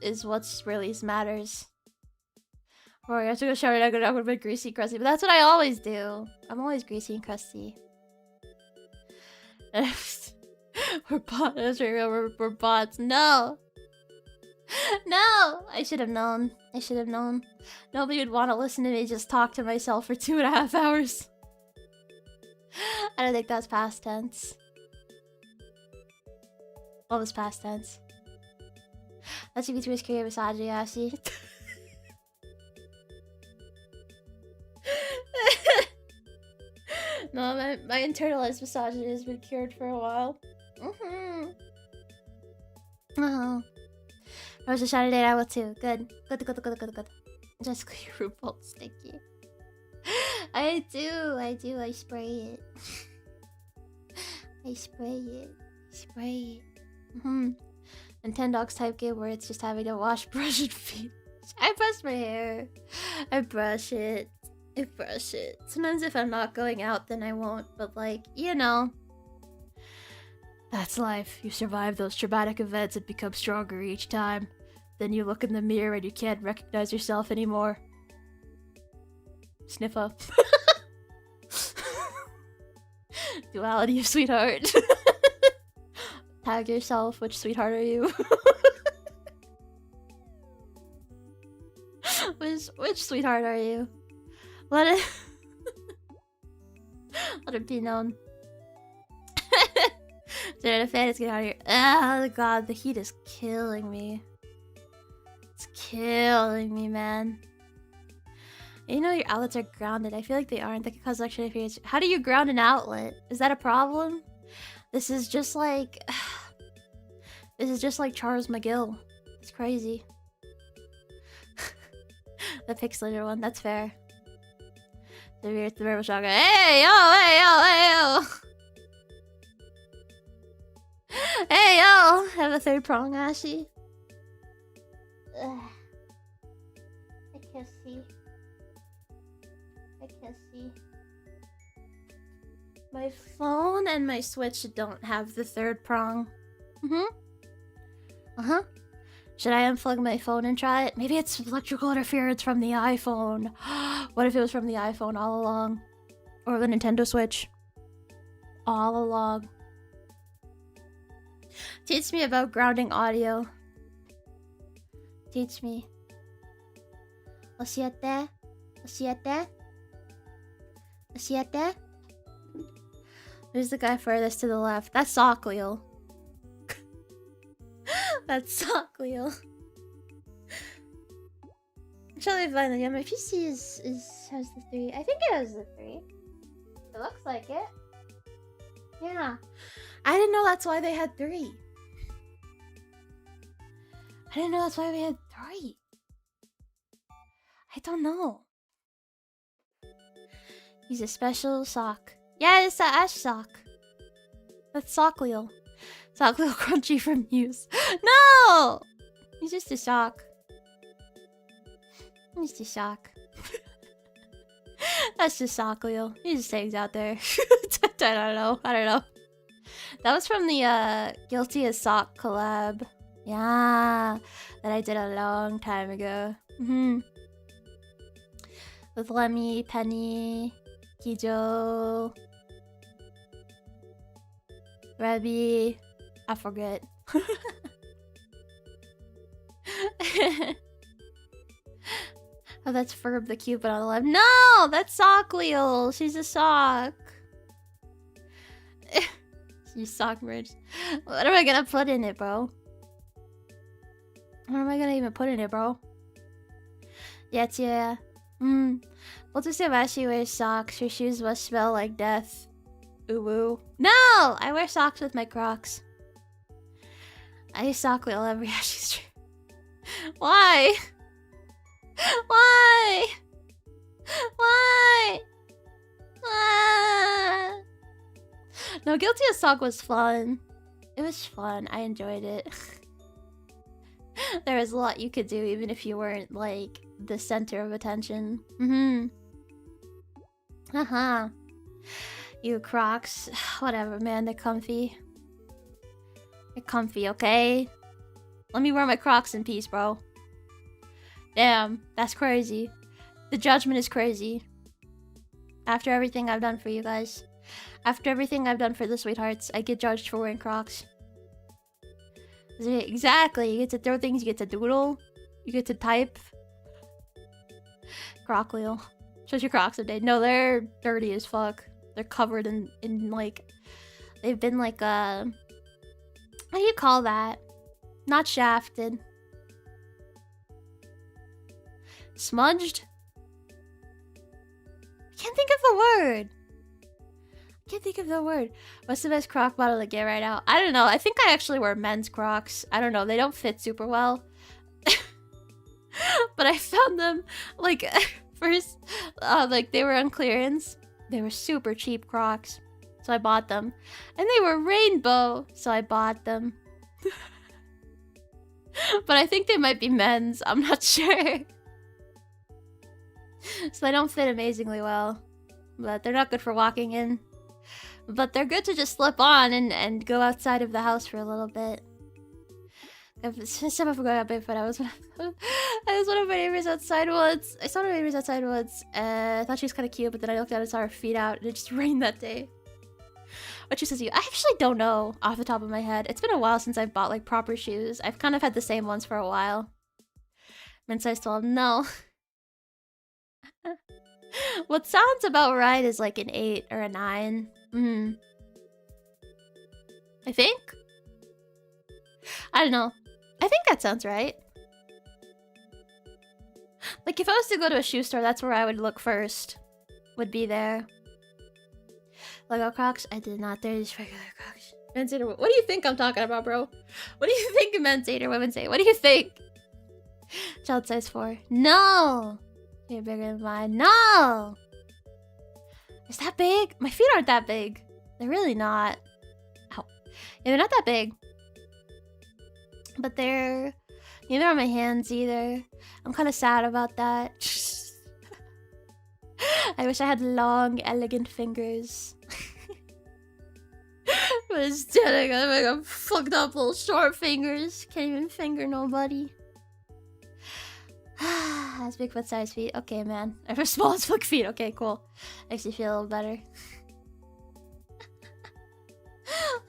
is what's really matters. Or I have to go shower and I'm gonna be greasy crusty, but that's what I always do. I'm always greasy and crusty. We're bots. We're bots. No. No! I should have known. I should have known. Nobody would want to listen to me just talk to myself for 2.5 hours. I don't think that's past tense. What was past tense? Let's see between his career misogyny, Ashie. No, my internalized misogyny has been cured for a while. Oh. It was a shiny day I will too. Good. Just clear your bolt sticky. I do. I spray it. I spray it. Nintendogs type game where it's just having to wash, brush, and feed. I brush my hair. I brush it. Sometimes if I'm not going out, then I won't. But like, you know. That's life. You survive those traumatic events and become stronger each time. Then you look in the mirror and you can't recognize yourself anymore. Sniffer. Duality of sweetheart. Tag yourself. Which sweetheart are you? Which sweetheart are you? Let it be known. Dude, the fan is getting out of here. Oh god, the heat is killing me. It's killing me, man. You know your outlets are grounded. I feel like they aren't. That could cause electric interference. How do you ground an outlet? Is that a problem? This is just like... This is just like Charles McGill. It's crazy. The pixelated one. That's fair. The verbal shotgun. Hey yo! Hey yo! Have a third prong, Ashie. I can't see. My phone and my Switch don't have the third prong. Should I unplug my phone and try it? Maybe it's electrical interference from the iPhone. What if it was from the iPhone all along? Or the Nintendo Switch? All along. Teach me about grounding audio. Teach me. Oshiete. Who's the guy furthest to the left? That's Sockleal. That's Sockleal. Actually, finally, yeah, my PC has the 3. I think it has the 3. It looks like it. Yeah. I didn't know that's why they had 3. I didn't know that's why we had 3. I don't know. He's a special sock. Yeah, it's the Ash sock. That's Sockleal. Sockleal Crunchy from Muse. No! He's just a sock. He's just a sock. That's just Sockleal. He just hangs out there. I don't know. That was from the Guilty as Sock collab. Yeah, that I did a long time ago. With Lemmy, Penny, Kijo, Rebby. I forget. Oh, that's Ferb the Cupid on the left. No, that's Sockleal. She's a sock. She's sock merged. What am I gonna put in it, bro? What am I gonna even put in it, bro? Yeah. We'll just have Ashie wears socks. Her shoes must smell like death. Ooh woo. No! I wear socks with my Crocs. I use Sockleal every Ashie stream. Why? Why? Why? Ah. No, Guilty as Sog was fun. It was fun. I enjoyed it. There was a lot you could do even if you weren't, like, the center of attention. Haha. You Crocs. Whatever, man. They're comfy. They're comfy, okay? Let me wear my Crocs in peace, bro. Damn. That's crazy. The judgment is crazy. After everything I've done for you guys. After everything I've done for the sweethearts, I get judged for wearing Crocs. Exactly. You get to throw things, you get to doodle, you get to type. Croc wheel. Shows your Crocs update. No, they're dirty as fuck. They're covered in like... They've been like, How do you call that? Not shafted. Smudged? I can't think of the word. Can't think of the word. What's the best Croc model to get right now? I don't know. I think I actually wear men's Crocs. I don't know. They don't fit super well. But I found them, like, first, like, they were on clearance. They were super cheap Crocs. So I bought them. And they were rainbow. So I bought them. But I think they might be men's. I'm not sure. So they don't fit amazingly well. But they're not good for walking in. But they're good to just slip on and go outside of the house for a little bit. Some forgot about Bigfoot. I was one of my neighbors outside once. I saw one of my neighbors outside once. I thought she was kind of cute, but then I looked out and saw her feet out, and it just rained that day. What shoes does you? I actually don't know off the top of my head. It's been a while since I've bought like proper shoes. I've kind of had the same ones for a while. Men's size 12, no. What sounds about right is like an 8 or a 9. I think? I don't know. I think that sounds right. Like, if I was to go to a shoe store, that's where I would look first. Would be there. Lego Crocs? I did not. They're just regular Crocs. Men's 8 or... What do you think I'm talking about, bro? What do you think men's 8 or women's 8? What do you think? Child size 4. No! You're bigger than mine. No! Is that big? My feet aren't that big. They're really not. Ow. Yeah, they're not that big. But they're... Neither are my hands either. I'm kind of sad about that. I wish I had long, elegant fingers. But instead, I got fucked up little short fingers. Can't even finger nobody. Has Bigfoot size feet. Okay, man. I have small as fuck feet. Okay, cool. Makes you feel a little better.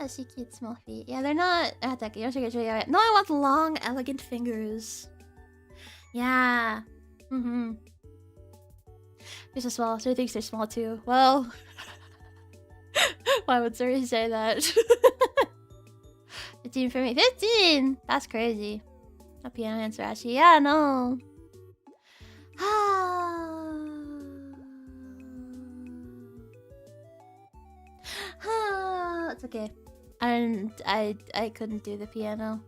I see cute small feet. Yeah, they're not that cute. No, I want long, elegant fingers. Yeah. They're so small. Zuri thinks they're small too. Well, why would Zuri say that? 15 for me. 15! That's crazy. A piano answer, Ashie. Yeah, no. It's okay. And I couldn't do the piano.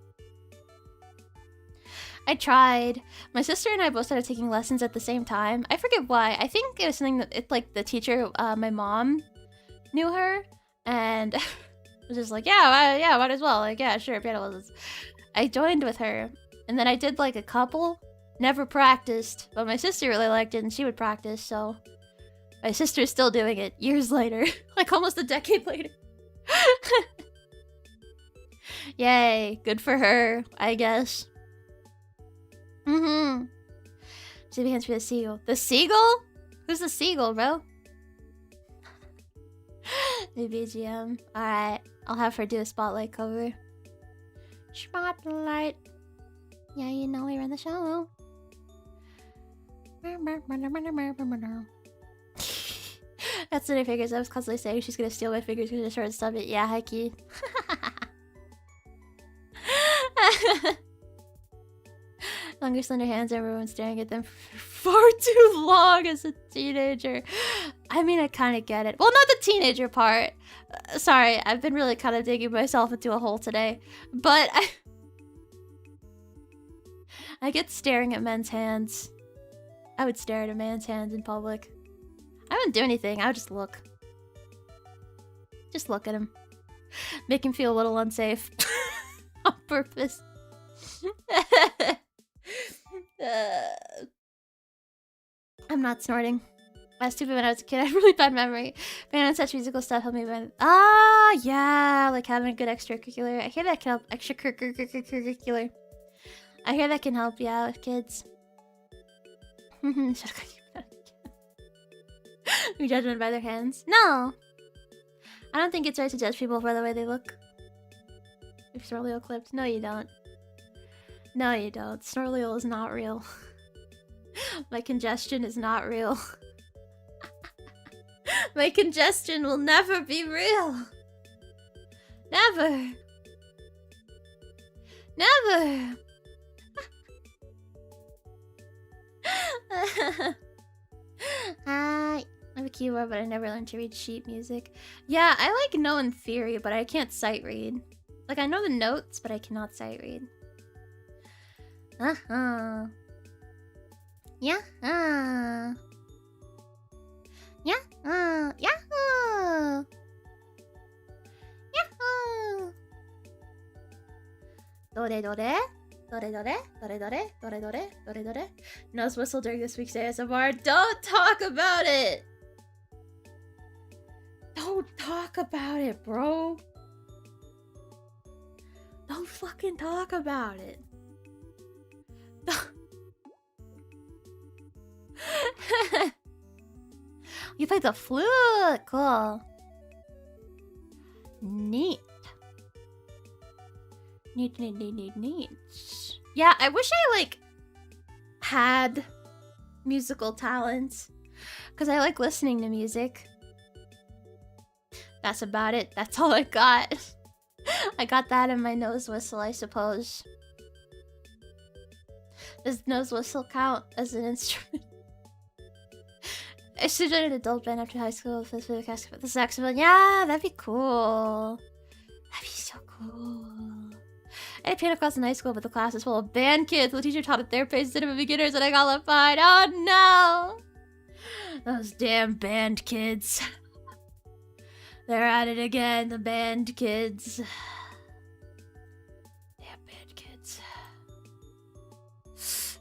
I tried. My sister and I both started taking lessons at the same time. I forget why. I think it was something that it like the teacher, my mom knew her and was just like, yeah, might as well. Like, yeah, sure, piano lessons. I joined with her and then I did like a couple. Never practiced, but my sister really liked it and she would practice, so my sister's still doing it years later. Like almost a decade later. Yay, good for her, I guess. Give hands for the seagull. The seagull? Who's the seagull, bro? New BGM. Alright, I'll have her do a spotlight cover. Spotlight. Yeah, you know we run the show. That's what I figures. I was constantly saying she's gonna steal my fingers because it's short and stubby. Yeah, hi key. Longer slender hands, everyone staring at them for far too long as a teenager. I mean, I kind of get it. Well, not the teenager part. Sorry, I've been really kind of digging myself into a hole today. But I get staring at men's hands I would stare at a man's hands in public. I wouldn't do anything. I would just look. Just look at him. Make him feel a little unsafe. On purpose. I'm not snorting. I was stupid when I was a kid. I had really bad memory. Being on such musical stuff helped me. Yeah, like having a good extracurricular. I hear that can help. Extracurricular. I hear that can help. Yeah, with kids. You judge them by their hands. No, I don't think it's right to judge people for the way they look. If Snorleo clipped, no, you don't. No, you don't. Snorleo is not real. My congestion is not real. My congestion will never be real. Never. Never. I have a keyboard, but I never learned to read sheet music. Yeah, I like know in theory, but I can't sight read. Like, I know the notes, but I cannot sight read. Yeah. Yeah. Yahoo! Yahoo! Dore dore? Dore dore? Dore dore? Dore dore? Dore dore? Nose whistle during this week's ASMR. Don't talk about it! Don't talk about it, bro. Don't fucking talk about it. You played the flute! Cool. Neat. Neat. Yeah, I wish I, like, had musical talents. Because I like listening to music. That's about it. That's all I got. I got that in my nose whistle, I suppose. Does nose whistle count as an instrument? I should join an adult band after high school for the saxophone. Yeah, that'd be cool. That'd be so cool. I had piano class in high school, but the class is full of band kids. The teacher taught at their pace instead of beginners, and I got left behind. Oh no! Those damn band kids. They're at it again, the band kids. Damn band kids.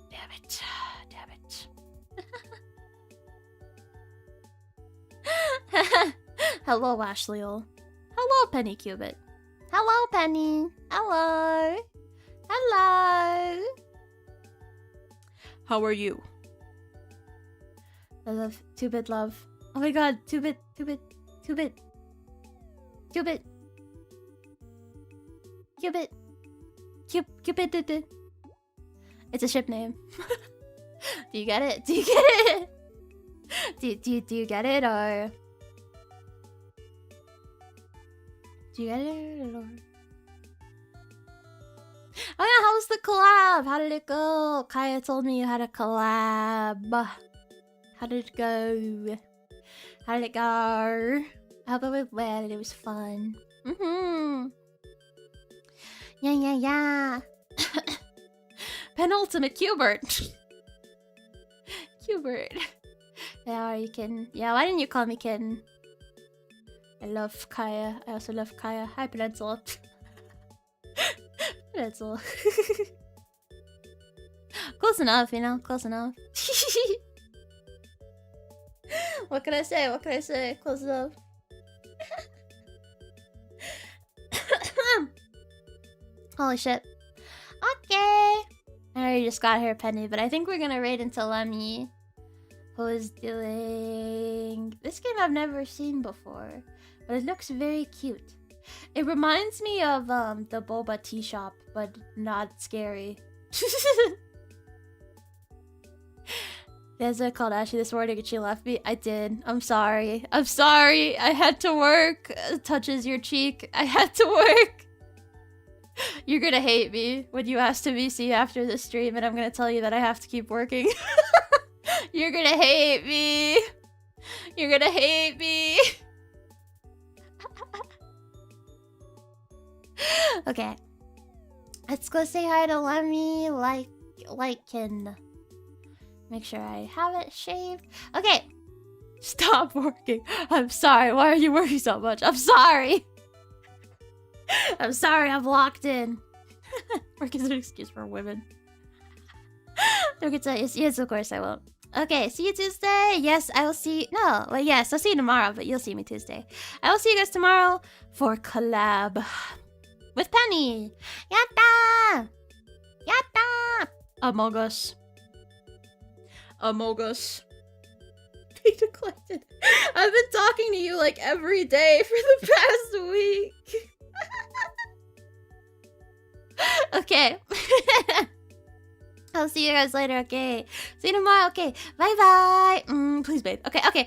Damn it. Damn it. Hello, Ashley. Hello, Penny Cubit. Hello, Penny. Hello. Hello. How are you? I love 2-bit love. Oh my god, 2-bit. Cupid. It's a ship name. Do you get it? Do you get it? Do you get it, or do you get it, or? Oh yeah, how was the collab? How did it go? Kaya told me you had a collab. How did it go? How did it go? I hope it went well and it was fun. Yeah. Penultimate Cubert. Cubert. Yeah, are you kidding? Yeah, why didn't you call me kitten? I love Kaya. I also love Kaya. Hi, Peninsula. Peninsula. Close enough, you know? Close enough. What can I say? What can I say? Close enough. Holy shit. Okay. I already just got here, Penny, but I think we're gonna raid into Lemmy, who is doing this game I've never seen before, but it looks very cute. It reminds me of the boba tea shop, but not scary. There's a called Ashie this morning and she left me. I did. I'm sorry. I'm sorry. I had to work. Touches your cheek. I had to work. You're gonna hate me when you ask to VC after the stream, and I'm gonna tell you that I have to keep working. You're gonna hate me. You're gonna hate me. Okay. Let's go say hi to Lemmy, Lycan. Make sure I have it shaved. Okay. Stop working. I'm sorry. Why are you working so much? I'm sorry. I'm sorry. I'm locked in. Work is an excuse for women. Yes, of course I will. Okay, see you Tuesday. Yes, I will see. No, well, yes, I'll see you tomorrow, but you'll see me Tuesday. I will see you guys tomorrow for collab with Penny. Yatta! Yatta! Among Us. Among Us. Be neglected. I've been talking to you like every day for the past week. Okay. I'll see you guys later, okay? See you tomorrow, okay? Bye-bye! Please, babe. Okay, okay.